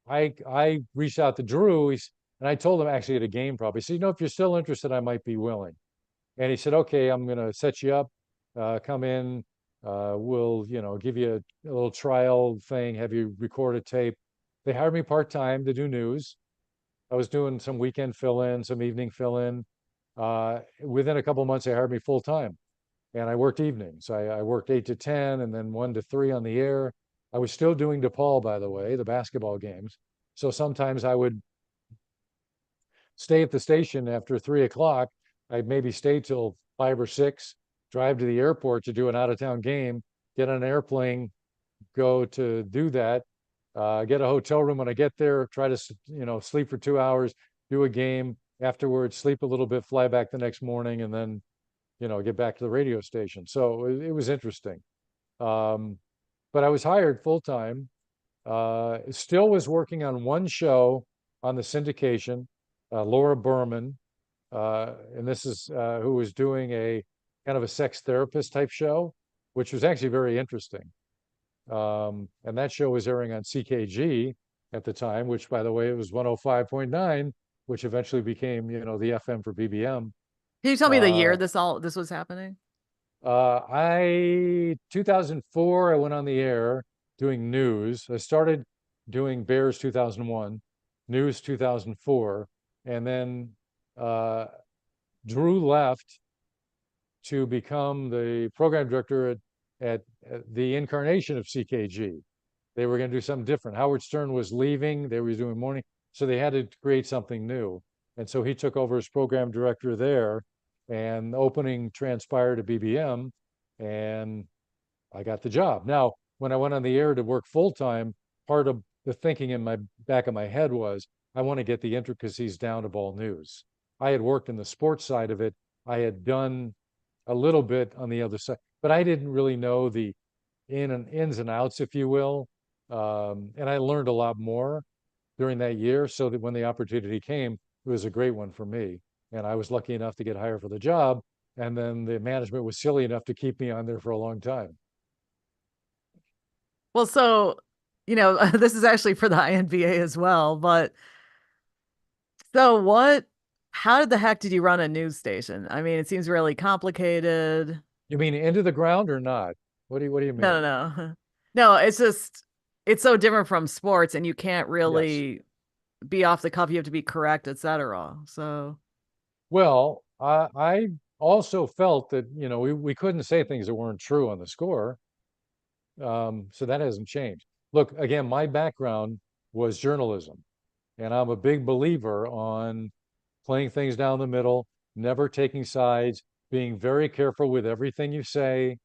I reached out to Drew, and I told him actually at a game probably. He said, if you're still interested, I might be willing. And he said, okay, I'm going to set you up, come in. we'll, give you a little trial thing, have you record a tape. They hired me part-time to do news. I was doing some weekend fill-in, some evening fill-in. Within a couple of months, they hired me full-time, and I worked evenings. I worked 8 to 10, and then 1 to 3 on the air. I was still doing DePaul, by the way, the basketball games. So sometimes I would stay at the station after 3 o'clock. I'd maybe stay till 5 or 6, drive to the airport to do an out-of-town game, get on an airplane, go to do that, get a hotel room when I get there, try to, sleep for 2 hours, do a game afterwards, sleep a little bit, fly back the next morning, and then, get back to the radio station. So it was interesting. Um, but I was hired full time. Still was working on one show on the syndication, Laura Berman, and this is who was doing a kind of a sex therapist type show, which was actually very interesting. And that show was airing on CKG at the time, which, by the way, it was 105.9, which eventually became, the FM for BBM. Can you tell me the year Uh, this was happening? 2004, I went on the air doing news. I started doing Bears 2001, news 2004, and then uh, Drew left to become the program director at the incarnation of CKG. They were going to do something different. Howard Stern was leaving. They were doing morning, so they had to create something new. And so he took over as program director there, and the opening transpired at BBM, and I got the job. Now, when I went on the air to work full time, part of the thinking in my back of my head was I want to get the intricacies down to ball news. I had worked in the sports side of it. I had done a little bit on the other side, but I didn't really know the ins and outs, if you will. And I learned a lot more during that year, so that when the opportunity came, it was a great one for me. And I was lucky enough to get hired for the job. And then the management was silly enough to keep me on there for a long time. Well, so, this is actually for the INBA as well, but so how did the heck did you run a news station? I mean, it seems really complicated. You mean into the ground or not? What do you No, mean? no, no. No, it's just it's so different from sports and you can't Yes. really be off the cuff. You have to be correct, etc. So, Well, I also felt that, we couldn't say things that weren't true on the score. So that hasn't changed. Look, again, my background was journalism, and I'm a big believer on playing things down the middle, never taking sides, being very careful with everything you say.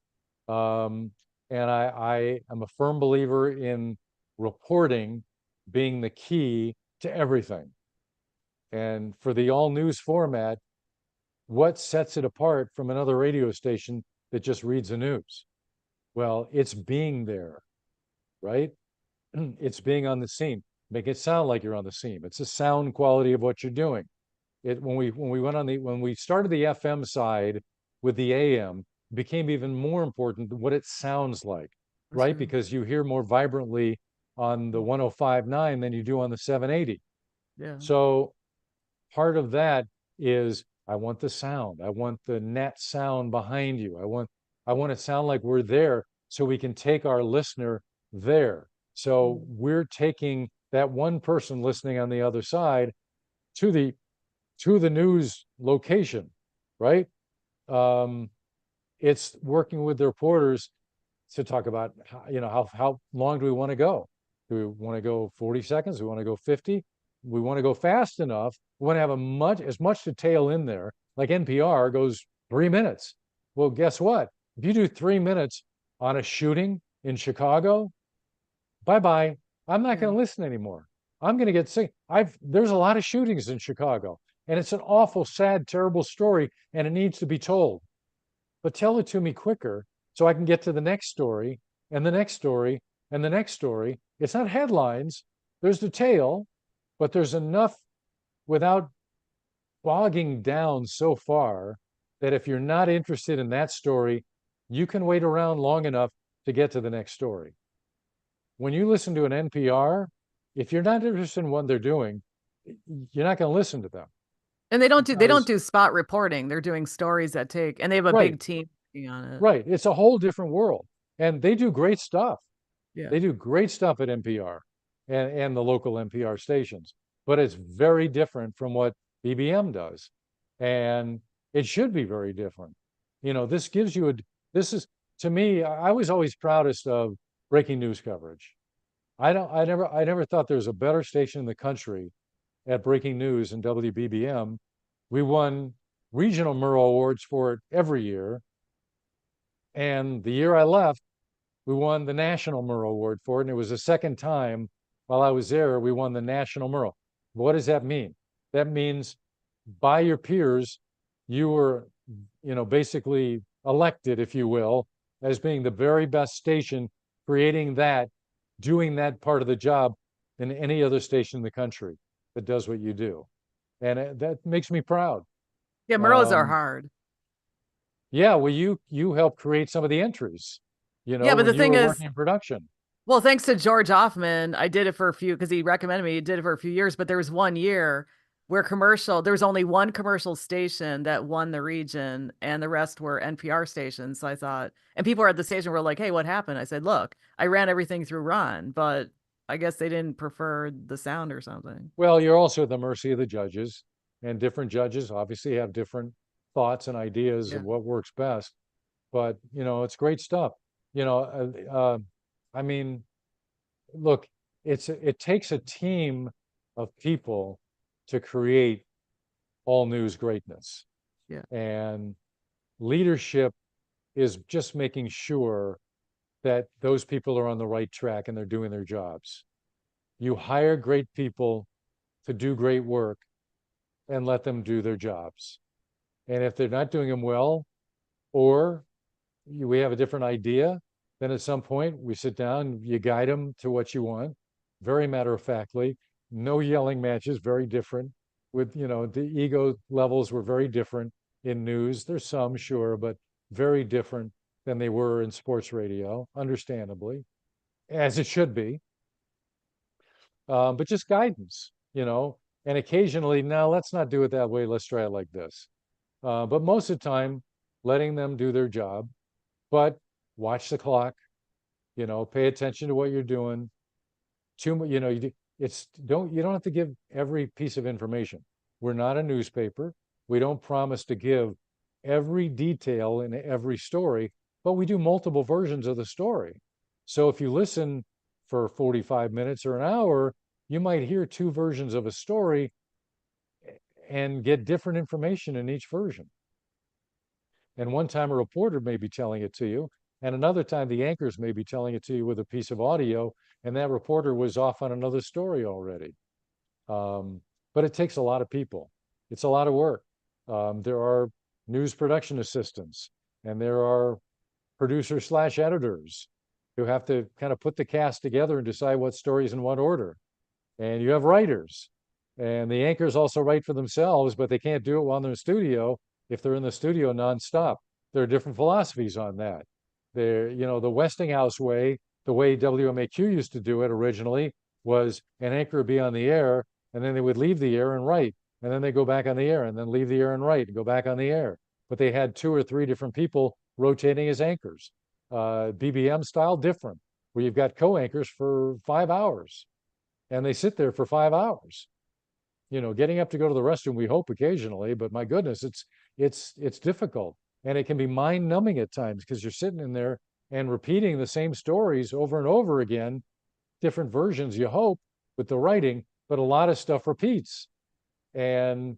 Um, and I am a firm believer in reporting being the key to everything. And for the all news format, what sets it apart from another radio station that just reads the news? Well, it's being there, right? It's being on the scene. Make it sound like you're on the scene. It's the sound quality of what you're doing. When we started the FM side with the AM, it became even more important what it sounds like, right? sure. Because you hear more vibrantly on the 105.9 than you do on the 780. Yeah. So part of that is I want the sound. I want the net sound behind you. I want it to sound like we're there so we can take our listener there. So we're taking that one person listening on the other side to the news location, right? Um, it's working with the reporters to talk about how long do we want to go? Do we want to go 40 seconds? Do we want to go 50? We want to go fast enough. We want to have as much detail in there. Like NPR goes 3 minutes. Well, guess what? If you do 3 minutes on a shooting in Chicago, bye bye. I'm not Yeah. going to listen anymore. I'm going to get sick. There's a lot of shootings in Chicago, and it's an awful, sad, terrible story, and it needs to be told. But tell it to me quicker so I can get to the next story and the next story and the next story. It's not headlines. There's detail, but there's enough without bogging down so far that if you're not interested in that story, you can wait around long enough to get to the next story. When you listen to an NPR, if you're not interested in what they're doing, you're not going to listen to them And they don't because, do spot reporting. They're doing stories that take and they have a right, big team working on it. right. It's a whole different world. And they do great stuff. Yeah. They do great stuff at NPR and the local NPR stations, but it's very different from what BBM does. And it should be very different. This gives you this is, to me, I was always proudest of breaking news coverage. I never thought there was a better station in the country at breaking news than WBBM. We won regional Murrow Awards for it every year. And the year I left, we won the National Murrow Award for it. And it was the second time while I was there, we won the National Murrow. What does that mean? That means by your peers, you were, basically elected, if you will, as being the very best station, creating that, doing that part of the job than any other station in the country that does what you do. And that makes me proud. Yeah, Murrows are Um, hard. yeah, well, you helped create some of the entries, Yeah, but when the you thing were is, working in production. well, thanks to George Hoffman, I did it for a few because he recommended me. He did it for a few years, but there was one year where there was only one commercial station that won the region, and the rest were NPR stations. So I thought, and people at the station were like, "Hey, what happened?" I said, "Look, I ran everything through Ron, but I guess they didn't prefer the sound or something." Well, you're also at the mercy of the judges, and different judges obviously have different thoughts and ideas of Yeah. what works best. But it's great stuff. You know, I mean, look, it takes a team of people to create all news greatness, Yeah. and leadership is just making sure that those people are on the right track and they're doing their jobs. You hire great people to do great work and let them do their jobs. And if they're not doing them well, or we have a different idea, then at some point we sit down, you guide them to what you want, very matter of factly, no yelling matches, very different. With, the ego levels were very different in news. There's some, sure, but very different than they were in sports radio, understandably, as it should be. But just guidance, and occasionally, now let's not do it that way. Let's try it like this. But most of the time, letting them do their job, but watch the clock, pay attention to what you're doing. Too, you don't have to give every piece of information. We're not a newspaper. We don't promise to give every detail in every story, but we do multiple versions of the story. So if you listen for 45 minutes or an hour, you might hear two versions of a story and get different information in each version. And one time a reporter may be telling it to you, and another time the anchors may be telling it to you with a piece of audio, and that reporter was off on another story already. But it takes a lot of people. It's a lot of work. There are news production assistants, and there are producers slash editors who have to kind of put the cast together and decide what stories in what order. And you have writers, and the anchors also write for themselves, but they can't do it while they're in the studio if they're in the studio nonstop. There are different philosophies on that. The Westinghouse way, the way WMAQ used to do it originally, was an anchor would be on the air, and then they would leave the air and write, and then they go back on the air, and then leave the air and write, and go back on the air. But they had two or three different people rotating as anchors. BBM style, different, where you've got co-anchors for 5 hours, and they sit there for 5 hours. Getting up to go to the restroom, we hope occasionally, but my goodness, it's difficult. And it can be mind numbing at times because you're sitting in there and repeating the same stories over and over again, different versions, you hope, with the writing, but a lot of stuff repeats. And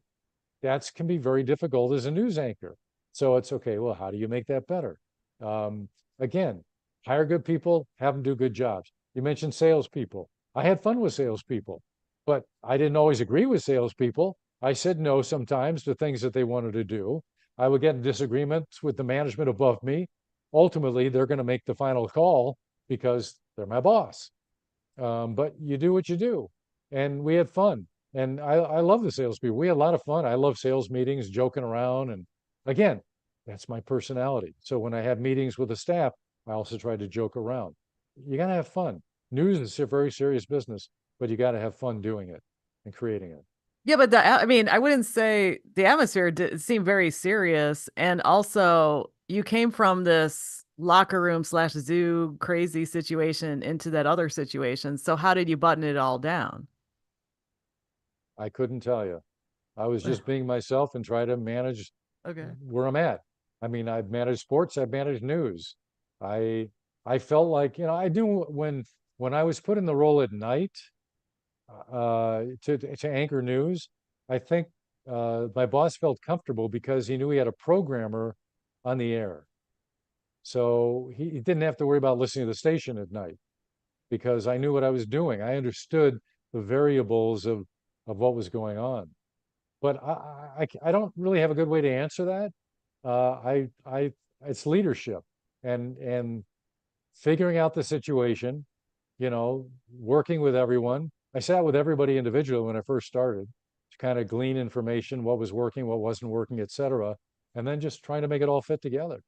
that can be very difficult as a news anchor. So it's okay, well, how do you make that better? Again, hire good people, have them do good jobs. You mentioned salespeople. I had fun with salespeople, but I didn't always agree with salespeople. I said no sometimes to things that they wanted to do. I would get in disagreements with the management above me. Ultimately, they're going to make the final call because they're my boss. But you do what you do. And we had fun. And I love the salespeople. We had a lot of fun. I love sales meetings, joking around. And again, that's my personality. So when I have meetings with the staff, I also try to joke around. You got to have fun. News is a very serious business, but you got to have fun doing it and creating it. Yeah, but I mean, I wouldn't say the atmosphere did seem very serious. And also, you came from this locker room slash zoo crazy situation into that other situation. So how did you button it all down? I couldn't tell you. I was just being myself and try to manage Okay. where I'm at. I mean, I've managed sports, I've managed news. I I felt like, I do when I was put in the role at night to anchor news, I think my boss felt comfortable because he knew he had a programmer on the air. So he didn't have to worry about listening to the station at night because I knew what I was doing. I understood the variables of what was going on. But I don't really have a good way to answer that. It's leadership and figuring out the situation, working with everyone. I sat with everybody individually when I first started to kind of glean information, what was working, what wasn't working, et cetera, and then just trying to make it all fit together.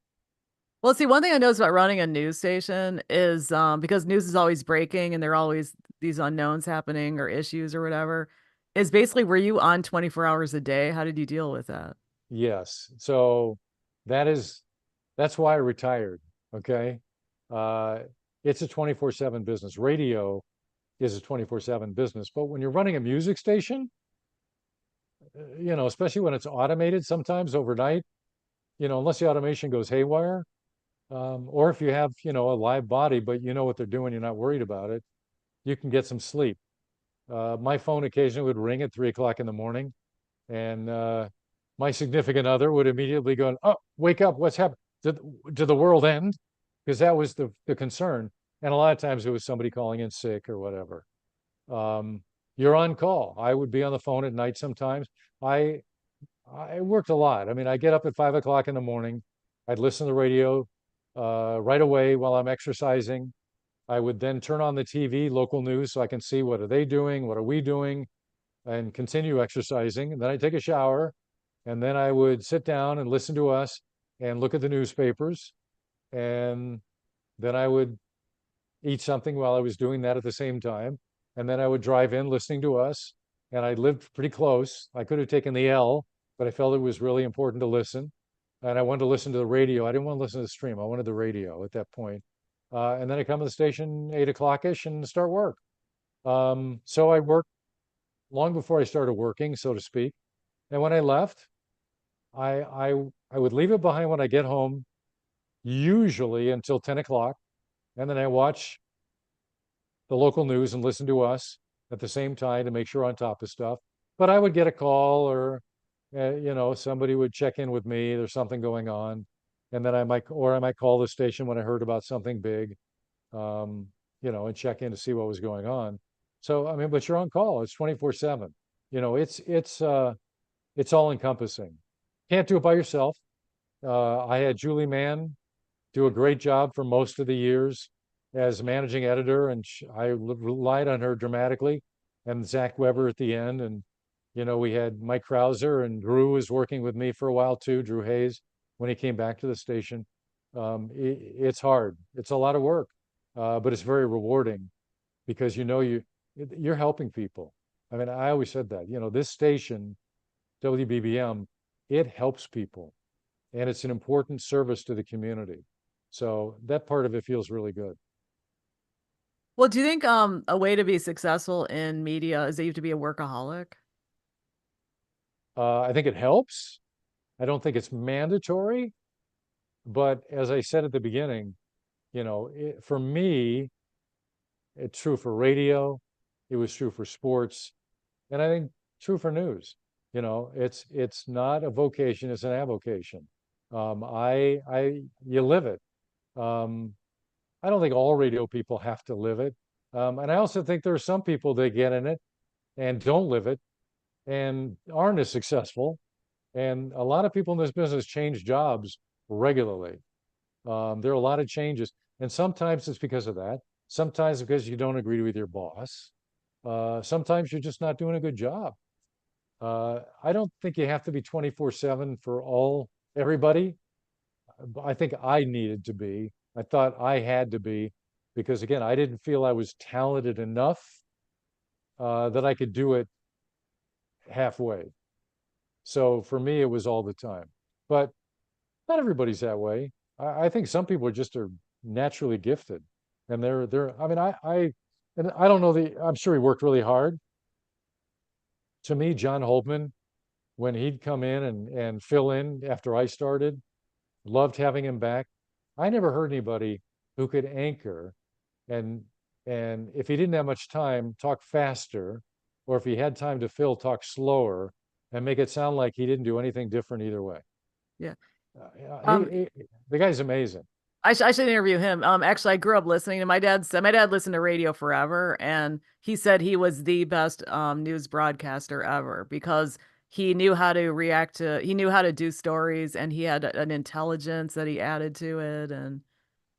Well, see, one thing I noticed about running a news station is because news is always breaking and there are always these unknowns happening or issues or whatever, is basically were you on 24 hours a day? How did you deal with that? Yes. So that is that's why I retired. Okay. Uh, it's a 24/7 business. Radio is a 24/7 business. But when you're running a music station, especially when it's automated, sometimes overnight, unless the automation goes haywire, or if you have, a live body, but you know what they're doing, you're not worried about it, you can get some sleep. My phone occasionally would ring at 3 o'clock in the morning, and my significant other would immediately go, "Oh, wake up! What's happened? Did the world end?" Because that was the concern. And a lot of times it was somebody calling in sick or whatever. Um, you're on call. I would be on the phone at night sometimes. I I worked a lot. I mean, I get up at 5 o'clock in the morning. I'd listen to the radio right away while I'm exercising. I would then turn on the TV, local news, so I can see what are they doing, what are we doing, and continue exercising. And then I take a shower, and then I would sit down and listen to us and look at the newspapers. And then I would eat something while I was doing that at the same time. And then I would drive in listening to us. And I lived pretty close. I could have taken the L, but I felt it was really important to listen. And I wanted to listen to the radio. I didn't want to listen to the stream. I wanted the radio at that point. And then I come to the station 8 o'clock-ish and start work. So I worked long before I started working, so to speak. And when I left, I I I would leave it behind when I get home, usually until 10 o'clock, and then I watch the local news and listen to us at the same time to make sure on top of stuff. But I would get a call or somebody would check in with me. There's something going on, and then I might call the station when I heard about something big, um, and check in to see what was going on. So I mean, but you're on call. It's 24/7. It's all encompassing. Can't do it by yourself. I had Julie Mann do a great job for most of the years as managing editor, and I relied on her dramatically, and Zach Weber at the end. And, we had Mike Krauser, and Drew was working with me for a while too, Drew Hayes, when he came back to the station. It's hard. It's a lot of work, but it's very rewarding because you're helping people. I mean, I always said that, this station, WBBM, it helps people and it's an important service to the community. So that part of it feels really good. Well, do you think a way to be successful in media is that you have to be a workaholic? I think it helps. I don't think it's mandatory, but as I said at the beginning, for me, it's true for radio, it was true for sports, and I think true for news. It's not a vocation, it's an avocation. You live it. Um, I don't think all radio people have to live it. And I also think there are some people that get in it and don't live it and aren't as successful. And a lot of people in this business change jobs regularly. There are a lot of changes. And sometimes it's because of that. Sometimes because you don't agree with your boss. Sometimes you're just not doing a good job. I don't think you have to be 24/7 for everybody. I think I needed to be. I thought I had to be because again, I didn't feel I was talented enough that I could do it halfway. So for me, it was all the time. But not everybody's that way. I think some people are naturally gifted, and they're. I mean, and I don't know I'm sure he worked really hard. To me, John Holtman, when he'd come in and fill in after I started, loved having him back. I never heard anybody who could anchor and if he didn't have much time, talk faster, or if he had time to fill, talk slower, and make it sound like he didn't do anything different either way. Yeah. Uh, Um, the guy's amazing. I should interview him. Actually, I grew up listening to my dad listened to radio forever, and he said he was the best news broadcaster ever because he knew how to do stories, and he had an intelligence that he added to it. And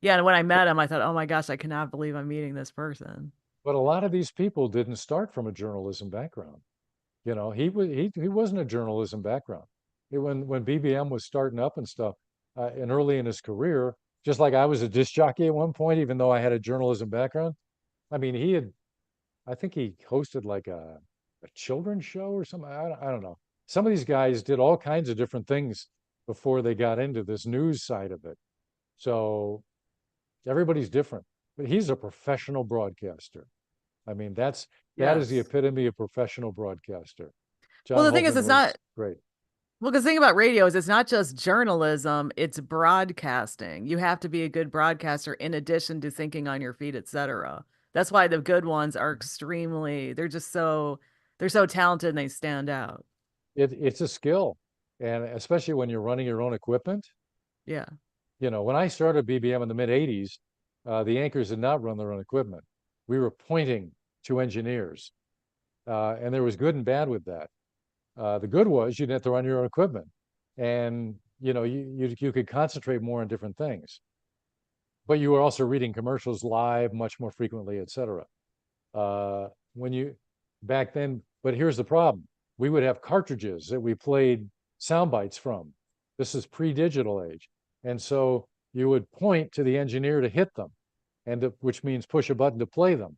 yeah, and when I met him, I thought, oh my gosh, I cannot believe I'm meeting this person. But a lot of these people didn't start from a journalism background. He wasn't a journalism background. When BBM was starting up and stuff, and early in his career, just like I was a disc jockey at one point, even though I had a journalism background. I mean, I think he hosted like a children's show or something. I don't know. Some of these guys did all kinds of different things before they got into this news side of it. So everybody's different, but he's a professional broadcaster. I mean, that is the Yes. epitome of professional broadcaster. Well, John the thing is, Holtman it's was not. great. Well, because the thing about radio is it's not just journalism, it's broadcasting. You have to be a good broadcaster in addition to thinking on your feet, etc. That's why the good ones are they're so talented and they stand out. It's a skill, and especially when you're running your own equipment. Yeah. When I started BBM in the mid '80s, the anchors did not run their own equipment. We were pointing to engineers, and there was good and bad with that. The good was you didn't have to run your own equipment, and you could concentrate more on different things. But you were also reading commercials live much more frequently, et cetera. When you back then, but here's the problem: we would have cartridges that we played sound bites from. This is pre-digital age, and so you would point to the engineer to hit them, which means push a button to play them.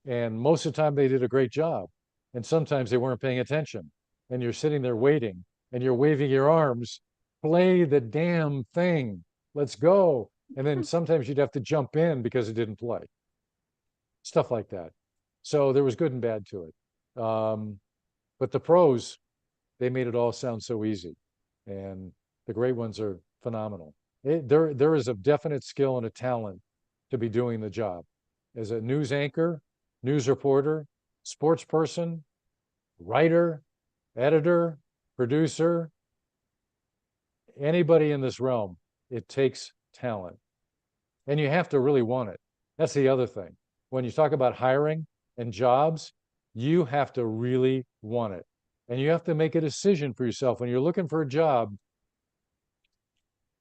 And most of the time they did a great job, and sometimes they weren't paying attention. And you're sitting there waiting, and you're waving your arms, play the damn thing, let's go. And then sometimes you'd have to jump in because it didn't play, stuff like that. So there was good and bad to it. But the pros, they made it all sound so easy. And the great ones are phenomenal. There is a definite skill and a talent to be doing the job. As a news anchor, news reporter, sports person, writer, editor, producer, anybody in this realm, it takes talent. And you have to really want it. That's the other thing. When you talk about hiring and jobs, you have to really want it. And you have to make a decision for yourself when you're looking for a job.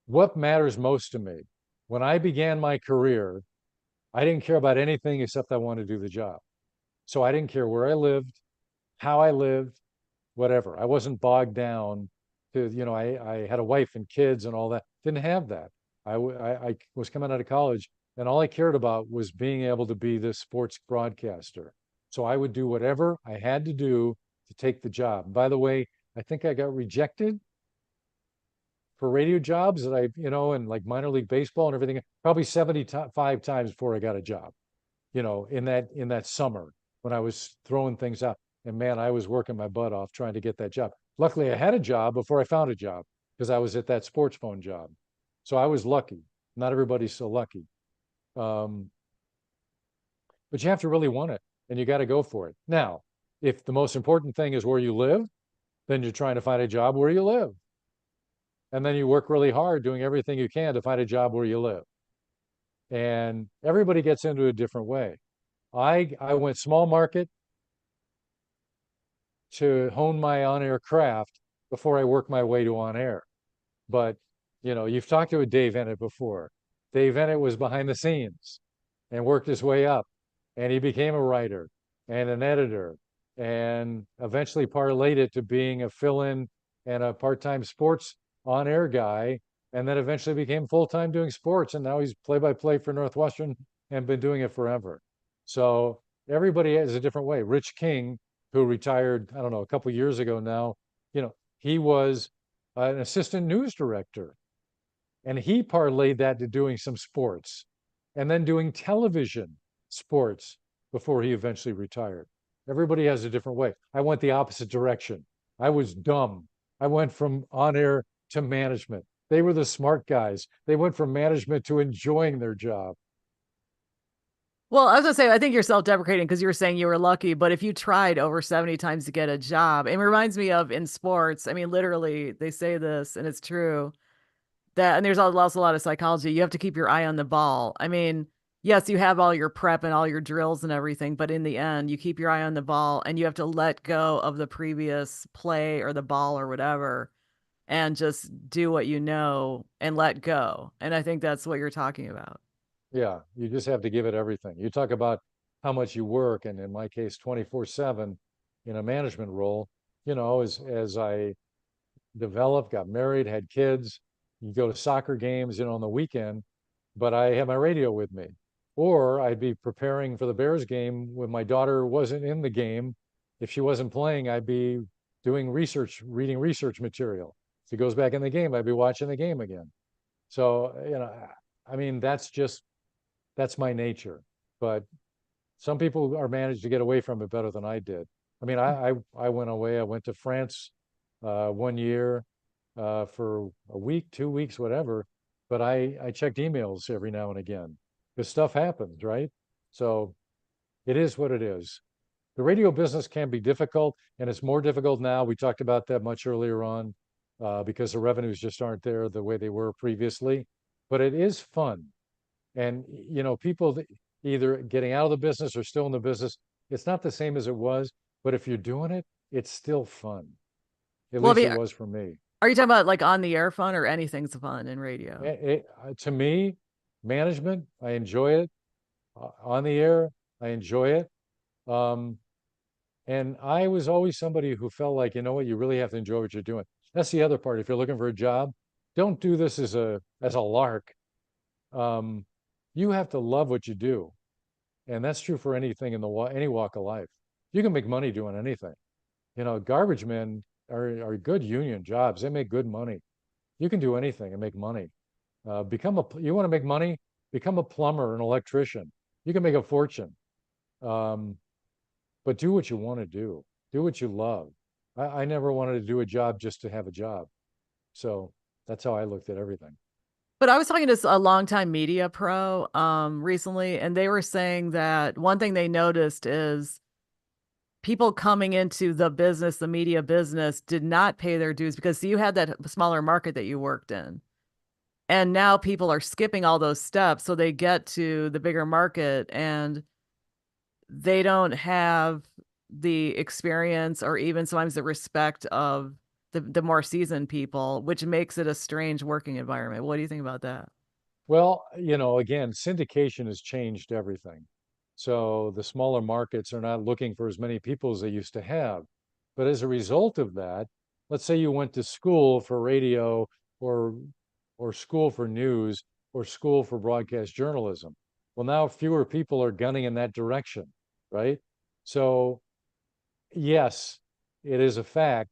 What matters most to me? When I began my career, I didn't care about anything except I wanted to do the job. So I didn't care where I lived, how I lived, whatever. I wasn't bogged down to, I had a wife and kids and all that. Didn't have that. I was coming out of college, and all I cared about was being able to be this sports broadcaster. So I would do whatever I had to do to take the job. By the way, I think I got rejected for radio jobs that and like minor league baseball and everything, probably 75 times before I got a job, in that summer when I was throwing things out. And man, I was working my butt off trying to get that job. Luckily, I had a job before I found a job because I was at that sports phone job. So I was lucky. Not everybody's so lucky. Um, but you have to really want it, and you got to go for it. Now, if the most important thing is where you live, then you're trying to find a job where you live. And then you work really hard doing everything you can to find a job where you live. And everybody gets into a different way. I went small market to hone my on-air craft before I worked my way to on air. But you've talked to Dave Ennett before. Dave Ennett was behind the scenes and worked his way up, and he became a writer and an editor, and eventually parlayed it to being a fill-in and a part-time sports on-air guy, and then eventually became full-time doing sports, and now he's play-by-play for Northwestern and been doing it forever. So everybody has a different way. Rich King, who retired, I don't know, a couple years ago now, he was an assistant news director And he parlayed that to doing some sports and then doing television sports before he eventually retired. Everybody has a different way. I went the opposite direction. I was dumb. I went from on air to management. They were the smart guys. They went from management to enjoying their job. Well, I was gonna say, I think you're self-deprecating because you were saying you were lucky, but if you tried over 70 times to get a job, it reminds me of in sports. I mean, literally, they say this, and it's true that, and there's also a lot of psychology. You have to keep your eye on the ball. I mean, yes, you have all your prep and all your drills and everything, but in the end, you keep your eye on the ball and you have to let go of the previous play or the ball or whatever and just do what you know and let go. And I think that's what you're talking about. Yeah, you just have to give it everything. You talk about how much you work, and in my case, 24/7 in a management role, as I developed, got married, had kids, you go to soccer games, on the weekend, but I had my radio with me. Or I'd be preparing for the Bears game when my daughter wasn't in the game. If she wasn't playing, I'd be doing research, reading research material. If she goes back in the game, I'd be watching the game again. So, I mean, that's my nature. But some people are managed to get away from it better than I did. I mean, I went away. I went to France one year for a week, 2 weeks, whatever. But I checked emails every now and again because stuff happens, right? So it is what it is. The radio business can be difficult, and it's more difficult now. We talked about that much earlier on because the revenues just aren't there the way they were previously. But it is fun. And people either getting out of the business or still in the business, it's not the same as it was, but if you're doing it, it's still fun. At Well, I least it mean, was for me. are you talking about like on the air fun or anything's fun in radio? To me, management, I enjoy it. On the air, I enjoy it. Um, and I was always somebody who felt like, you know what, you really have to enjoy what you're doing. That's the other part. If you're looking for a job, don't do this as a lark. Um, you have to love what you do. And that's true for anything in any walk of life. You can make money doing anything. Garbage men are good union jobs. They make good money. You can do anything and make money. You want to make money, become a plumber, an electrician. You can make a fortune. Um, but do what you want to do. Do what you love. I never wanted to do a job just to have a job. So that's how I looked at everything. But I was talking to a longtime media pro recently, and they were saying that one thing they noticed is people coming into the business, the media business, did not pay their dues because you had that smaller market that you worked in. And now people are skipping all those steps. So they get to the bigger market and they don't have the experience or even sometimes the respect of the more seasoned people, which makes it a strange working environment. What do you think about that? Well, again, syndication has changed everything. So the smaller markets are not looking for as many people as they used to have. But as a result of that, let's say you went to school for radio or or school for news or school for broadcast journalism. Well, now fewer people are gunning in that direction, right? So yes, it is a fact.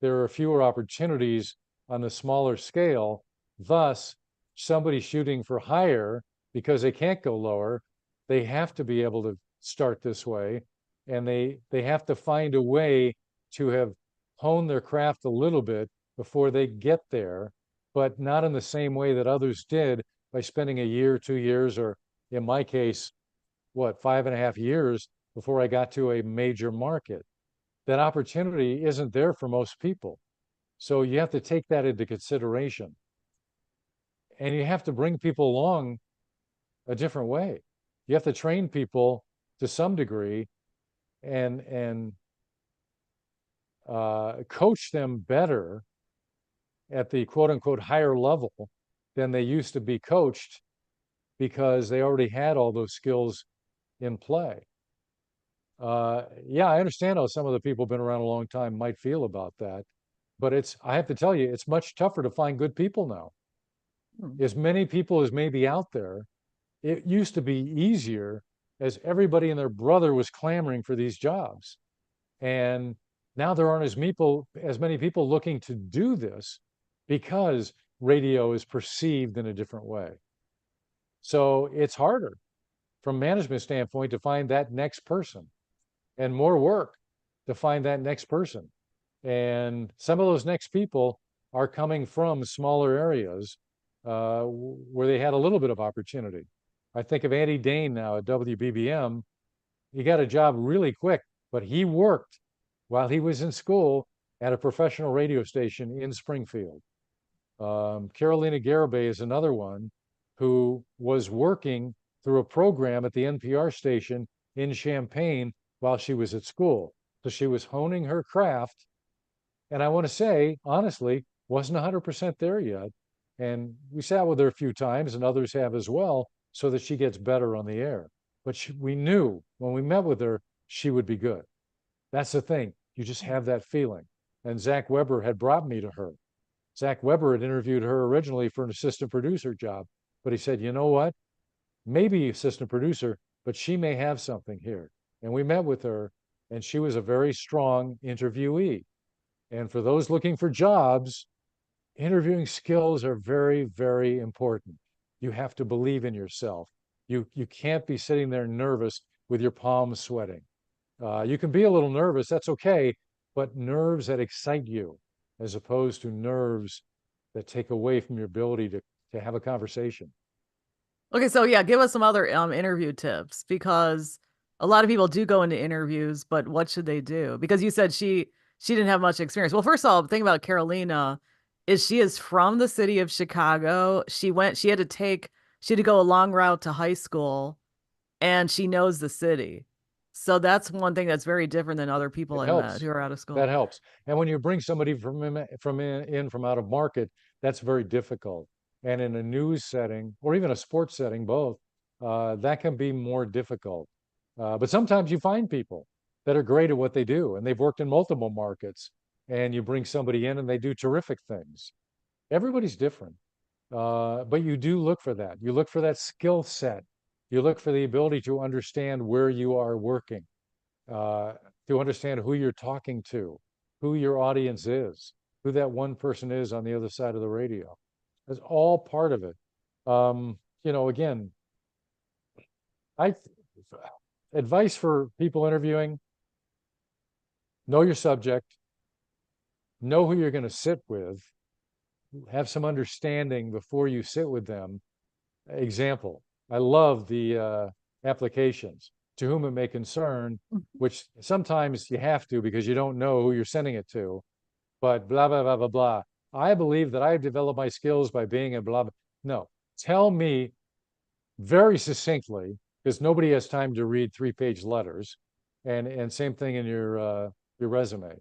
There are fewer opportunities on the smaller scale. Thus, somebody shooting for higher because they can't go lower, they have to be able to start this way, and they have to find a way to have honed their craft a little bit before they get there, but not in the same way that others did by spending a year, 2 years, or in my case, what, 5.5 years before I got to a major market. That opportunity isn't there for most people. So you have to take that into consideration. And you have to bring people along a different way. You have to train people to some degree and coach them better at the quote unquote higher level than they used to be coached because they already had all those skills in play. Yeah, I understand how some of the people who've been around a long time might feel about that, but I have to tell you, it's much tougher to find good people now. Hmm. As many people as may be out there, it used to be easier as everybody and their brother was clamoring for these jobs. And now there aren't as many people looking to do this because radio is perceived in a different way. So it's harder from management standpoint to find that next person, and more work to find that next person. And some of those next people are coming from smaller areas where they had a little bit of opportunity. I think of Andy Dane now at WBBM. He got a job really quick, but he worked while he was in school at a professional radio station in Springfield. Carolina Garibay is another one who was working through a program at the NPR station in Champaign while she was at school. So she was honing her craft. And I want to say, honestly, wasn't 100% there yet. And we sat with her a few times, and others have as well, so that she gets better on the air. But we knew when we met with her, she would be good. That's the thing. You just have that feeling. And Zach Weber had brought me to her. Zach Weber had interviewed her originally for an assistant producer job, but he said, you know what? Maybe assistant producer, but she may have something here. And we met with her, and she was a very strong interviewee. And for those looking for jobs, interviewing skills are very, very important. You have to believe in yourself. You can't be sitting there nervous with your palms sweating. You can be a little nervous, that's okay, but nerves that excite you, as opposed to nerves that take away from your ability to have a conversation. Okay, so yeah, give us some other interview tips, because a lot of people do go into interviews, but what should they do? Because you said she didn't have much experience. Well, first of all, the thing about Carolina is she is from the city of Chicago. She had to go a long route to high school, and she knows the city. So that's one thing that's very different than other people It I met helps. who are out of That school. helps. And when you bring somebody from out of market, that's very difficult. And in a news setting or even a sports setting, both, that can be more difficult. But sometimes you find people that are great at what they do, and they've worked in multiple markets, and you bring somebody in and they do terrific things. Everybody's different, but you do look for that. You look for that skill set. You look for the ability to understand where you are working, uh, to understand who you're talking to, who your audience is, who that one person is on the other side of the radio. That's all part of it. Again, I advice for people interviewing: know your subject, know who you're going to sit with, have some understanding before you sit with them. Example, I love the applications, to whom it may concern, which sometimes you have to because you don't know who you're sending it to, but blah, blah, blah, blah, blah. I believe that I developed my skills by being a blah, blah. No, tell me very succinctly, because nobody has time to read 3-page letters, and same thing in your resume.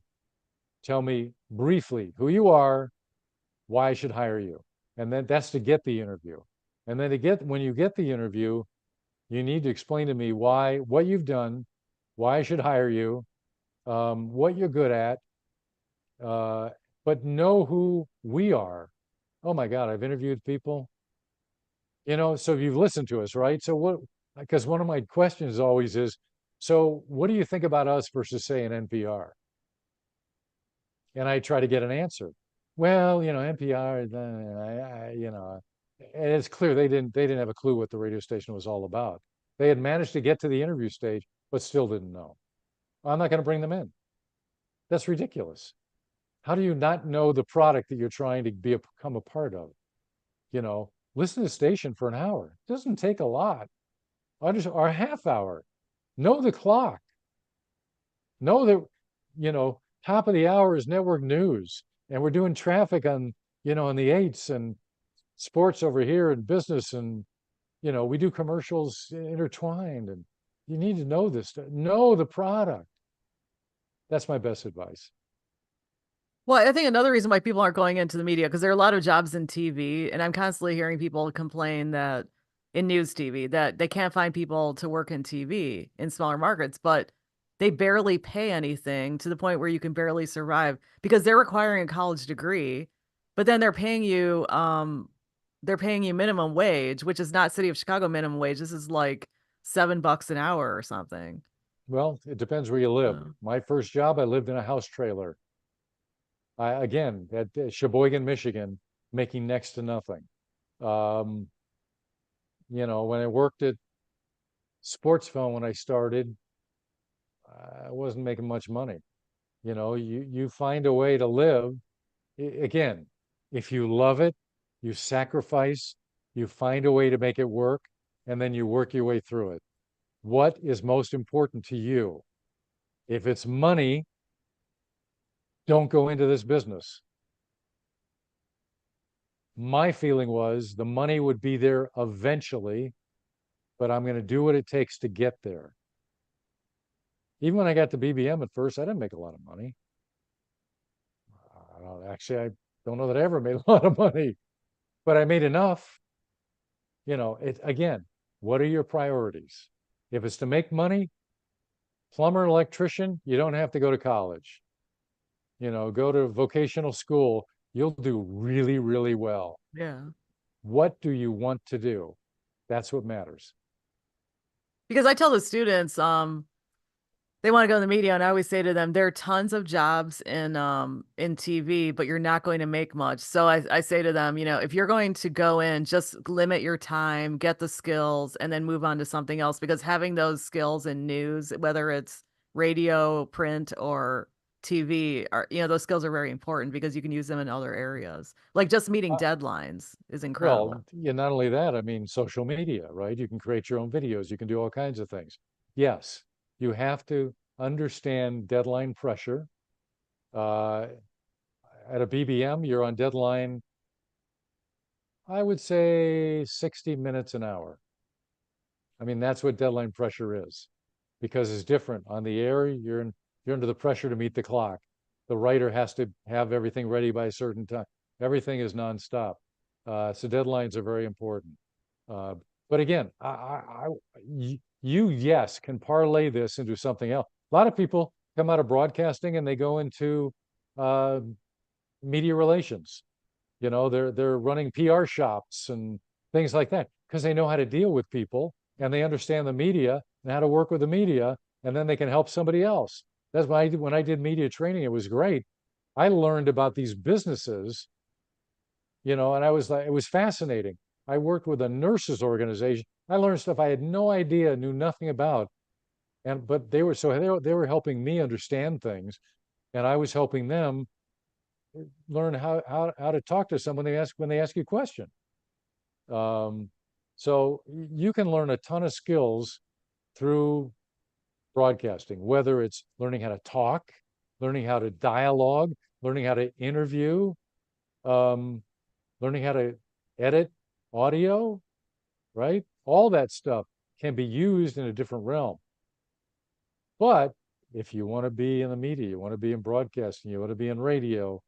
Tell me briefly who you are, why I should hire you. And then that's to get the interview. And then when you get the interview, you need to explain to me what you've done, why I should hire you, what you're good at, uh, but know who we are. Oh my God, I've interviewed people, so you've listened to us, right? So because one of my questions always is, so what do you think about us versus, say, an NPR? And I try to get an answer. Well, NPR, and it's clear they didn't have a clue what the radio station was all about. They had managed to get to the interview stage, but still didn't know. I'm not going to bring them in. That's ridiculous. How do you not know the product that you're trying to become a part of? Listen to the station for an hour. It doesn't take a lot. Or a half hour. Know the clock. Know that, top of the hour is network news. And we're doing traffic on the eights, and sports over here, and business, and we do commercials intertwined, and you need to know this, know the product. That's my best advice. Well, I think another reason why people aren't going into the media, because there are a lot of jobs in TV, and I'm constantly hearing people complain that in news TV that they can't find people to work in TV in smaller markets, but they barely pay anything, to the point where you can barely survive, because they're requiring a college degree, but then they're paying you minimum wage, which is not City of Chicago minimum wage. This is like $7 an hour or something. Well, it depends where you live. So, My first job, I lived in a house trailer. Again, at Sheboygan, Michigan, making next to nothing. Um, when I worked at sports film when I started, I wasn't making much money. You find a way to live. Again, if you love it, you sacrifice, you find a way to make it work, and then you work your way through it. What is most important to you? If it's money, don't go into this business. My feeling was the money would be there eventually, but I'm going to do what it takes to get there. Even when I got to BBM at first, I didn't make a lot of money. I don't know that I ever made a lot of money, but I made enough. Again, what are your priorities? If it's to make money, plumber, electrician, you don't have to go to college. Go to vocational school, you'll do really, really well. Yeah. What do you want to do? That's what matters. Because I tell the students, they want to go in the media, and I always say to them, there are tons of jobs in TV, but you're not going to make much. So I say to them, if you're going to go in, just limit your time, get the skills, and then move on to something else, because having those skills in news, whether it's radio, print, or TV, those skills are very important because you can use them in other areas. Like just meeting Uh, deadlines is incredible. well, yeah, not only that, I mean, social media, right? You can create your own videos, you can do all kinds of things. Yes, you have to understand deadline pressure. Uh, at a BBM, you're on deadline, I would say 60 minutes an hour. I mean, that's what deadline pressure is, because it's different. On the air, you're under the pressure to meet the clock. The writer has to have everything ready by a certain time. Everything is nonstop. So deadlines are very important. Uh, but again, you, yes, can parlay this into something else. A lot of people come out of broadcasting and they go into uh, media relations. They're running PR shops and things like that because they know how to deal with people and they understand the media and how to work with the media, and then they can help somebody else. That's why when I did media training, it was great. I learned about these businesses, and I was like, it was fascinating. I worked with a nurses organization. I learned stuff I had no idea, knew nothing about, but they were helping me understand things, and I was helping them learn how to talk to someone when they ask you a question. Um, so you can learn a ton of skills through broadcasting, whether it's learning how to talk, learning how to dialogue, learning how to interview, um, learning how to edit audio, right? All that stuff can be used in a different realm. But if you want to be in the media, you want to be in broadcasting, you want to be in radio,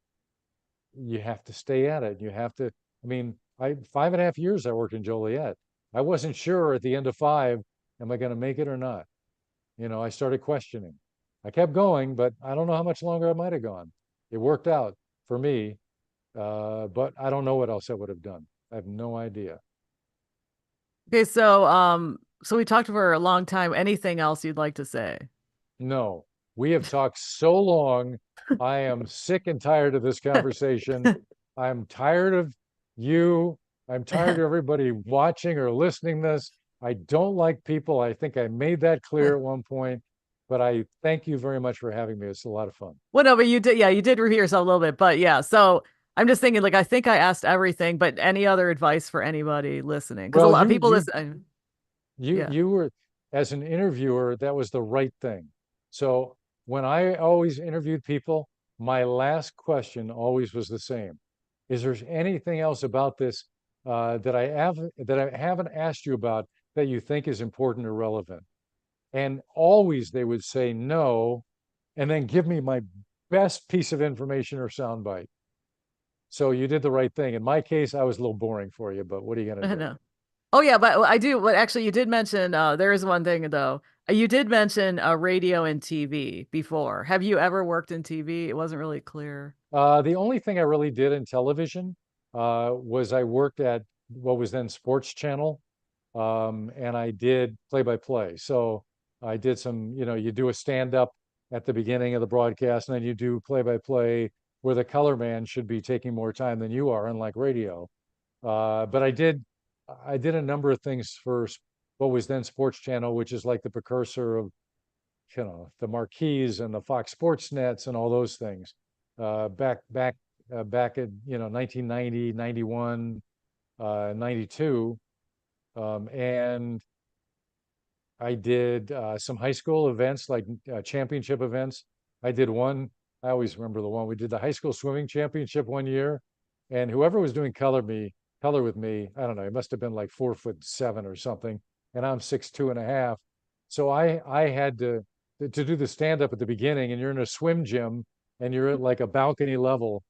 you have to stay at it. You have to, I mean, 5.5 years I worked in Joliet. I wasn't sure at the end of 5, am I going to make it or not? I started questioning. I kept going, but I don't know how much longer I might have gone. It worked out for me, but I don't know what else I would have done. I have no idea. Okay, so we talked for a long time. Anything else you'd like to say? No, we have talked so long. I am sick and tired of this conversation. I'm tired of you. I'm tired of everybody watching or listening to this. I don't like people. I think I made that clear at one point, but I thank you very much for having me. It's a lot of fun. Well, no, but you did repeat yourself a little bit, but yeah. So I'm just thinking, like, I think I asked everything, but any other advice for anybody listening? Because a Well, lot of you people you listen. you Yeah. you were, as an interviewer, that was the right thing. So when I always interviewed people, my last question always was the same. Is there anything else about this that I haven't asked you about that you think is important or relevant? And always they would say no, and then give me my best piece of information or soundbite. So you did the right thing. In my case, I was a little boring for you, but what are you going to do? No. Oh yeah, but I do. But actually, you did mention there is one thing though. You did mention radio and TV before. Have you ever worked in TV? It wasn't really clear. The only thing I really did in television was I worked at what was then Sports Channel, and I did play-by-play. So I did some, you do a stand-up at the beginning of the broadcast, and then you do play-by-play where the color man should be taking more time than you are, unlike radio. But I did a number of things for what was then Sports Channel, which is like the precursor of, the Marquees and the Fox Sports Nets and all those things. Back at, 1990, 91, 92. And I did some high school events, like championship events. I did one, I always remember the one, we did the high school swimming championship one year. And whoever was doing color with me, I don't know, it must have been like 4'7" or something. And I'm 6'2.5". So I had to do the stand up at the beginning, and you're in a swim gym and you're at like a balcony level.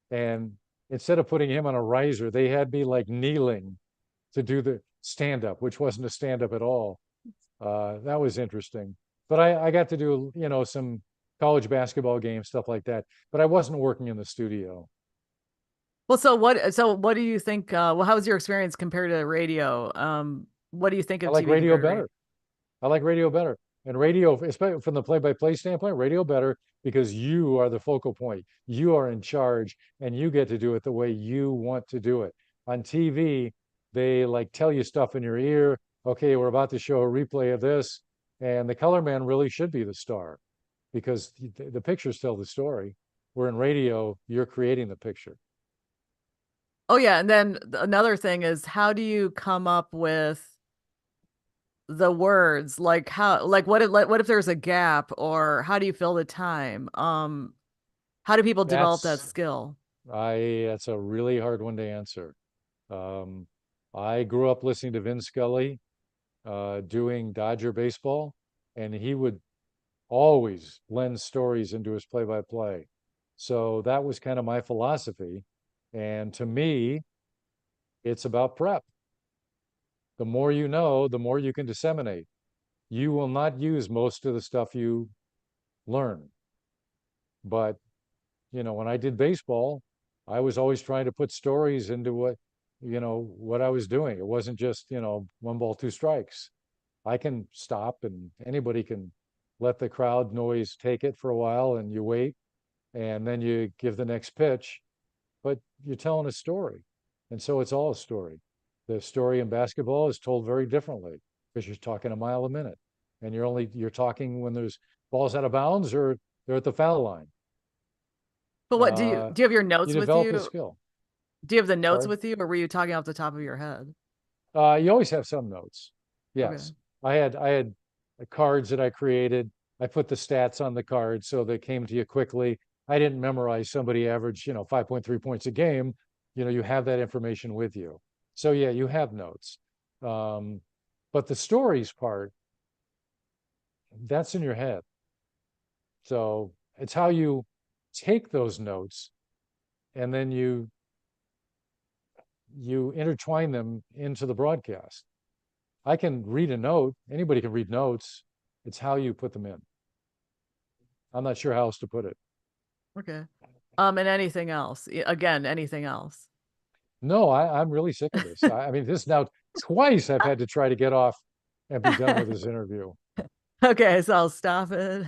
And instead of putting him on a riser, they had me like kneeling to do the stand up, which wasn't a stand up at all. That was interesting. But I got to do, some college basketball games, stuff like that. But I wasn't working in the studio. Well, so what do you think, well, how was your experience compared to radio? What do you think I of like TV radio compared to radio? better. I like radio better. And radio, especially from the play-by-play standpoint, radio better because you are the focal point. You are in charge and you get to do it the way you want to do it. On TV, they like tell you stuff in your ear. Okay, we're about to show a replay of this. And the color man really should be the star because the pictures tell the story. Where in radio, you're creating the picture. Oh yeah, and then another thing is how do you come up with the words? Like what if there's a gap, or how do you fill the time? How do people develop that That's skill? that's a really hard one to answer. Um, I grew up listening to Vin Scully doing Dodger baseball, and he would always blend stories into his play-by-play. So that was kind of my philosophy. And to me, it's about prep. The more you know, the more you can disseminate. You will not use most of the stuff you learn. But, when I did baseball, I was always trying to put stories into what I was doing. It wasn't just, one ball, two strikes. I can stop and anybody can let the crowd noise take it for a while and you wait and then you give the next pitch, but you're telling a story. And so it's all a story. The story in basketball is told very differently because you're talking a mile a minute and you're talking when there's balls out of bounds or they're at the foul line. But what do you Uh, do you have your you notes with develop a you? skill. Do you have the notes Sorry. with you, or were you talking off the top of your head? You always have some notes. Okay. Yes. I had cards that I created. I put the stats on the card so they came to you quickly. I didn't memorize somebody average, 5.3 points a game. You have that information with you. So yeah, you have notes. Um, but the stories part, that's in your head. So it's how you take those notes and then you intertwine them into the broadcast. I can read a note. Anybody can read notes. It's how you put them in. I'm not sure how else to put it. Okay. And anything else? Again, anything else? No, I'm really sick of this. I mean, this now twice I've had to try to get off and be done with this interview. Okay, so I'll stop it.